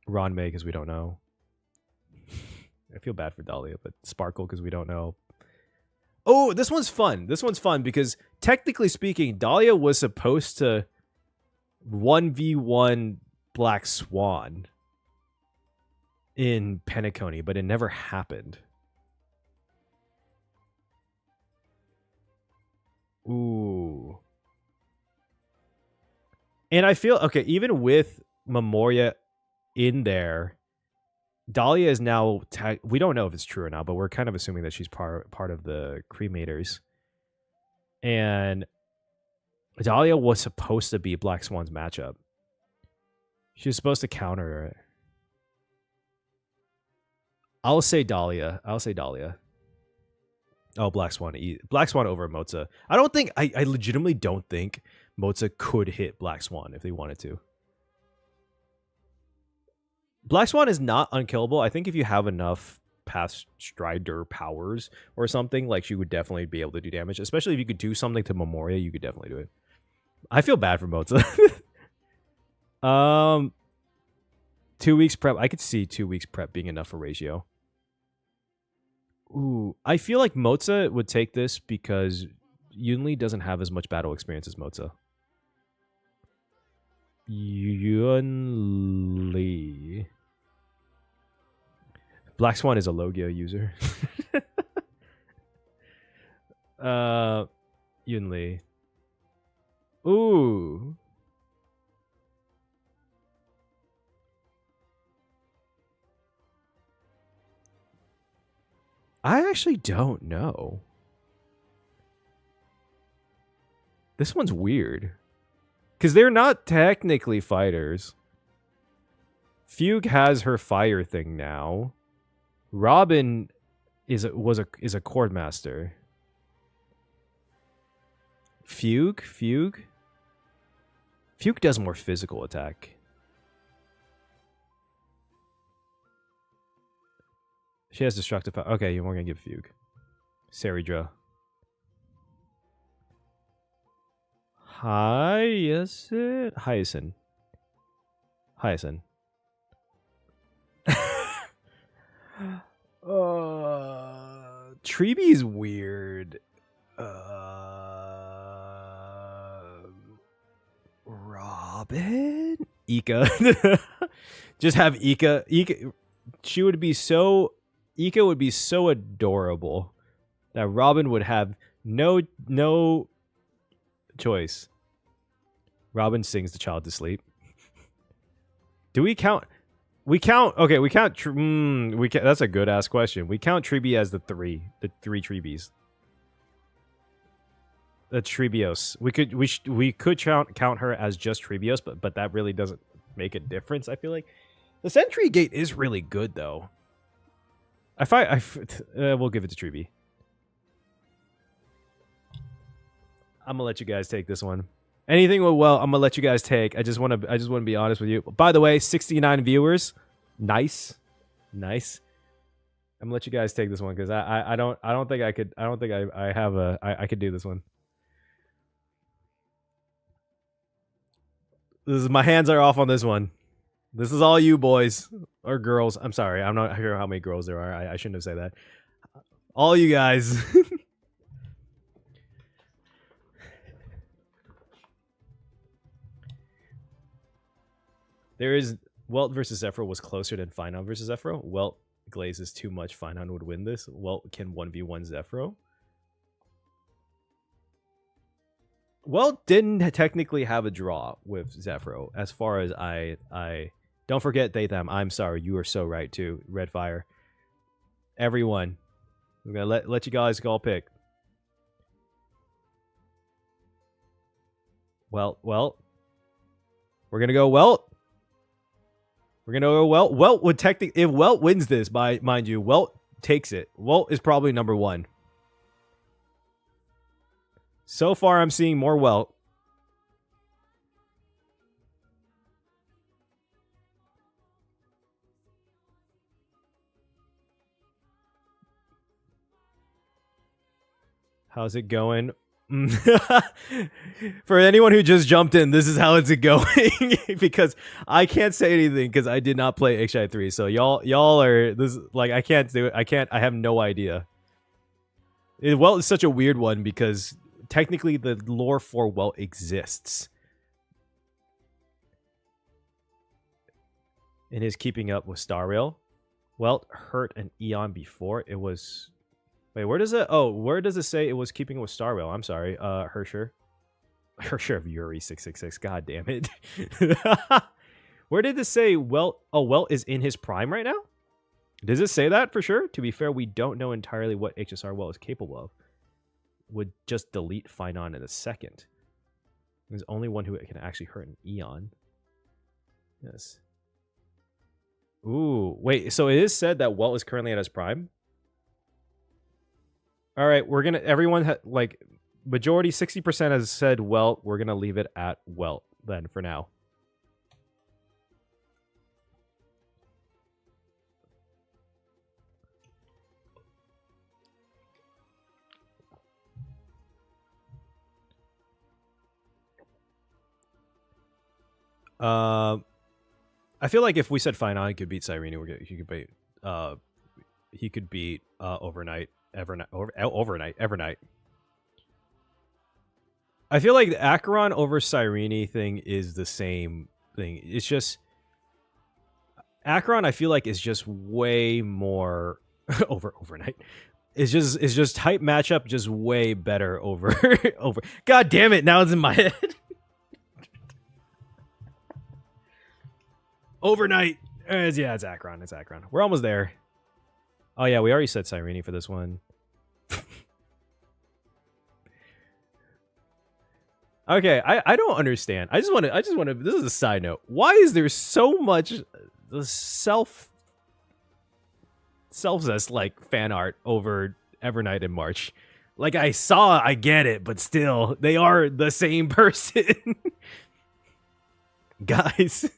Ron May, because we don't know. I feel bad for Dahlia, but Sparkle, because we don't know. Oh, this one's fun. This one's fun because, technically speaking, Dahlia was supposed to 1v1 Black Swan in Penacony, but it never happened. Ooh. And I feel, okay, even with Memoria in there, Dahlia is now, we don't know if it's true or not, but we're kind of assuming that she's part of the Cremators. And Dahlia was supposed to be Black Swan's matchup. She was supposed to counter it. I'll say Dahlia. Oh, Black Swan. Black Swan over Moza. I legitimately don't think Moza could hit Black Swan if they wanted to. Black Swan is not unkillable. I think if you have enough Path Strider powers or something, like, she would definitely be able to do damage. Especially if you could do something to Memoria, you could definitely do it. I feel bad for Moza. 2 weeks prep. I could see 2 weeks prep being enough for Ratio. Ooh, I feel like Moza would take this because Yunli doesn't have as much battle experience as Moza. Yunli. Black Swan is a Logia user. Yunli. Ooh. I actually don't know. This one's weird. Because they're not technically fighters. Fugue has her fire thing now. Robin is a Chord Master. Fugue does more physical attack. She has destructive power. Okay, we're gonna give Fugue. Saridra. Hyacinth. Treeby is weird. Robin? Ika. Just have Ika. She would be so... Ika would be so adorable that Robin would have no choice. Robin sings the child to sleep. Do we count... Okay, we count... that's a good-ass question. We count Treeby as the three Treebies. The Treebios. We could count her as just Treebios, but that really doesn't make a difference, I feel like. The Sentry Gate is really good, though. We'll give it to Treeby. I'm gonna let you guys take this one. Anything I'm gonna let you guys take. I just want to be honest with you. By the way, 69 viewers. Nice. I'm gonna let you guys take this one because I don't think I could. I don't think I could do this one. My hands are off on this one. This is all you boys or girls. I'm sorry. I'm not sure how many girls there are. I shouldn't have said that. All you guys. There is Welt versus Zephyro was closer than Finon versus Zephyro. Welt glazes too much. Finon would win this. Welt can 1v1 Zephyro. Welt didn't technically have a draw with Zephyro, as far as I don't forget Datham. I'm sorry, you are so right too. Redfire. Everyone. I'm gonna let you guys all pick. Welt. We're gonna go Welt. Welt would technically, if Welt wins this, mind you, Welt takes it. Welt is probably number 1. So far, I'm seeing more Welt. How's it going? For anyone who just jumped in, this is how it's going because I can't say anything because I did not play HI 3. So y'all are this like I can't do it. I have no idea. Welt is such a weird one because technically the lore for Welt exists. In his keeping up with Star Rail, Welt hurt an Eon before it was. Wait, where does it? Oh, where does it say it was keeping with Star Rail? I'm sorry, Hersher of Yuri 666. God damn it! Where did this say? Welt? Oh, Welt is in his prime right now. Does it say that for sure? To be fair, we don't know entirely what HSR Welt is capable of. Would just delete Finon in a second. There's only one who can actually hurt an Eon. Yes. Ooh, wait. So it is said that Welt is currently at his prime. All right, we're gonna. Everyone like majority 60% has said Welt. We're gonna leave it at Welt then for now. I feel like if we said Finon, he could beat Cyrene. He could beat Overnight. Evernight. I feel like the Acheron over Cyrene thing is the same thing. It's just Acheron. I feel like is just way more overnight. It's just type matchup, just way better over. God damn it! Now it's in my head. Overnight. Yeah, it's Acheron. It's Acheron. We're almost there. Oh yeah, we already said Cyrene for this one. Okay, I don't understand. I just want to. This is a side note. Why is there so much self-zest like fan art over Evernight in March? Like I get it, but still, they are the same person, guys.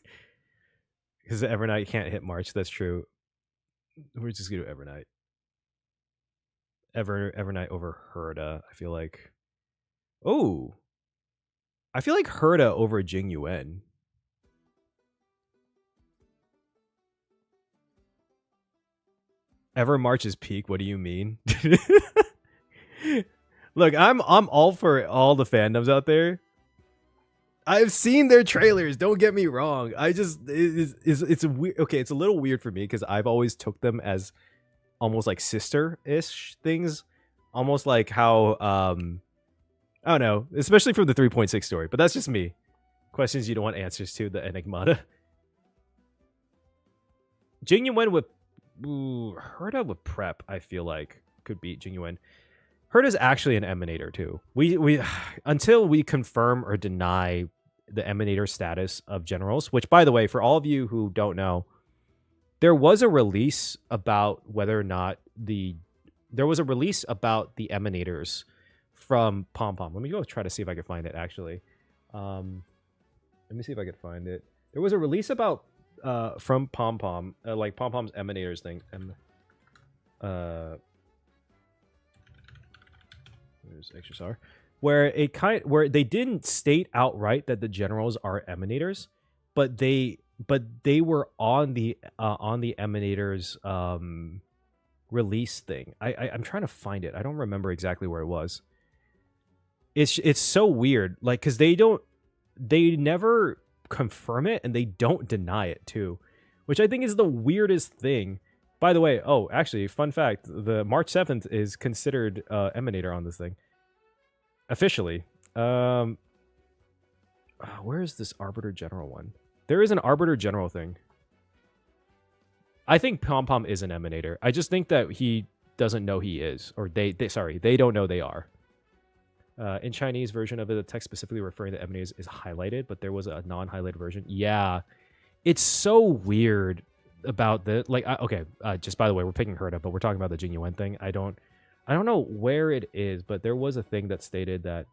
Because Evernight can't hit March. That's true. We're just gonna do Evernight. Evernight over Herda. I feel like. Oh, I feel like Herda over Jing Yuan. Ever March's peak. What do you mean? Look, I'm all for all the fandoms out there. I've seen their trailers. Don't get me wrong. I just it's weird. Okay, it's a little weird for me because I've always took them as almost like sister-ish things, almost like how I don't know, especially from the 3.6 story. But that's just me. Questions you don't want answers to. The Enigmata. Jing Yuan with Herda with prep. I feel like could beat Jing Yuan. Herda's actually an emanator too. We until we confirm or deny the emanator status of generals, which by the way, for all of you who don't know, there was a release about whether or not there was a release about the emanators from Pom Pom. Let me go try to see if I can find it actually. Let me see if I can find it. There was a release about from Pom Pom, like Pom Pom's emanators thing. There's HSR, where they didn't state outright that the generals are emanators, but they were on the emanators release thing. I'm trying to find it. I don't remember exactly where it was. It's so weird, like because they never confirm it and they don't deny it too, which I think is the weirdest thing. By the way, oh, actually, fun fact, the March 7th is considered Emanator on this thing. Officially. Where is this Arbiter General one? There is an Arbiter General thing. I think Pom Pom is an Emanator. I just think that he doesn't know he is. Or they don't know they are. In Chinese version of it, the text specifically referring to Emanators is highlighted, but there was a non-highlighted version. Yeah. It's so weird. about the like. Okay, just by the way, we're picking her up, but we're talking about the Jing Yuan thing. I don't know where it is, but there was a thing that stated that.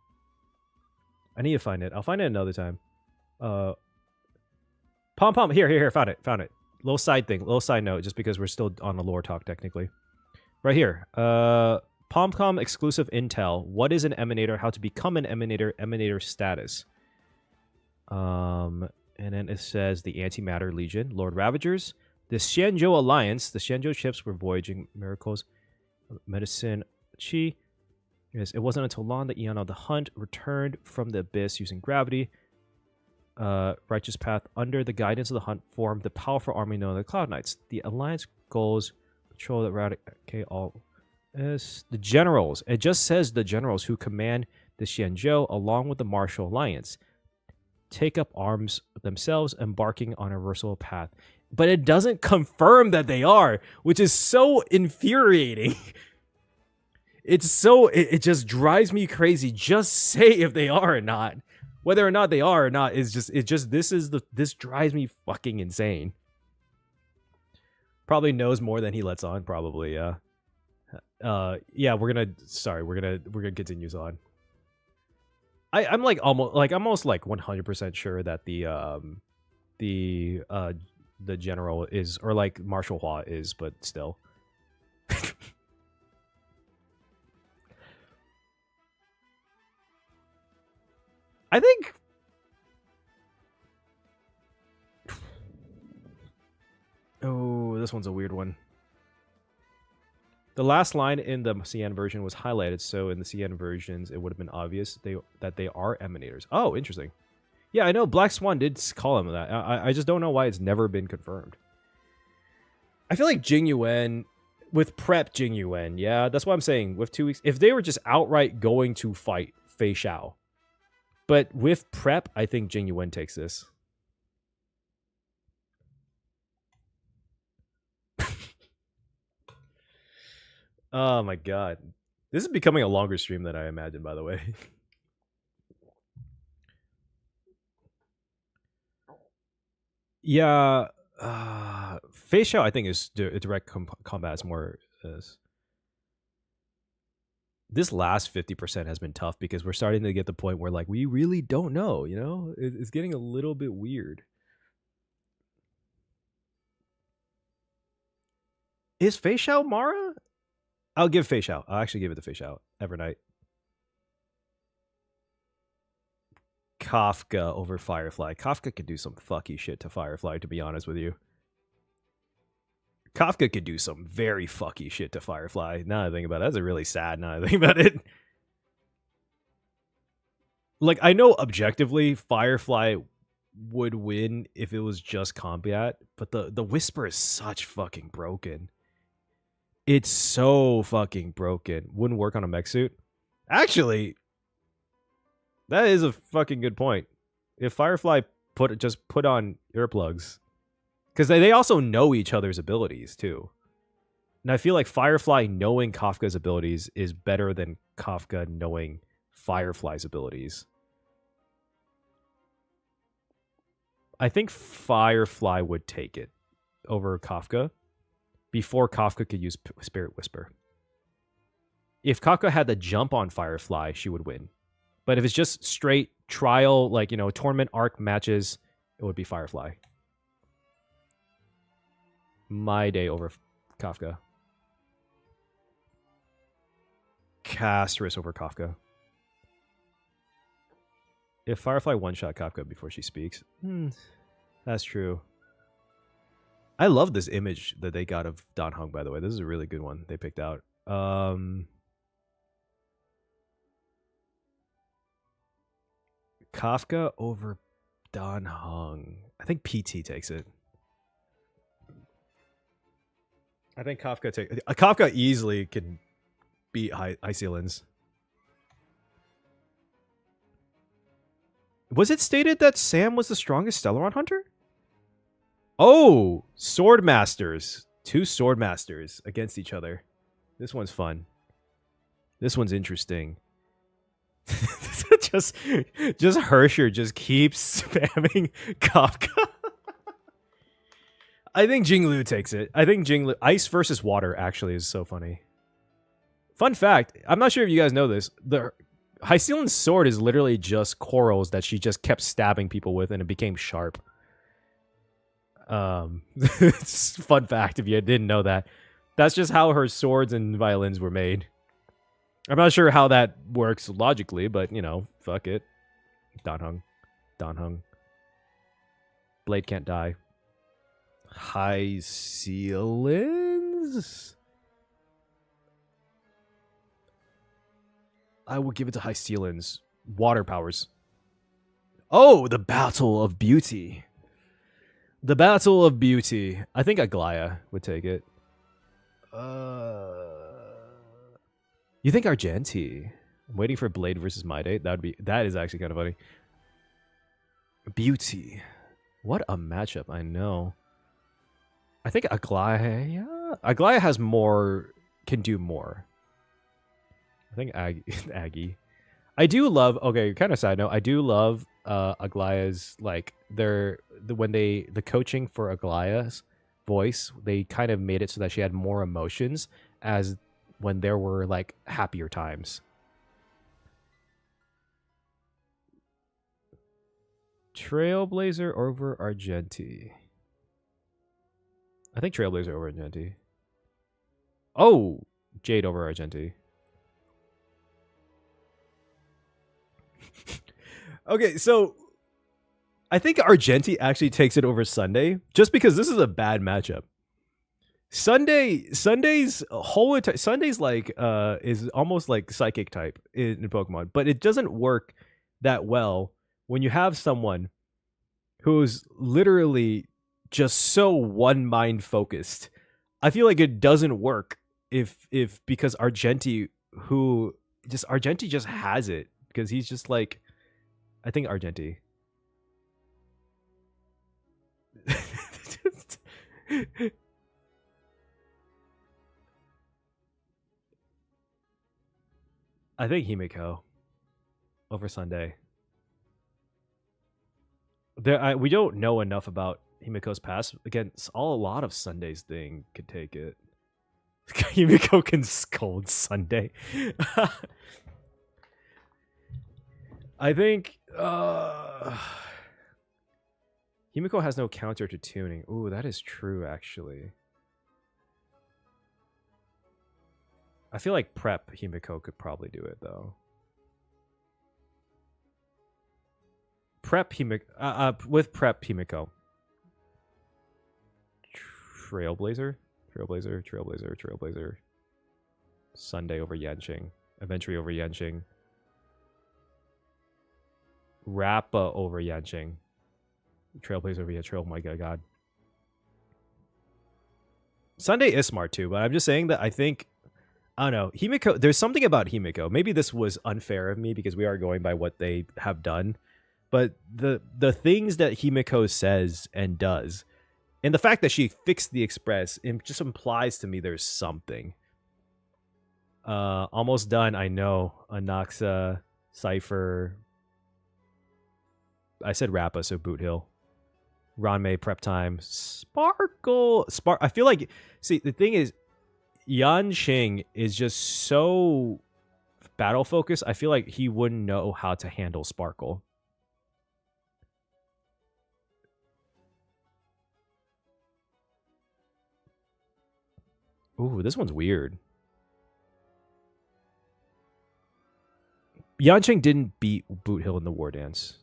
I need to find it. I'll find it another time. Pom here, found it. Little side note, just because we're still on the lore talk technically. Right here. Pom exclusive intel. What is an emanator? How to become an emanator? Emanator status. And then it says the Antimatter Legion, Lord Ravagers, the Xianzhou Alliance. The Xianzhou ships were voyaging miracles, medicine, chi. Yes, it wasn't until long that Eon of the Hunt returned from the abyss using gravity. Righteous Path, under the guidance of the Hunt, formed the powerful army known as the Cloud Knights. The Alliance goals patrol the eradicate all. The generals. It just says the generals who command the Xianzhou, along with the Martial Alliance, take up arms themselves, embarking on a versatile path. But it doesn't confirm that they are, which is so infuriating. It just drives me crazy. Just say if they are or not. Whether or not they are or not is this drives me fucking insane. Probably knows more than he lets on, probably, yeah. Yeah, we're gonna continue on. I'm almost 100% sure that the general is, or like Marshal Hua is, but still. I think oh, this one's a weird one. The last line in the CN version was highlighted, so in the CN versions, it would have been obvious that they are emanators. Oh, interesting. Yeah, I know Black Swan did call him that. I just don't know why it's never been confirmed. I feel like Jing Yuan, with prep Jing Yuan, yeah, that's what I'm saying. With 2 weeks, if they were just outright going to fight Fei Xiao, but with prep, I think Jing Yuan takes this. Oh my god. This is becoming a longer stream than I imagined, by the way. Yeah. Fei Xiao, I think, is direct combat is more... This last 50% has been tough because we're starting to get the point where, like, we really don't know, you know? It's getting a little bit weird. Is Fei Xiao Mara? I'll give Fei Xiao. I'll actually give it to Fei Xiao. Evernight. Kafka over Firefly. Kafka could do some fucky shit to Firefly, to be honest with you. Kafka could do some very fucky shit to Firefly. Now I think about it, that's a really sad now I think about it. Like, I know objectively Firefly would win if it was just combat, but the Whisper is such fucking broken. It's so fucking broken. Wouldn't work on a mech suit. Actually, that is a fucking good point. If Firefly just put on earplugs, because they also know each other's abilities too. And I feel like Firefly knowing Kafka's abilities is better than Kafka knowing Firefly's abilities. I think Firefly would take it over Kafka before Kafka could use Spirit Whisper. If Kafka had the jump on Firefly, she would win. But if it's just straight trial, like, you know, tournament arc matches, it would be Firefly. My day over Kafka. Castris over Kafka. If Firefly one-shot Kafka before she speaks, that's true. I love this image that they got of Dan Heng, by the way. This is a really good one they picked out. Kafka over Dan Heng. I think PT takes it. I think Kafka easily can beat Icelands. Was it stated that Sam was the strongest Stellaron hunter? Oh, Sword Masters. 2 Sword Masters against each other. This one's fun. This one's interesting. just Hersher just keeps spamming Kafka. I think Jinglu takes it. I think Jinglu ice versus water actually is so funny. Fun fact, I'm not sure if you guys know this. The Hycelan's sword is literally just corals that she just kept stabbing people with and it became sharp. It's fun fact if you didn't know that. That's just how her swords and violins were made. I'm not sure how that works logically, but you know, fuck it. Danhung. Danhung. Blade can't die. Hycelan's? I will give it to Hycelan's. Water powers. Oh, the Battle of Beauty. The Battle of Beauty. I think Aglaya would take it. You think Argenti? I'm waiting for Blade versus Might. That is actually kind of funny. Beauty. What a matchup, I know. I think Aglaya has more, can do more. I think Aggie. I do love, okay, kind of side note, I do love Aglaya's, like, the coaching for Aglaya's voice, they kind of made it so that she had more emotions as when there were, like, happier times. Trailblazer over Argenti. I think Trailblazer over Argenti. Oh, Jade over Argenti. Okay, so I think Argenti actually takes it over Sunday just because this is a bad matchup. Sunday's like is almost like psychic type in Pokemon, but it doesn't work that well when you have someone who's literally just so one mind focused. I feel like it doesn't work if because Argenti just has it because he's just like, I think Argenti. I think Himiko over Sunday. We don't know enough about Himiko's past. Again, a lot of Sunday's thing could take it. Himiko can scold Sunday. I think Himiko has no counter to tuning. Ooh, that is true, actually. I feel like Prep Himiko could probably do it, though. Prep Himiko, with Prep Himiko. Trailblazer? Trailblazer. Sunday over Yanqing. Adventure over Yanqing. Rappa over Yanqing. Trailblazer over Yanqing. Oh my god. Sunday is smart too, but I'm just saying that I think, I don't know, Himiko, there's something about Himiko. Maybe this was unfair of me because we are going by what they have done. But the things that Himiko says and does, and the fact that she fixed the Express, it just implies to me there's something. Almost done, I know. Anaxa, Cypher. I said Rappa, so Boot Hill. Ranmei, Prep Time. Sparkle. I feel like, see, the thing is, Yanqing is just so battle focused. I feel like he wouldn't know how to handle Sparkle. Ooh, this one's weird. Yanqing didn't beat Boot Hill in the War Dance.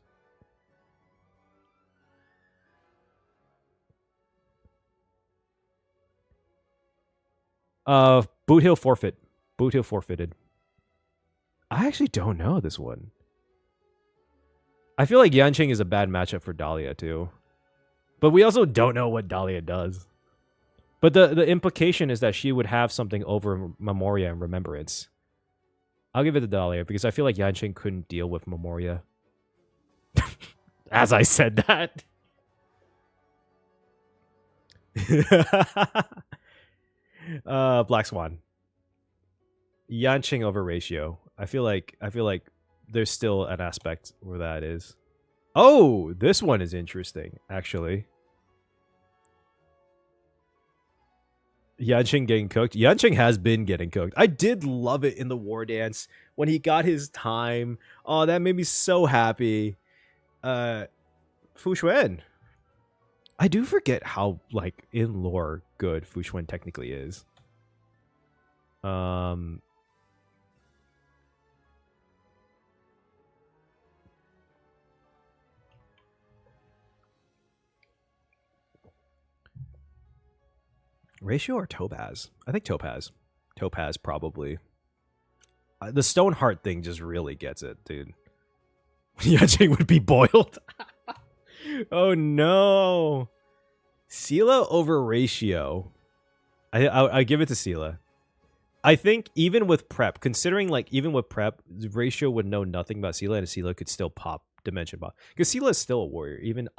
Boot Hill forfeit. Boot Hill forfeited. I actually don't know this one. I feel like Yanqing is a bad matchup for Dahlia too. But we also don't know what Dahlia does. But the implication is that she would have something over Memoria and Remembrance. I'll give it to Dahlia because I feel like Yanqing couldn't deal with Memoria. As I said that. Black Swan. Yanqing over Ratio. I feel like there's still an aspect where that is. Oh, this one is interesting, actually. Yanqing getting cooked. Yanqing has been getting cooked. I did love it in the War Dance when he got his time. Oh, that made me so happy. Fu Xuan. I do forget how, like, in lore good Fu Xuan technically is. Ratio or Topaz? I think Topaz. Topaz, probably. The Stoneheart thing just really gets it, dude. Yanqing would be boiled. Oh, no. Sela over Ratio. I give it to Sela. I think even with prep, considering like even with prep, Ratio would know nothing about Sela, and Sela could still pop Dimension Bomb. Because Sela is still a warrior, even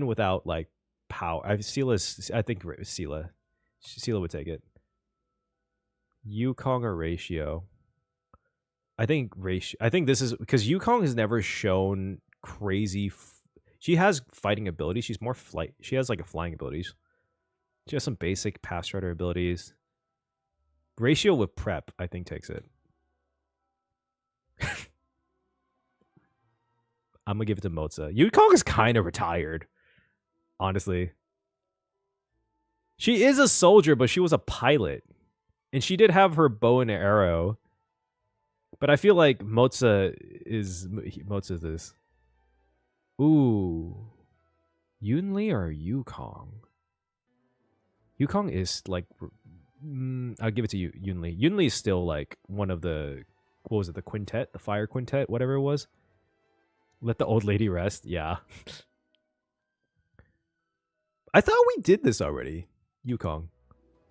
without like power. I think Sela would take it. Yukong or Ratio? I think Ratio. I think this is because Yukong has never shown crazy. She has fighting abilities. She's more flight. She has like a flying abilities. She has some basic pass rider abilities. Ratio with prep, I think, takes it. I'm gonna give it to Moza. Yukong is kind of retired, honestly. She is a soldier, but she was a pilot, and she did have her bow and arrow. But I feel like Moza is this. Ooh, Yunli or Yukong? Yukong is like. I'll give it to you, Yunli. Yunli is still like one of the, what was it, the quintet, the fire quintet, whatever it was. Let the old lady rest. Yeah. I thought we did this already. Yukong,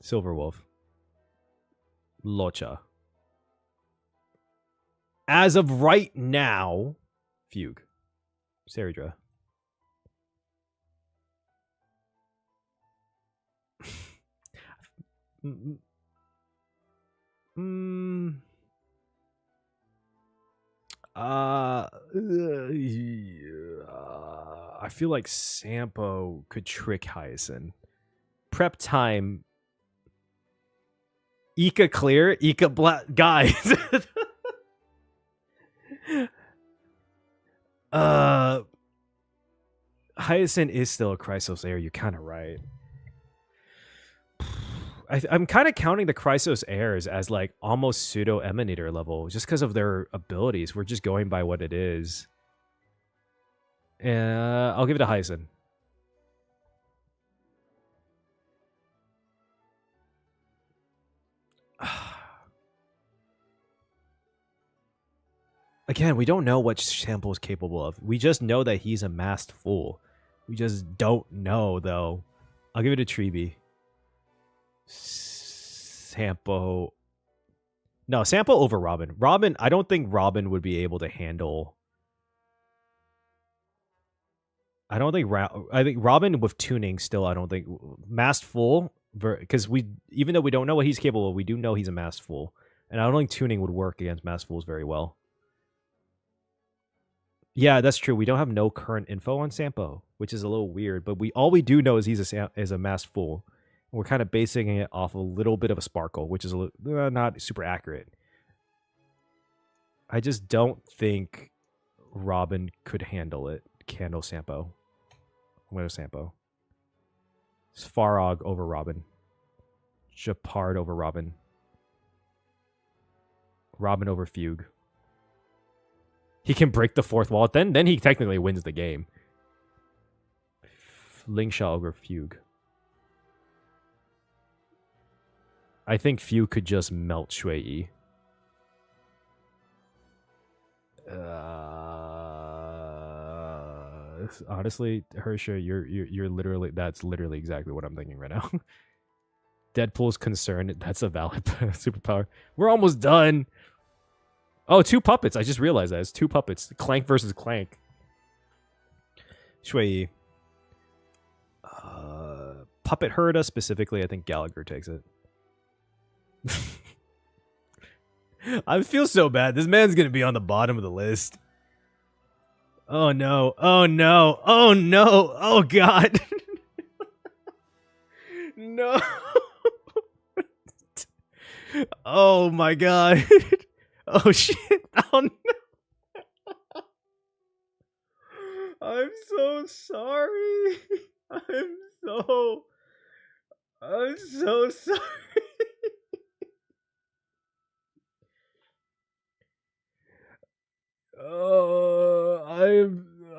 Silverwolf, Locha. As of right now, Fugue, Saridra. I feel like Sampo could trick Hyacinth. Prep time. Ika clear, Ika black, guys. Hyacinth is still a Chrysos heir. You're kind of right. I'm kind of counting the Chrysos heirs as like almost pseudo emanator level just because of their abilities. We're just going by what it is. I'll give it to Hyacinth. Again, we don't know what Sampo is capable of. We just know that he's a masked fool. We just don't know, though. I'll give it to Treeby. Sampo. No, Sampo over Robin. Robin, I don't think Robin would be able to handle. I think Robin with tuning still, I don't think. Masked Fool, because even though we don't know what he's capable of, we do know he's a Masked Fool. And I don't think tuning would work against Masked Fools very well. Yeah, that's true. We don't have no current info on Sampo, which is a little weird. But all we do know is he's a Masked Fool. We're kind of basing it off a little bit of a sparkle, which is not super accurate. I just don't think Robin could handle it. Candle Sampo. I'm going to Sampo. Svarog over Robin. Japard over Robin. Robin over Fugue. He can break the fourth wall. Then he technically wins the game. Lingshaw over Fugue. I think Fugue could just melt Shui. Honestly, Hersher, you're literally, that's literally exactly what I'm thinking right now. Deadpool's concerned. That's a valid superpower. We're almost done. Oh, 2 puppets. I just realized that. It's 2 puppets. Clank versus Clank. Shui. Puppet Herda specifically, I think Gallagher takes it. I feel so bad. This man's going to be on the bottom of the list. Oh, no. Oh, no. Oh, no. Oh, God. No. Oh my god. Oh shit. Oh no. I'm so sorry. I'm so I'm so sorry.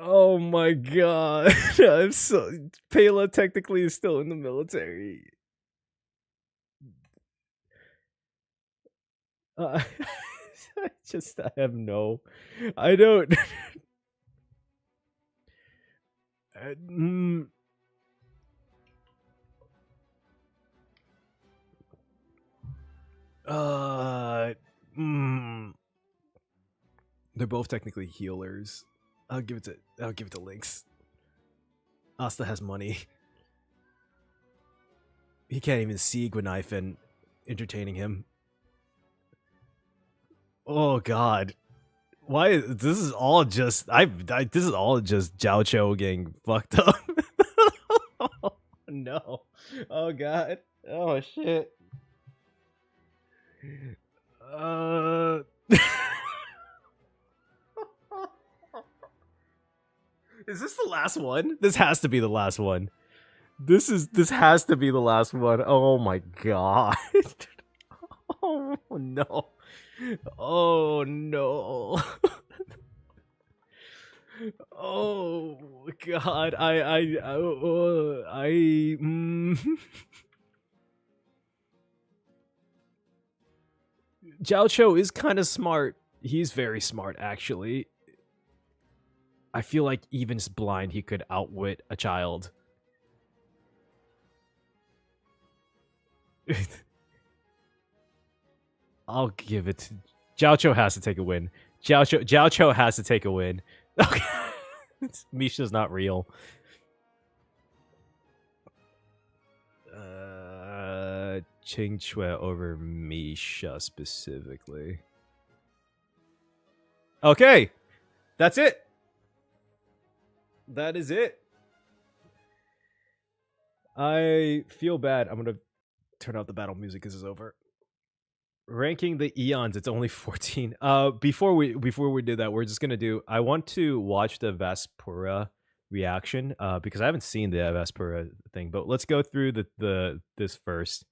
Oh my god. I'm so Pela technically is still in the military. I have no I don't mm, uh mm, they're both technically healers. I'll give it to Lynx. Asta has money. He can't even see Gwenaifen entertaining him. Oh god. Why this is all just this is all just Jiao Cho getting fucked up. Oh, no. Oh god. Oh shit. Uh Is this the last one? This has to be the last one. This has to be the last one. Oh my god. Oh no. Oh no. Oh god. Jiao Cho is kind of smart. He's very smart actually. I feel like even blind he could outwit a child. I'll give it to Jiao Cho has to take a win. Jiao Cho has to take a win. Okay. Misha's not real. Ching Chue over Misha specifically. Okay. That's it. That is it. I feel bad. I'm going to turn out the battle music. This is over. Ranking the eons, it's only 14. Before we do that, we're just gonna do. I want to watch the Varsapura reaction. Because I haven't seen the Varsapura thing. But let's go through this first.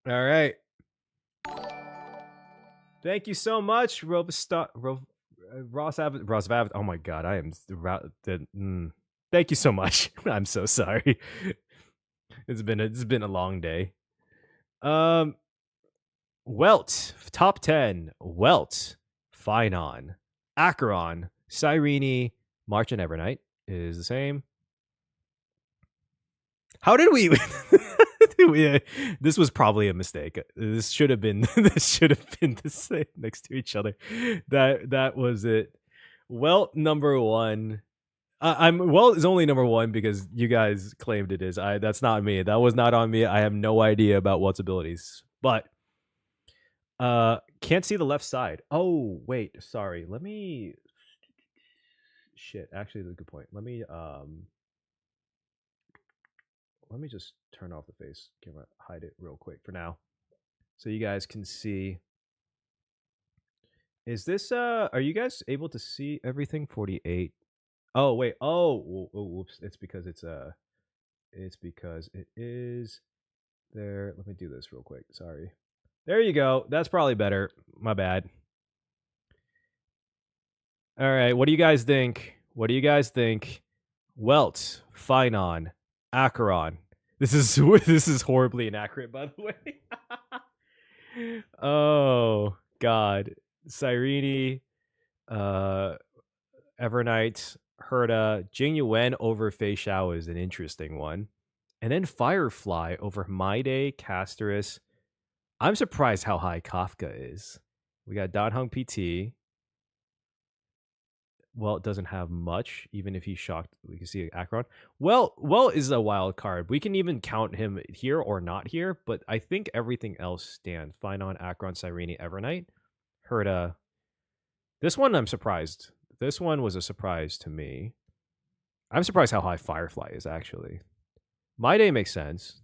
All right. Thank you so much, Ross Avid. Oh my god, I am. Thank you so much. I'm so sorry. It's been a long day. Welt, top 10. Welt, Finon, Acheron, Cyrene, March and Evernight is the same. How did we? This was probably a mistake. This should have been the same next to each other. That was it. Welt number 1. Welt is only number 1 because you guys claimed it is. That's not me. That was not on me. I have no idea about Welt's abilities. But can't see the left side. Oh, wait, sorry. Let me shit, actually that's a good point. Let me just turn off the face camera, hide it real quick for now. So you guys can see. Is this are you guys able to see everything? 48. Oh, wait. Oh, whoops. It's because it is there. Let me do this real quick. Sorry. There you go. That's probably better. My bad. All right. What do you guys think? Welt, Finon, Acheron. This is horribly inaccurate, by the way. Oh god. Cyrene, Evernight, Herda, Jing Yuan over Fei Xiao is an interesting one. And then Firefly over Maide, Casterus. I'm surprised how high Kafka is. We got Dan Hung PT. Well, it doesn't have much, even if he's shocked. We can see Acheron. Well is a wild card. We can even count him here or not here, but I think everything else stands. Finon, Acheron, Cyrene, Evernight, Herda. This one I'm surprised. This one was a surprise to me. I'm surprised how high Firefly is, actually. My Day makes sense.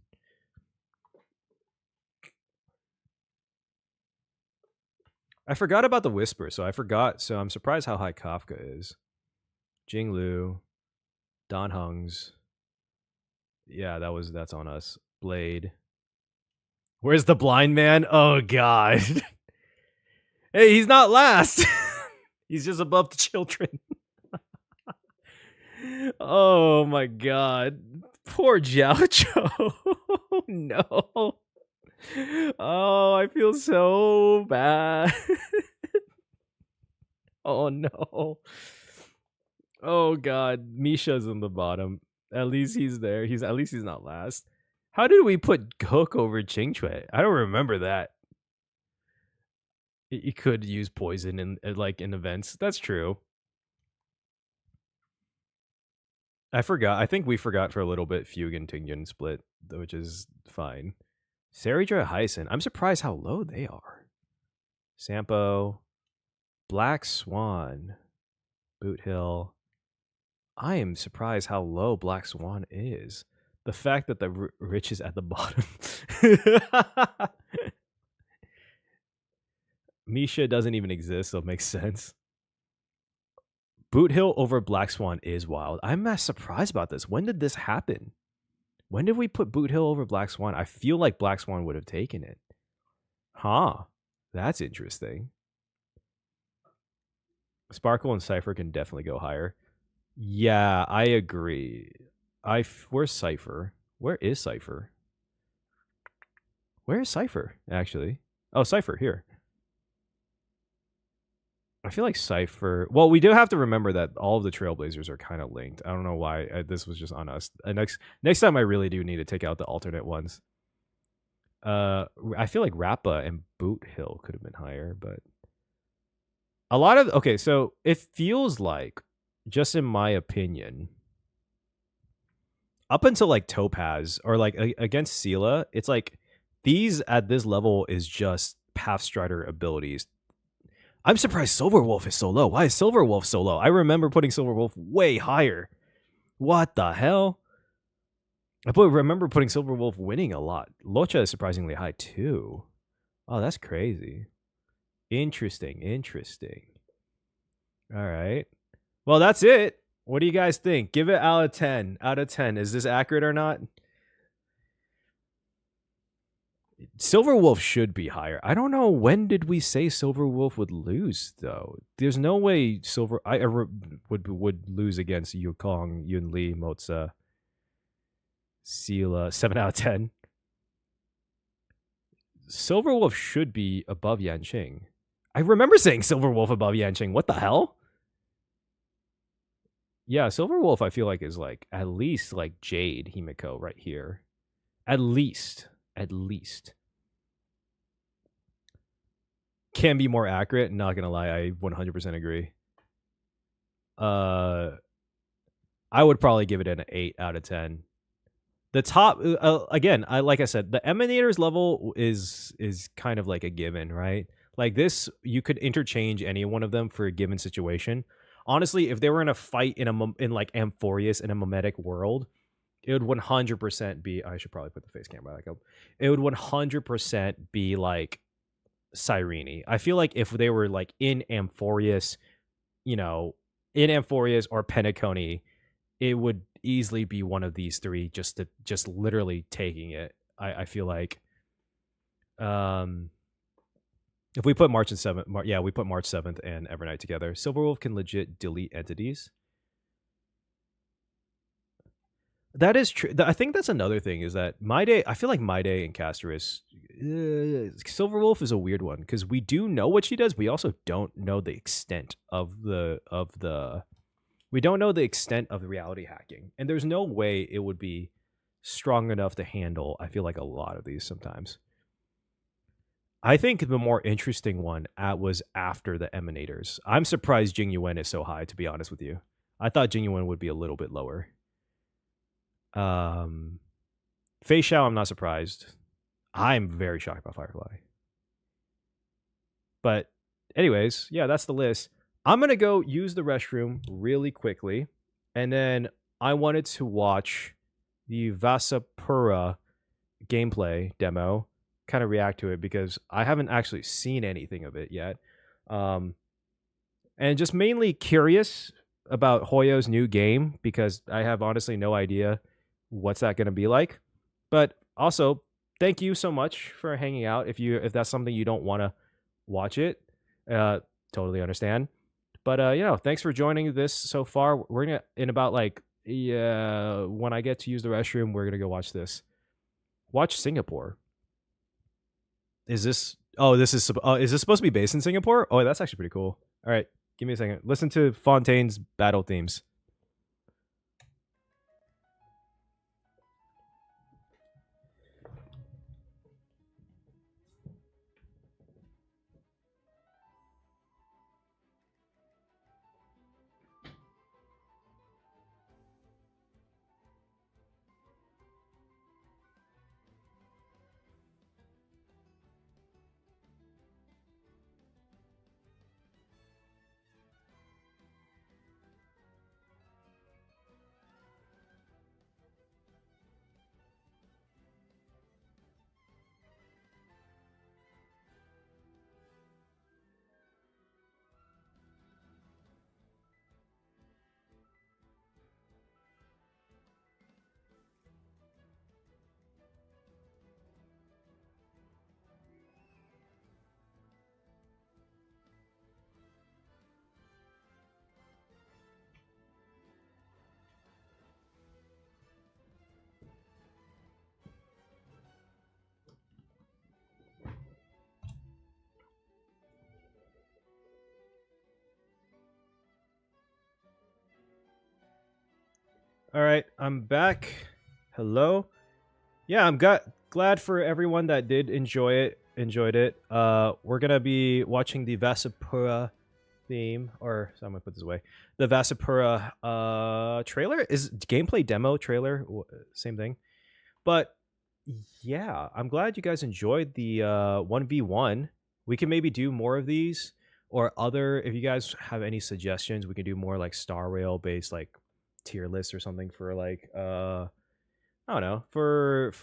I forgot about the Whisper, so I'm surprised how high Kafka is. Jing Lu, Don Hungs. Yeah, that's on us. Blade. Where's the blind man? Oh god. Hey, he's not last. He's just above the children. Oh my god. Poor Jiaocho. No. Oh, I feel so bad. Oh no. Oh god, Misha's in the bottom. At least he's there. At least he's not last. How did we put Hook over Qingchui? I don't remember that. You could use poison in events. That's true. I forgot. I think we forgot for a little bit Fugue and Tingyun split, which is fine. Saridra Hyson. I'm surprised how low they are. Sampo, Black Swan, Boot Hill. I am surprised how low Black Swan is. The fact that the rich is at the bottom. Misha doesn't even exist, so it makes sense. Boot Hill over Black Swan is wild. I'm surprised about this. When did this happen? When did we put Boot Hill over Black Swan? I feel like Black Swan would have taken it. Huh. That's interesting. Sparkle and Cypher can definitely go higher. Yeah, I agree. Where's Cypher? Where is Cypher? Where is Cypher, actually? Oh, Cypher, here. I feel like Cypher... Well, we do have to remember that all of the Trailblazers are kind of linked. I don't know why this was just on us. Next time, I really do need to take out the alternate ones. I feel like Rappa and Boot Hill could have been higher, but... A lot of... Okay, so it feels like, just in my opinion, up until like Topaz or like against Sela, it's like these at this level is just Pathstrider abilities. I'm surprised Silverwolf is so low. Why is Silverwolf so low? I remember putting Silverwolf way higher. What the hell? I remember putting Silverwolf winning a lot. Locha is surprisingly high too. Oh, that's crazy. Interesting. All right. Well, that's it. What do you guys think? Give it out of 10. Out of 10. Is this accurate or not? Silverwolf should be higher. I don't know, when did we say Silverwolf would lose, though? There's no way I ever would lose against Yukong, Yun Li, Moza, Sela. 7 out of 10. Silverwolf should be above Yanqing. I remember saying Silverwolf above Yanqing. What the hell? Yeah, Silverwolf I feel like is like at least like Jade Himiko right here. At least. Can be more accurate. Not gonna lie, I 100% agree. I would probably give it an 8 out of 10. The top again, like I said, the Emanators level is kind of like a given, right? Like this, you could interchange any one of them for a given situation. Honestly, if they were in a fight in like Amphorius in a mimetic world, it would 100% be... I should probably put the face camera back up. It would 100% be like Cyrene. I feel like if they were like in Amphorius, in Amphorius or Penacony, it would easily be one of these three just literally taking it. I feel like if we put March and 7th, we put March 7th and Evernight together. Silverwolf can legit delete entities. That is true. I think that's another thing is that I feel like My Day and Casterus, Silverwolf is a weird one because we do know what she does. We also don't know the extent of we don't know the extent of the reality hacking. And there's no way it would be strong enough to handle, I feel like, a lot of these sometimes. I think the more interesting one was after the Emanators. I'm surprised Jing Yuan is so high, to be honest with you. I thought Jing Yuan would be a little bit lower. Fei Xiao, I'm not surprised. I'm very shocked about Firefly. But anyways, yeah, that's the list. I'm going to go use the restroom really quickly. And then I wanted to watch the Varsapura gameplay demo, kind of react to it because I haven't actually seen anything of it yet. And just mainly curious about Hoyo's new game because I have honestly no idea what's that going to be like. But also, thank you so much for hanging out. If that's something you don't want to watch it, totally understand. But thanks for joining this so far. We're gonna in about like when I get to use the restroom, we're gonna go watch this. Watch Singapore. Is this? Oh, this is. Is this supposed to be based in Singapore? Oh, that's actually pretty cool. All right, give me a second. Listen to Fontaine's battle themes. All right, I'm back. Hello. Yeah, I'm glad for everyone that did enjoyed it. We're gonna be watching the Varsapura theme, or so I'm gonna put this away. The Varsapura trailer is gameplay demo trailer, same thing. But yeah, I'm glad you guys enjoyed the 1v1. We can maybe do more of these, or other. If you guys have any suggestions, we can do more like Star Rail based like tier lists or something for like I don't know, for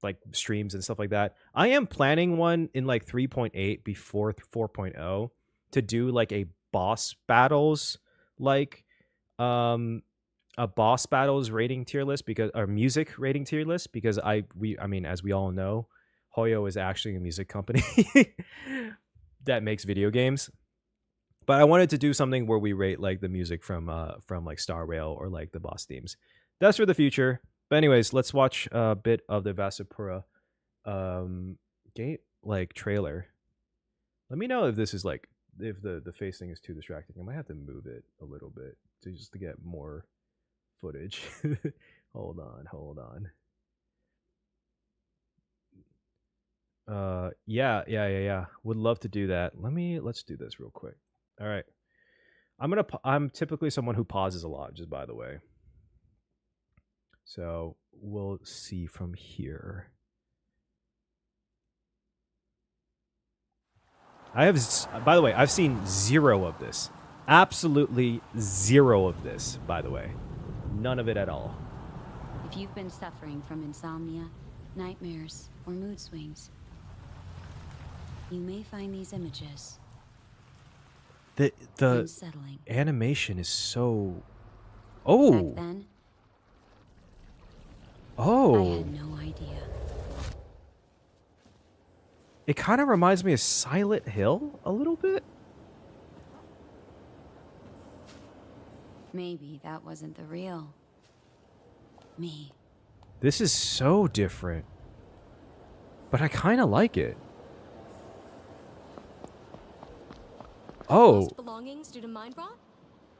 like streams and stuff like that. I am planning one in like 3.8 before 4.0 to do like a boss battles like a boss battles rating tier list, because or music rating tier list, because I mean, as we all know, Hoyo is actually a music company that makes video games. But I wanted to do something where we rate like the music from like Star Rail or like the boss themes. That's for the future. But anyways, let's watch a bit of the Varsapura game like trailer. Let me know if this is like if the facing is too distracting. I might have to move it a little bit to just to get more footage. hold on. Yeah. Would love to do that. Let's do this real quick. All right. I'm typically someone who pauses a lot, just by the way. So we'll see from here. By the way, I've seen zero of this. Absolutely zero of this, by the way. None of it at all. If you've been suffering from insomnia, nightmares, or mood swings, you may find these images the unsettling. Animation is so... Back then, I Oh. had no idea. It kind of reminds me of Silent Hill a little bit. Maybe that wasn't the real me. This is so different. But I kind of like it. Oh. Lost belongings due to mind rot?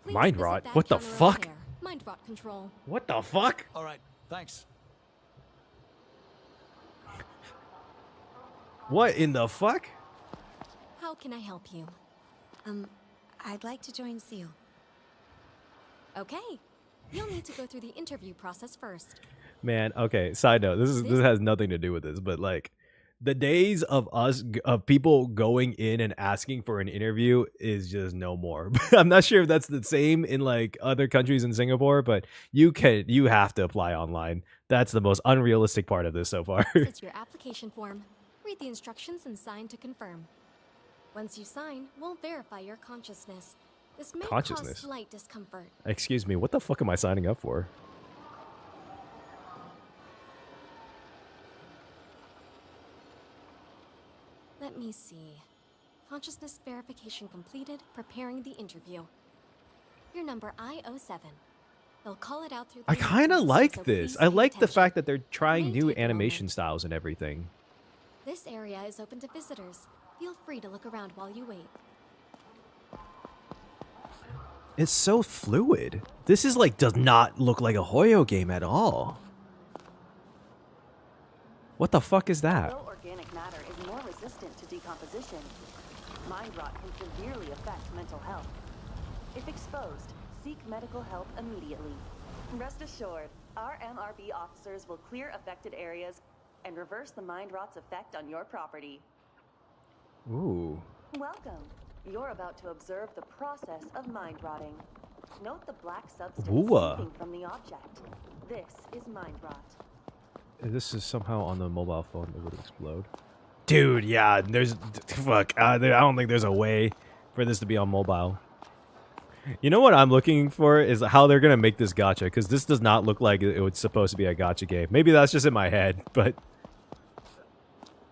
Please Mind visit rot? that What the counter over fuck? there. Mind rot control. What the fuck? All right, thanks. What in the fuck? How can I help you? I'd like to join Seal. Okay. You'll need to go through the interview process first. Man, okay, side note. This has nothing to do with this, but like the days of people going in and asking for an interview is just no more. I'm not sure if that's the same in like other countries in Singapore, but you have to apply online. That's the most unrealistic part of this so far. It's your application form. Read the instructions and sign to confirm. Once you sign, we'll verify your consciousness. This may Consciousness? cause slight discomfort. Excuse me, what the fuck am I signing up for? Let me see. Consciousness verification completed. Preparing the interview. Your number I07. They'll call it out through the I kind of system, like so this. please I pay like the attention. fact that they're trying May new take a animation moment. styles and everything. This area is open to visitors. Feel free to look around while you wait. It's so fluid. This is like does not look like a Hoyo game at all. What the fuck is that? Although organic matter is more resistant to decomposition, mind rot can severely affect mental health. If exposed, seek medical help immediately. Rest assured, our MRB officers will clear affected areas and reverse the mind rot's effect on your property. Ooh. Welcome. You're about to observe the process of mind rotting. Note the black substance Ooh. seeping from the object. This is mind rot. This is somehow on the mobile phone that would explode. Dude, yeah, there's fuck. I don't think there's a way for this to be on mobile. You know what I'm looking for is how they're gonna make this gacha, because this does not look like it was supposed to be a gacha game. Maybe that's just in my head, but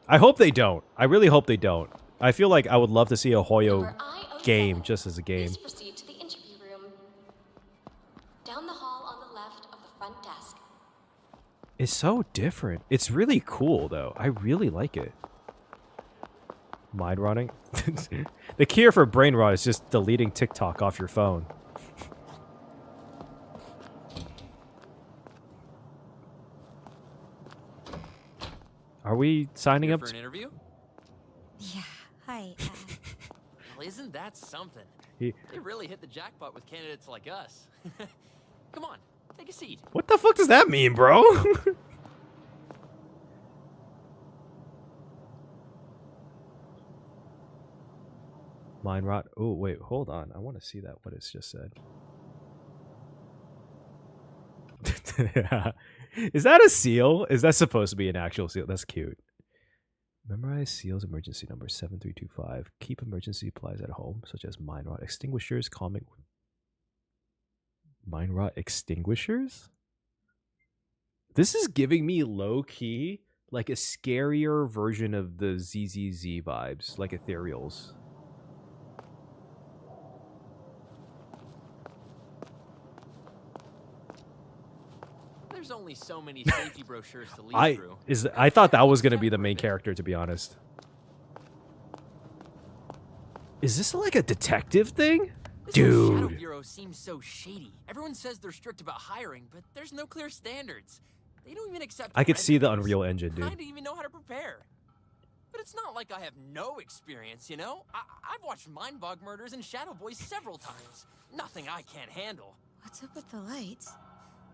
I hope they don't. I really hope they don't. I feel like I would love to see a Hoyo Number I07. game just as a game. Please proceed to the interview room. Down the hall on the left of the front desk. It's so different. It's really cool though. I really like it. Mind rotting. The cure for brain rot is just deleting TikTok off your phone. Are we signing Here up? for an interview? Yeah, hi. Well, isn't that something? He- They really hit the jackpot with candidates like us. Come on, take a seat. What the fuck does that mean, bro? Mind rot. Oh, wait, hold on. I want to see that, what it's just said. Is that a seal? Is that supposed to be an actual seal? That's cute. Memorize seals emergency number 7325. Keep emergency supplies at home, such as mind rot extinguishers, calming. Mind rot extinguishers? This is giving me low key like a scarier version of the ZZZ vibes, like ethereals. There's only so many safety brochures to lead through. I thought that was gonna be the main character, to be honest. Is this like a detective thing? This whole Shadow Dude. Bureau seems so shady. Everyone says they're strict about hiring, but there's no clear standards. They don't even accept. I could see the resumes. Unreal Engine, I dude. don't even know how to prepare. But it's not like I have no experience, you know? I've watched Mind Bog murders and Shadow Boys several times. Nothing I can't handle. What's up with the lights?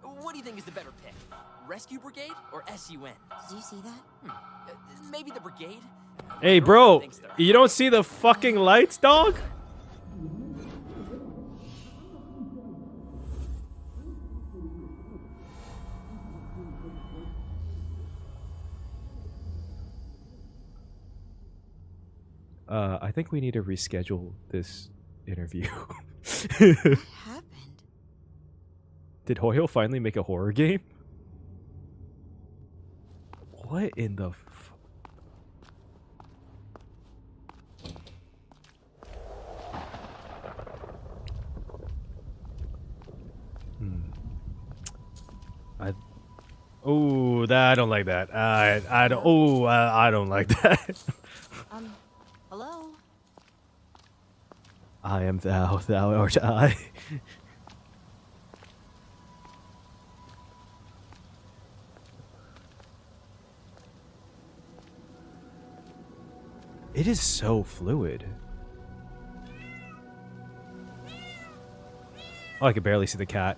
What do you think is the better pick? Rescue Brigade or SUN? Did you see that? Maybe the Brigade? Hey, My bro, girlfriend thinks they're you don't see the fucking lights, dog? I think we need to reschedule this interview. What happened? Did Hoyo finally make a horror game? What in the f... Oh, I don't like that. I don't. Oh, I don't like that. Hello? I am thou, thou art I. It is so fluid. Oh, I could barely see the cat.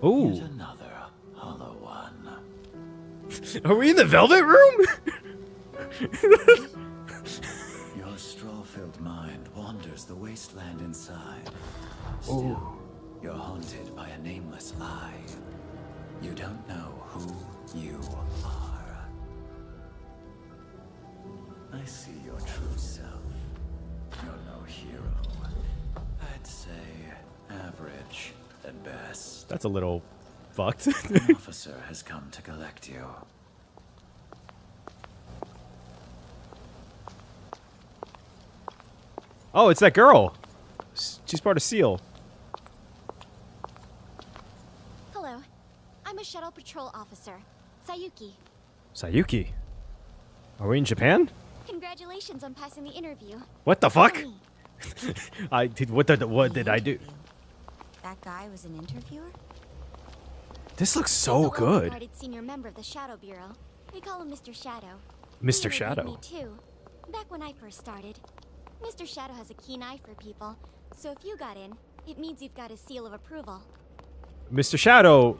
Ooh. Yet another hollow one. Are we in the Velvet Room? Your straw-filled mind wanders the wasteland inside. Still, you're haunted by a nameless lie. You don't know who you are. rest. That's a little fucked. An officer has come to collect you. Oh, it's that girl. She's part of SEAL. Hello. I'm a shuttle patrol officer, Sayuki. Sayuki. Are we in Japan? Congratulations on passing the interview. What the fuck? Follow me. I did. What did I do? That guy was an interviewer? This looks He's so a good. well-regarded senior member of the Shadow Bureau. We call him Mr. Shadow. Mr. He interviewed Shadow. Me too. Back when I first started. Mr. Shadow has a keen eye for people, so if you got in, it means you've got a seal of approval. Mr. Shadow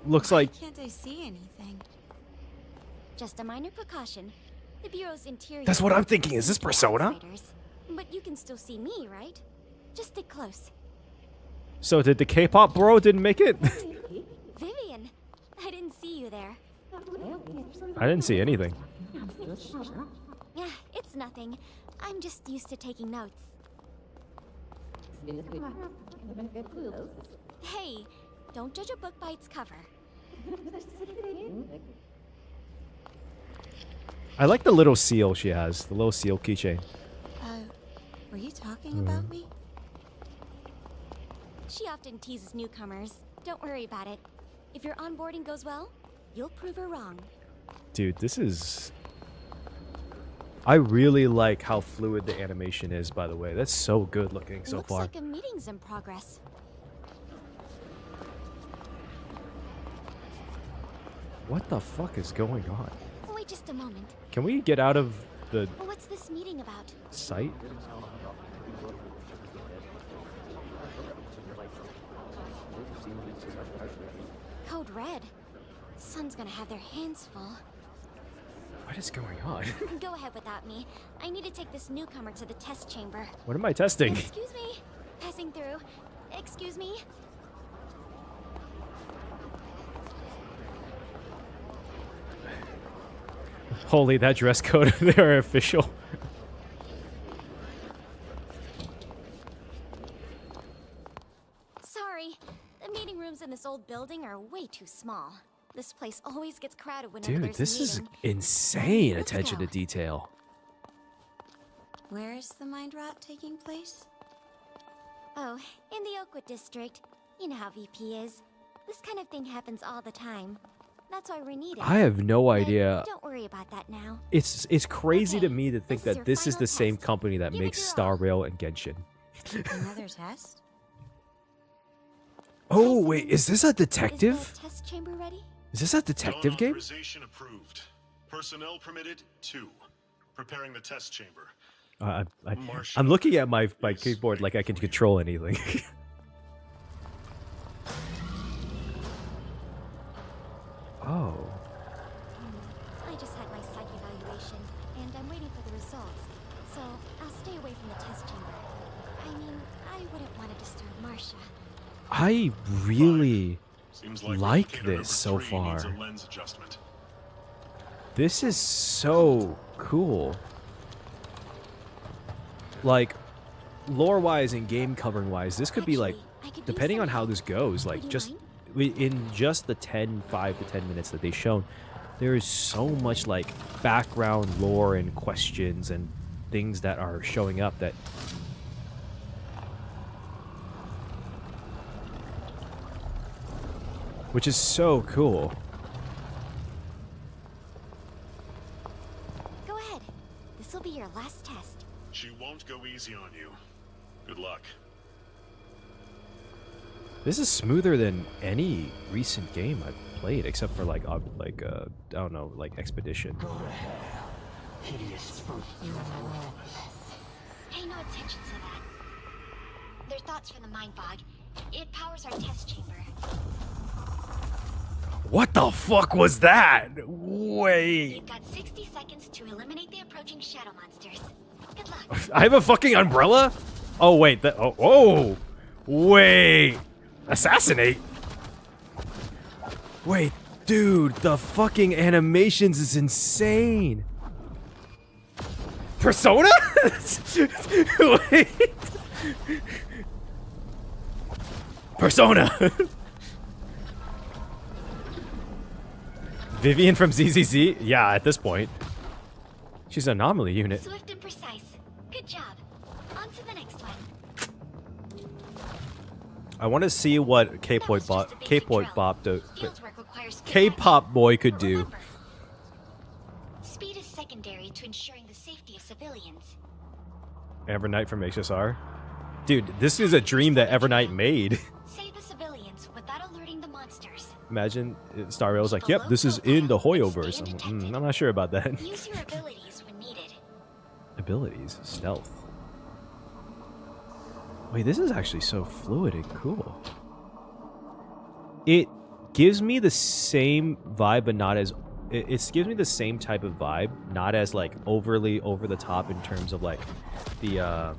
looks like. Why can't I see anything? Just a minor precaution. The Bureau's interior... That's what I'm thinking. Is this Persona? Fighters. But you can still see me, right? Just stick close. So did the K-pop bro didn't make it? Vivian, I didn't see you there. I didn't see anything. Yeah, it's nothing. I'm just used to taking notes. Hey, don't judge a book by its cover. I like the little seal she has. The little seal keychain. Were you talking about me? She often teases newcomers. Don't worry about it. If your onboarding goes well, you'll prove her wrong. Dude, this is... I really like how fluid the animation is, by the way. That's so good looking so Looks far. like a meeting's in progress. What the fuck is going on? Wait just a moment. Can we get out of the What's this meeting about? site? Code Red. Sun's gonna have their hands full. What is going on? Go ahead without me. I need to take this newcomer to the test chamber. What am I testing? Excuse me. Passing through. Excuse me. Holy, that dress code. They're official. Sorry. The meeting rooms in this old building are way too small. This place always gets crowded whenever Dude, there's this a is meeting. insane Let's attention to go. detail. Where is the mind rot taking place? Oh, in the Oakwood district. You know how VP is. This kind of thing happens all the time. That's why we're needed. I have no But idea. Don't worry about that now. It's crazy to Okay, me to think this is that your this is final the same test. company that Give it makes your Star all. Rail and Genshin. Another test? Oh, Hi, wait, Susan. is this a Is the detective? test chamber ready? Is this a detective Drone game? authorization approved. Personnel permitted 2. Preparing the test chamber. Marshal, I'm looking at my please keyboard like wait I can for you. control anything. Oh. I just had my psych evaluation, and I'm waiting for the results. So I'll stay away from the test chamber. I mean, I wouldn't want to disturb Marcia. I really Seems like indicator this number so 3 needs far. a lens adjustment. This is so cool. Like, lore-wise and game covering-wise, this could be like, Actually, I could use depending some on how help. this goes, like Would you just mind? in just the 5 to 10 minutes that they've shown, there is so much like background lore and questions and things that are showing up that which is so cool. Go ahead. This will be your last test. She won't go easy on you. Good luck. This is smoother than any recent game I've played, except for like I don't know, like Expedition. Pay no attention to that. They're thoughts from the mind fog. It powers our test chamber. What the fuck was that? Wait. You've got 60 seconds to eliminate the approaching shadow monsters. Good luck. I have a fucking umbrella? Oh wait, that oh wait. Assassinate? Wait, dude, the fucking animations is insane. Persona? Wait. Persona! Vivian from ZZZ? Yeah, at this point. She's an anomaly unit. Swift and precise. Good job. On to the next one. I want to see what K-pop boy could do. Remember, speed is secondary to ensuring the safety of civilians. Evernight from HSR? Dude, this is a dream that Evernight made. Save the civilians without alerting the monsters. Imagine Star was like, yep, this is in the Hoyoverse. I'm not sure about that. Use your abilities when needed. Abilities? Stealth. Wait, this is actually so fluid and cool. It gives me the same vibe, but not as... It gives me the same type of vibe, not as, like, overly over the top in terms of, like, the,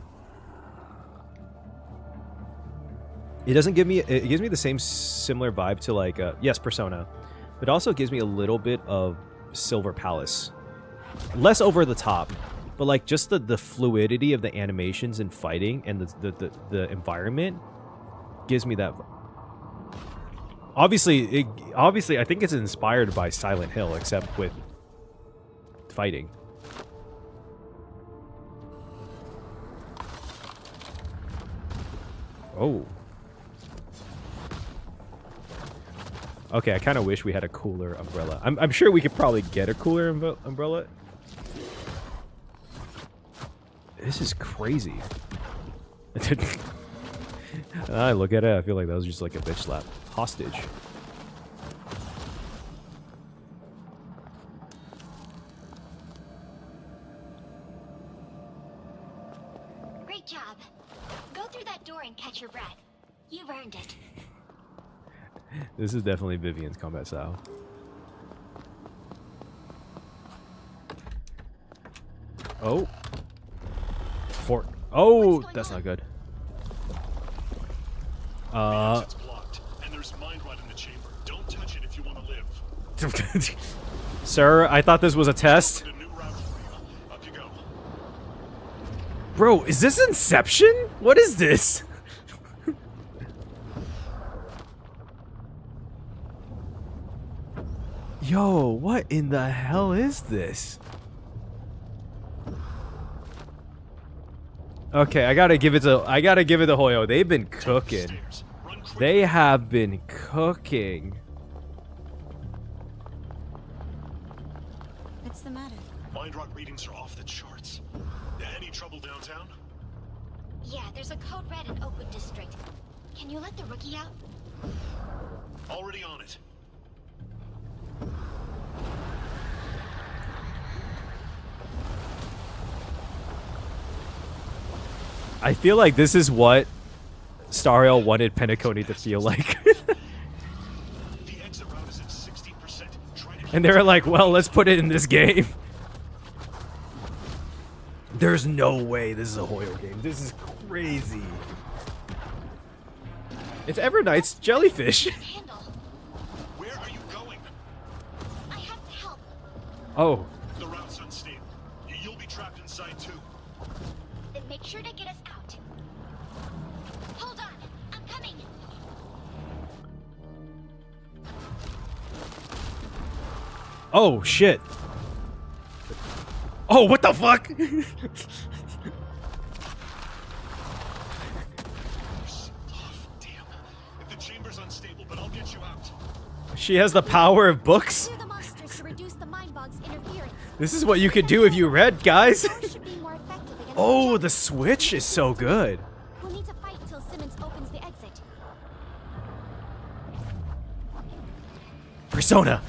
It doesn't give me... It gives me the same similar vibe to, like, yes, Persona. But also gives me a little bit of Silver Palace. Less over the top. But, like, just the fluidity of the animations and fighting and the environment gives me that... Obviously, I think it's inspired by Silent Hill, except with fighting. Oh. Okay, I kind of wish we had a cooler umbrella. I'm sure we could probably get a cooler umbrella. This is crazy. I look at it, I feel like that was just like a bitch slap. Hostage. Great job. Go through that door and catch your breath. You've earned it. This is definitely Vivian's combat style. Oh. Oh, that's not good. It's blocked, and there's mind rot in the chamber. Don't touch it if you want to live. Sir, I thought this was a test. A new route for you. Up you go. Bro, is this Inception? What is this? Yo, what in the hell is this? Okay, I gotta give it to Hoyo. They've been cooking. They have been cooking. What's the matter? Mind rot readings are off the charts. Any trouble downtown? Yeah, there's a code red in Oakwood District. Can you let the rookie out? Already on it. I feel like this is what Stariel wanted Penacony to feel like. The exit route is at 60%. And they were like, well, let's put it in this game. There's no way this is a Hoyo game. This is crazy. It's Evernight's jellyfish. Where are you going? I have to help. Oh. The route's unstable. You'll be trapped inside too. Then make sure to get us out. Hold on, I'm coming. Oh, shit. Oh, what the fuck? Damn. The chamber's unstable, but I'll get you out. She has the power of books. Clear the monsters to reduce the mind bog's interference. This is what you could do if you read, guys. Powers should be more effective against Oh, the switch is so good. We'll need to fight till Simmons opens the exit. Persona.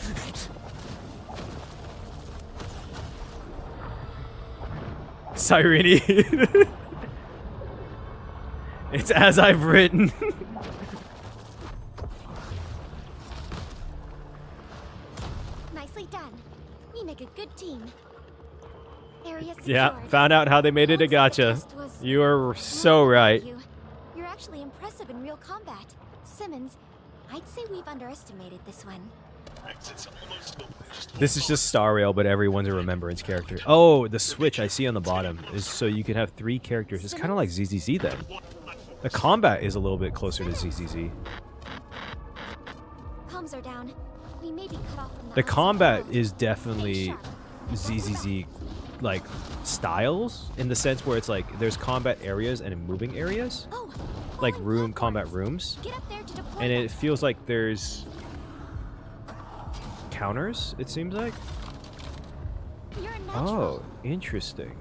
Sireni. It's as I've written. Nicely done. We make a good team. Area secured. Yeah, found out how they made it a Looks like the gotcha. test was You are so not bad, right. You're actually impressive in real combat. Simmons, I'd say we've underestimated this one. Exit's almost open. This is just Star Rail, but everyone's a remembrance character. Oh, the switch I see on the bottom is so you can have 3 characters. It's kind of like ZZZ then. One platform. The combat is a little bit closer to ZZZ. Comms are down. We may be cut off from The outside combat world. is Stay definitely sharp. ZZZ like styles in the sense where it's like there's combat areas and moving areas, Oh, like falling combat platforms. rooms, Get up there to deploy and them. it feels like there's counters. It seems like. You're a natural. Oh, interesting.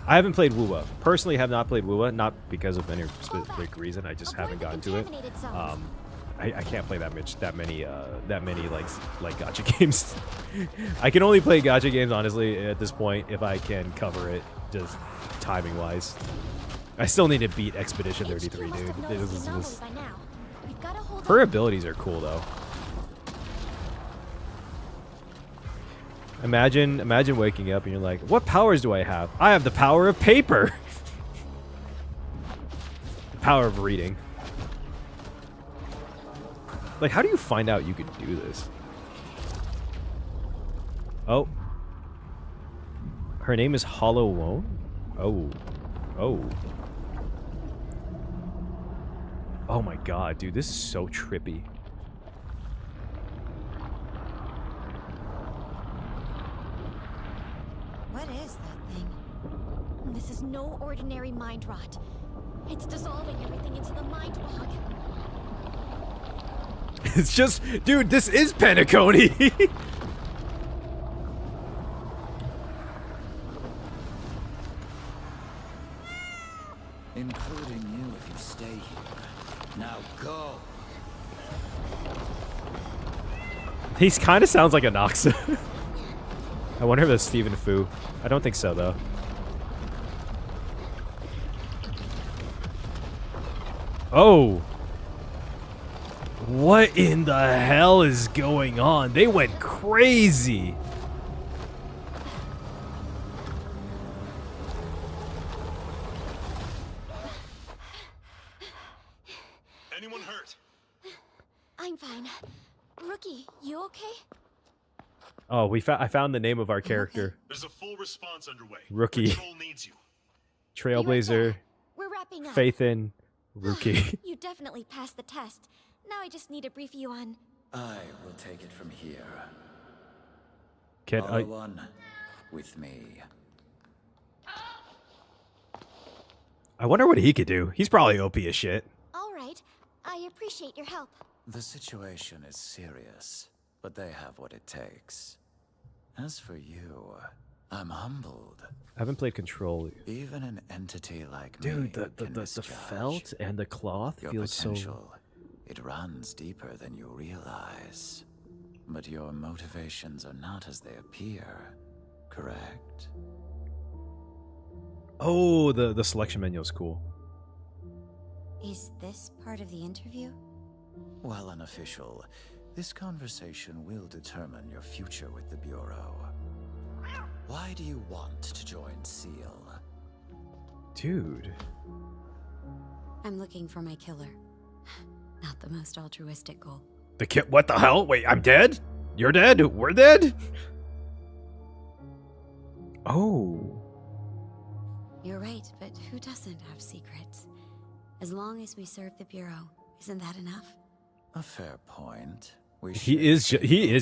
I haven't played WoWa. Personally, have not played WoWa, not because of any specific reason. I just Avoid haven't the gotten to it. contaminated zones. I can't play that many like gacha games. I can only play gacha games honestly at this point if I can cover it just timing wise. I still need to beat Expedition 33, HQ must dude. have This noticed is- the anomaly by now. We've gotta hold Her on. abilities are cool though. Imagine waking up and you're like, what powers do I have? I have the power of paper. The power of reading. Like, how do you find out you could do this? Oh. Her name is Hollow Wone? Oh. Oh. Oh my god, dude, this is so trippy. What is that thing? This is no ordinary mind rot. It's dissolving everything into the mind bog. It's just, dude, this is Penacony. Including you if you stay here. Now go. He kind of sounds like a Noxa. I wonder if that's Stephen Fu. I don't think so, though. Oh. What in the hell is going on? They went crazy. Anyone hurt? I'm fine. Rookie, you okay? Oh, I found the name of our character. There's a full response underway. Rookie. Patrol needs you. Trailblazer, We're wrapping up. Faith in, Rookie. You definitely passed the test. Now I just need to brief you on. I will take it from here. Can I? Follow on with me. I wonder what he could do. He's probably OP as shit. All right. I appreciate your help. The situation is serious, but they have what it takes. As for you, I'm humbled. I haven't played Control. Even an entity like me Dude, the can misjudge. felt and the cloth Your feels so. potential, it runs deeper than you realize. But your motivations are not as they appear, correct? Oh, the selection menu is cool. Is this part of the interview? While unofficial, this conversation will determine your future with the Bureau. Why do you want to join SEAL? Dude. I'm looking for my killer. Not the most altruistic goal. The kid, what the hell? Wait, I'm dead? You're dead? We're dead? Oh. You're right, but who doesn't have secrets? As long as we serve the Bureau, isn't that enough? A fair point. He is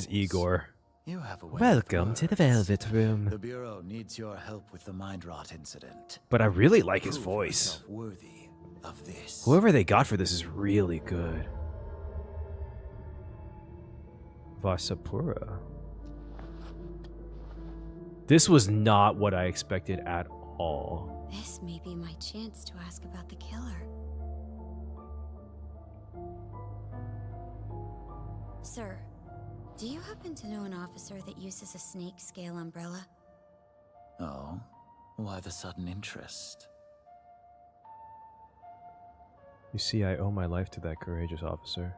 Igor. You have a way Welcome with to the words. Velvet Room. The Bureau needs your help with the mind rot incident. But I really like his Prove voice. yourself worthy of this. Whoever they got for this is really good. Varsapura. This was not what I expected at all. This may be my chance to ask about the killer. Sir, do you happen to know an officer that uses a snake scale umbrella? Oh? Why the sudden interest? You see, I owe my life to that courageous officer.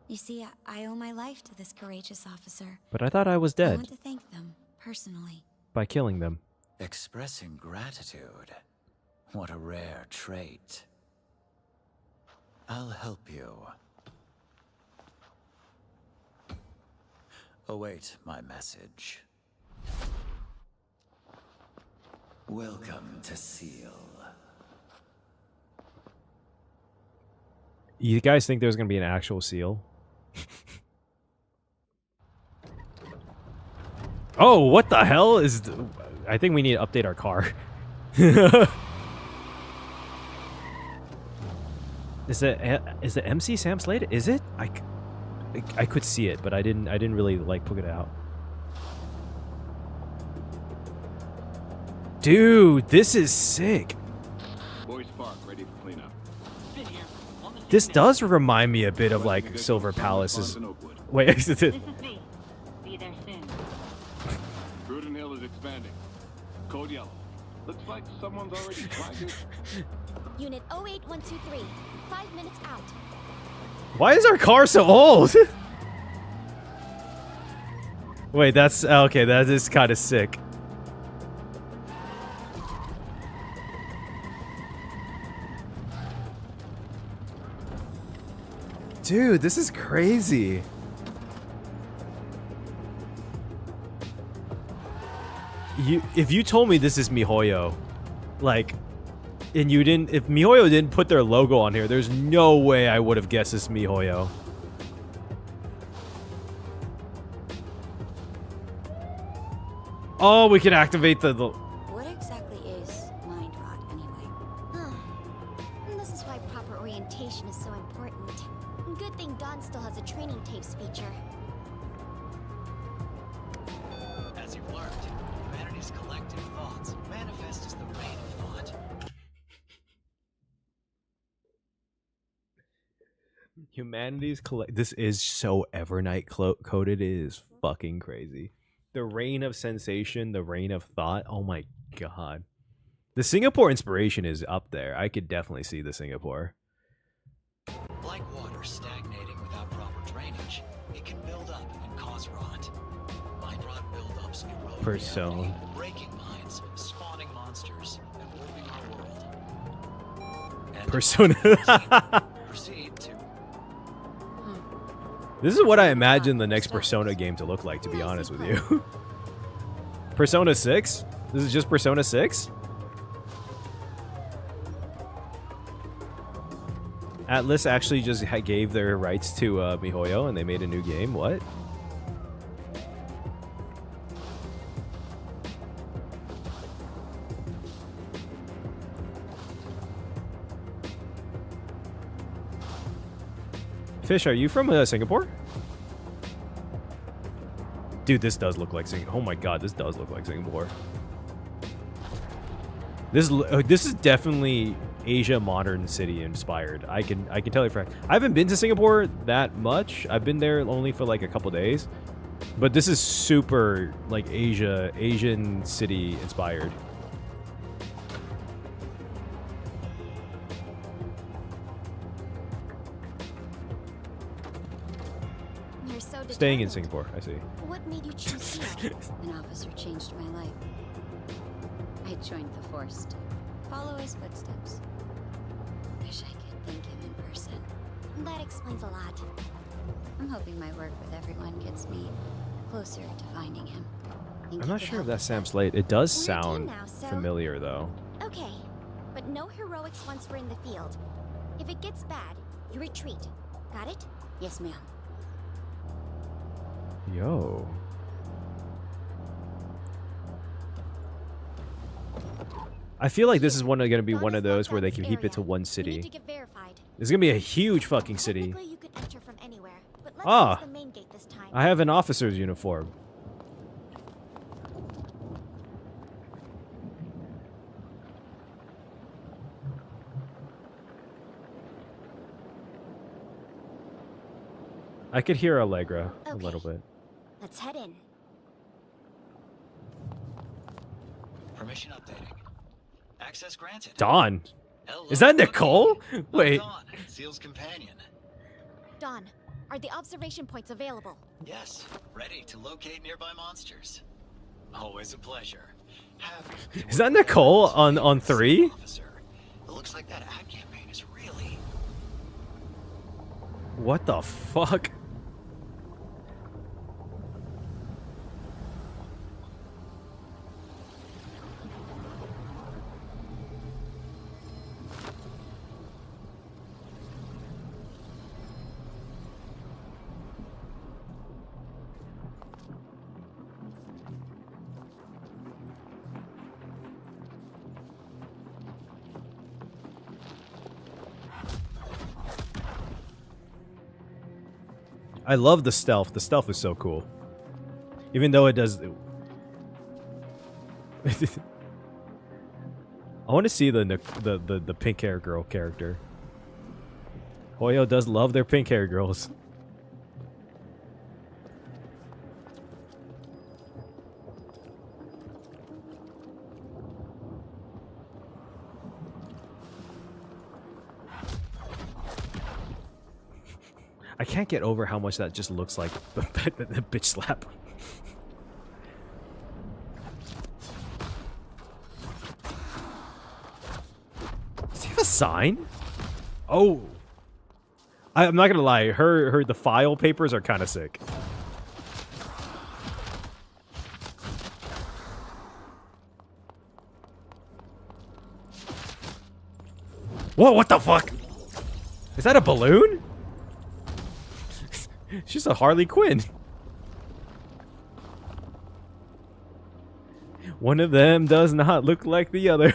You see, I owe my life to this courageous officer. But I thought I was I dead want to thank them, personally. by killing them. Expressing gratitude. What a rare trait. I'll help you. Await my message. Welcome to SEAL. You guys think there's gonna be an actual seal? Oh, what the hell is... I think we need to update our car. Is the MC Sam Slade? Is it? I could see it, but I didn't really like put it out. Dude, this is sick. Boys Park, ready for cleanup. This does remind me a bit of like Silver Palace's. Wait, is it? This is me. Be there soon. Pruden Hill is expanding. Code yellow. Looks like someone's already flagged it. Unit 08123. 5 minutes out. Why is our car so old? Wait, that's okay. That is kind of sick. Dude, this is crazy. If you told me this is MiHoYo, like, and you didn't, if MiHoYo didn't put their logo on here, there's no way I would have guessed this MiHoYo. Oh, we can activate the What exactly is mind rot anyway? This is why proper orientation is so important. Good thing Dawn still has a training tapes feature. As you've learned, humanity's collective thoughts manifest as the rain of thought. humanities collect. This is so Evernight coded. It is fucking crazy. The reign of sensation, the reign of thought. Oh my god. The Singapore inspiration is up there. I could definitely see the Singapore. Like water stagnating without proper drainage, it can build up and cause rot. Mind rot buildups erode Persona. reality, breaking minds, spawning monsters, and warping our world. And Persona. proceed to This is what I imagine the next Persona game to look like, to be honest with you. Persona 6? This is just Persona 6? Atlas actually just gave their rights to MiHoYo and they made a new game. What? Fish, are you from Singapore? Dude, this does look like Singapore. Oh my god, this does look like Singapore. This is definitely Asia modern city inspired. I can tell you for a fact. I haven't been to Singapore that much. I've been there only for like a couple days. But this is super like Asian city inspired. You're so determined. Staying in Singapore, I see. What made you choose here? An officer changed my life. I joined the force to follow his footsteps. Wish I could thank him in person. That explains a lot. I'm hoping my work with everyone gets me closer to finding him. Think I'm you not could sure if help that's with Sam that? Slade. It does We're a team sound now, so- familiar though. Okay, but no heroics once we're in the field. If it gets bad, you retreat. Got it? Yes, ma'am. Yo. I feel like this is going to be Dawn one has of those locked where down they this can keep it to area. one You need city. to get verified. This is going to be a huge fucking city. Technically, you could enter from anywhere, but let's Ah. use the main gate this time. I have an officer's uniform. I could hear Allegra a Okay. little bit. Let's head in. permission updating. Access granted. Dawn. Hello, Is that Rookie. Nicole? I'm Wait. Dawn, Seal's companion. Dawn, are the observation points available? Yes, ready to locate nearby monsters. Always a pleasure. Happy to Is work that with Nicole everyone on Seal 3? officer. It looks like that ad campaign is really... What the fuck? I love the stealth. The stealth is so cool. Even though it does... I want to see the pink hair girl character. Hoyo does love their pink hair girls. I can't get over how much that just looks like the bitch slap. Does he have a sign? Oh. I'm not gonna lie, the file papers are kind of sick. Whoa, what the fuck? Is that a balloon? She's a Harley Quinn. One of them does not look like the other.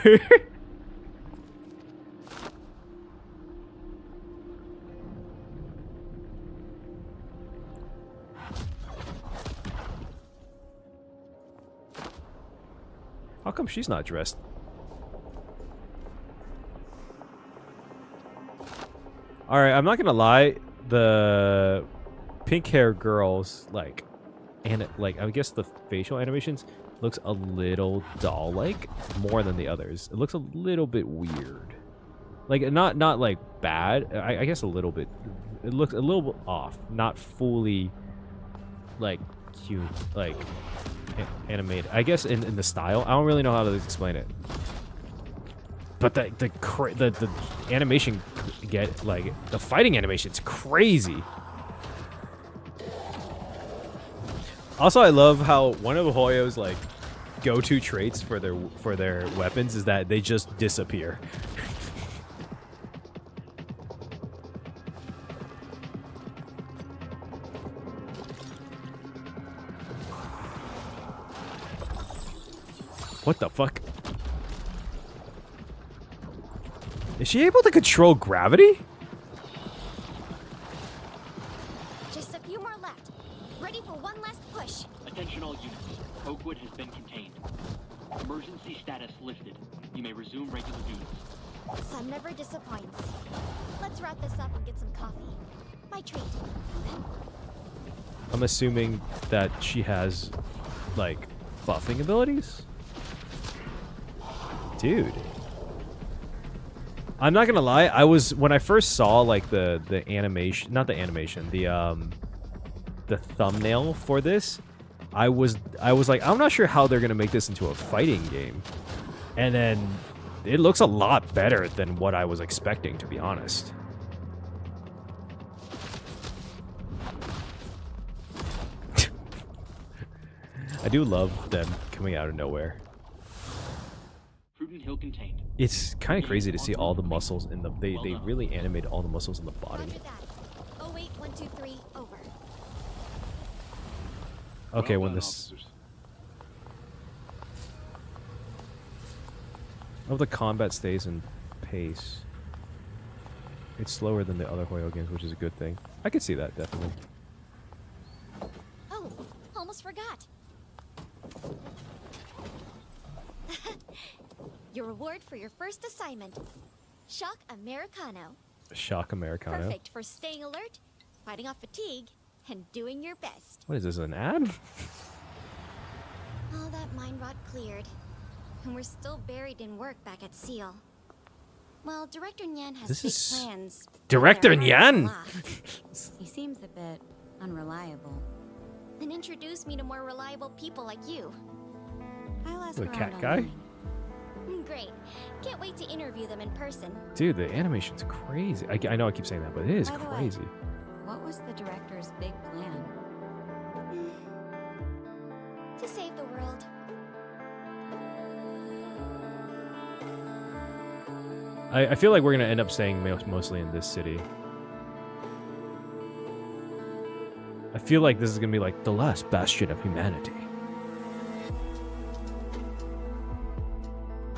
How come she's not dressed? Alright, I'm not gonna lie. The pink hair girls, like I guess the facial animations looks a little doll-like more than the others. It looks a little bit weird. Like, not like bad. I guess a little bit. It looks a little bit off. Not fully, like, cute, like, animated. I guess in the style. I don't really know how to explain it. But the animation, the fighting animation's crazy. Also, I love how one of Hoyo's like go-to traits for their weapons is that they just disappear. What the fuck? Is she able to control gravity? Just a few more left. Ready for one last push. Attention all units. Oakwood has been contained. Emergency status lifted. You may resume regular duties. Sun never disappoints. Let's wrap this up and get some coffee. My treat. I'm assuming that she has, like, buffing abilities? Dude. I'm not gonna lie, when I first saw, like, the animation, not the animation, the thumbnail for this, I was like, I'm not sure how they're gonna make this into a fighting game. And then it looks a lot better than what I was expecting, to be honest. I do love them coming out of nowhere. Prudent Hill contained. It's kind of crazy to see all the muscles in the... They really animated all the muscles in the body. Roger that. Oh wait, 1, 2, 3, over. Okay, Well when done, this... officers. Oh, the combat stays in pace. It's slower than the other Hoyo games, which is a good thing. I could see that, definitely. Oh, almost forgot. Your reward for your first assignment. Shock Americano. Shock Americano. Perfect for staying alert, fighting off fatigue, and doing your best. What is this, an ad? All that mind rot cleared. And we're still buried in work back at SEAL. Well, Director Nyan has This big is plans. Director They're Nyan! He seems a bit unreliable. Then introduce me to more reliable people like you. I'll ask The around cat guy? online. Great. Can't wait to interview them in person. Dude, the animation's crazy. I know I keep saying that, but it is By the way, crazy. What was the director's big plan? To save the world. I feel like we're going to end up staying mostly in this city. I feel like this is going to be like the last bastion of humanity.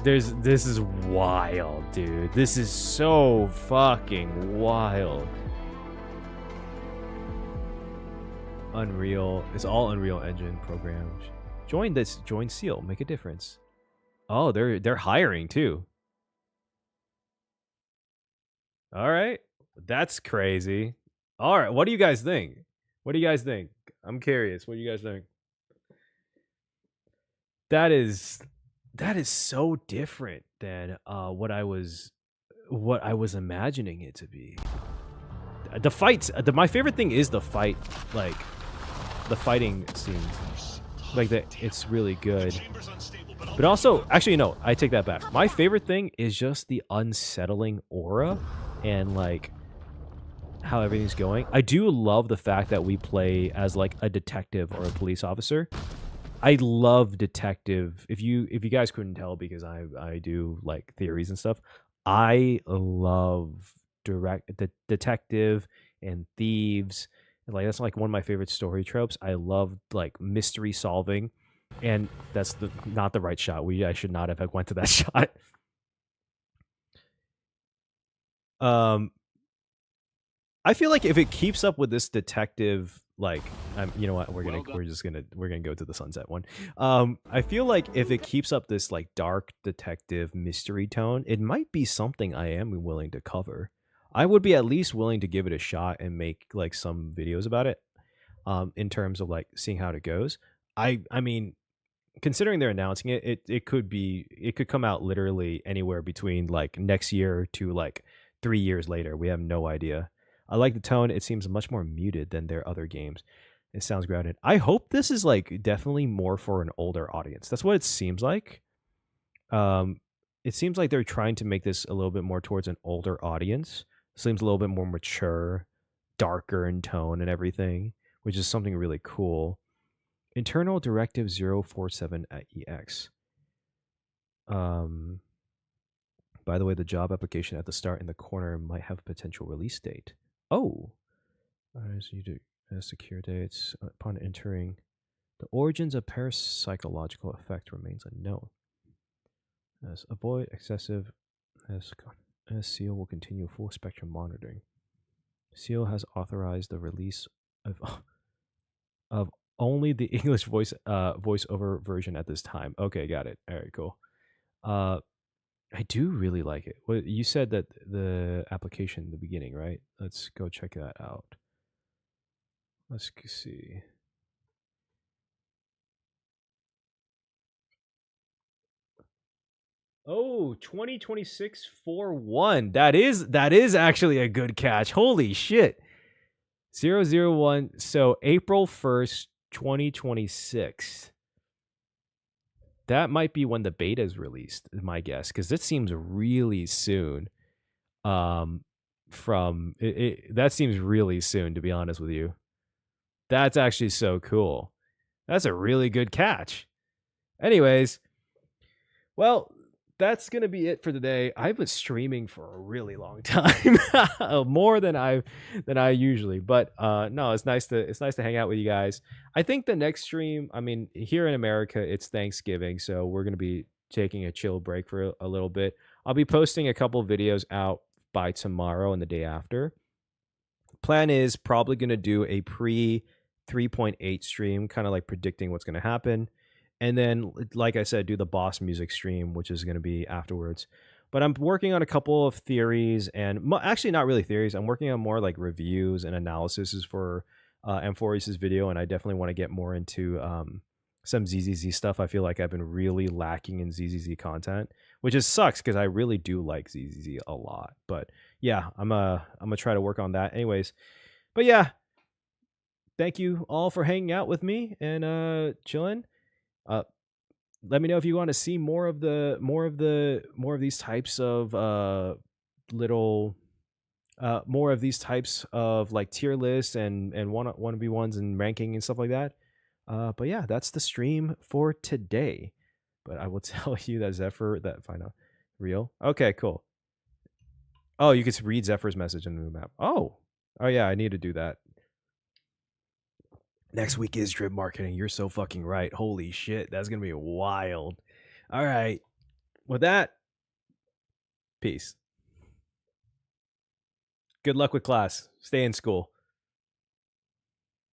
This is wild, dude. This is so fucking wild. Unreal. It's all Unreal Engine programs. Join Seal. Make a difference. Oh, they're hiring too. All right. That's crazy. All right. What do you guys think? I'm curious. What do you guys think? That is so different than what I was imagining it to be. The fights, my favorite thing is the fight, like the fighting scenes. Like that, it's really good. But also, actually, no, I take that back. My favorite thing is just the unsettling aura and like how everything's going. I do love the fact that we play as like a detective or a police officer. I love detective. If you guys couldn't tell, because I do like theories and stuff. I love detective and thieves. And like that's like one of my favorite story tropes. I love like mystery solving, and that's not the right shot. I should not have went to that shot. I feel like if it keeps up with this detective, like, you know what, we're gonna go to the sunset one. I feel like if it keeps up this like dark detective mystery tone, it might be something I am willing to cover. I would be at least willing to give it a shot and make like some videos about it. In terms of like seeing how it goes. I mean, considering they're announcing it, it could come out literally anywhere between like next year to like 3 years later. We have no idea. I like the tone. It seems much more muted than their other games. It sounds grounded. I hope this is like definitely more for an older audience. That's what it seems like. It seems like they're trying to make this a little bit more towards an older audience. Seems a little bit more mature, darker in tone and everything, which is something really cool. Internal Directive 047-EX. By the way, the job application at the start in the corner might have a potential release date. Oh. So you do secure dates upon entering. The origins of parapsychological effect remains unknown. As avoid excessive as Seal will continue full spectrum monitoring. Seal has authorized the release of only the English voiceover version at this time. Okay, got it. All right, cool. I do really like it. Well, you said that the application in the beginning, right? Let's go check that out. Let's see. Oh, 2026 4/1. That is actually a good catch. Holy shit. 001. So April 1st, 2026. That might be when the beta is released, is my guess, because it seems really soon. That seems really soon, to be honest with you. That's actually so cool. That's a really good catch. Anyways, well, that's gonna be it for today. I've been streaming for a really long time, more than I usually. But no, it's nice to hang out with you guys. I think the next stream, I mean, here in America, it's Thanksgiving, so we're gonna be taking a chill break for a little bit. I'll be posting a couple videos out by tomorrow and the day after. Plan is probably gonna do a pre 3.8 stream, kind of like predicting what's gonna happen. And then, like I said, do the boss music stream, which is going to be afterwards. But I'm working on a couple of theories, and actually not really theories. I'm working on more like reviews and analysis for M4Ace's video, and I definitely want to get more into some ZZZ stuff. I feel like I've been really lacking in ZZZ content, which just sucks because I really do like ZZZ a lot. But yeah, I'm gonna try to work on that. Anyways, but yeah, thank you all for hanging out with me and chilling. Let me know if you want to see more of these types of more of these types of like tier lists and 1v1s and ranking and stuff like that. But yeah, that's the stream for today. But I will tell you that Zephyr, that find out real. Okay, cool. Oh, you can read Zephyr's message in the new map. Oh yeah, I need to do that. Next week is drip marketing. You're so fucking right. Holy shit. That's going to be wild. All right. With that, peace. Good luck with class. Stay in school.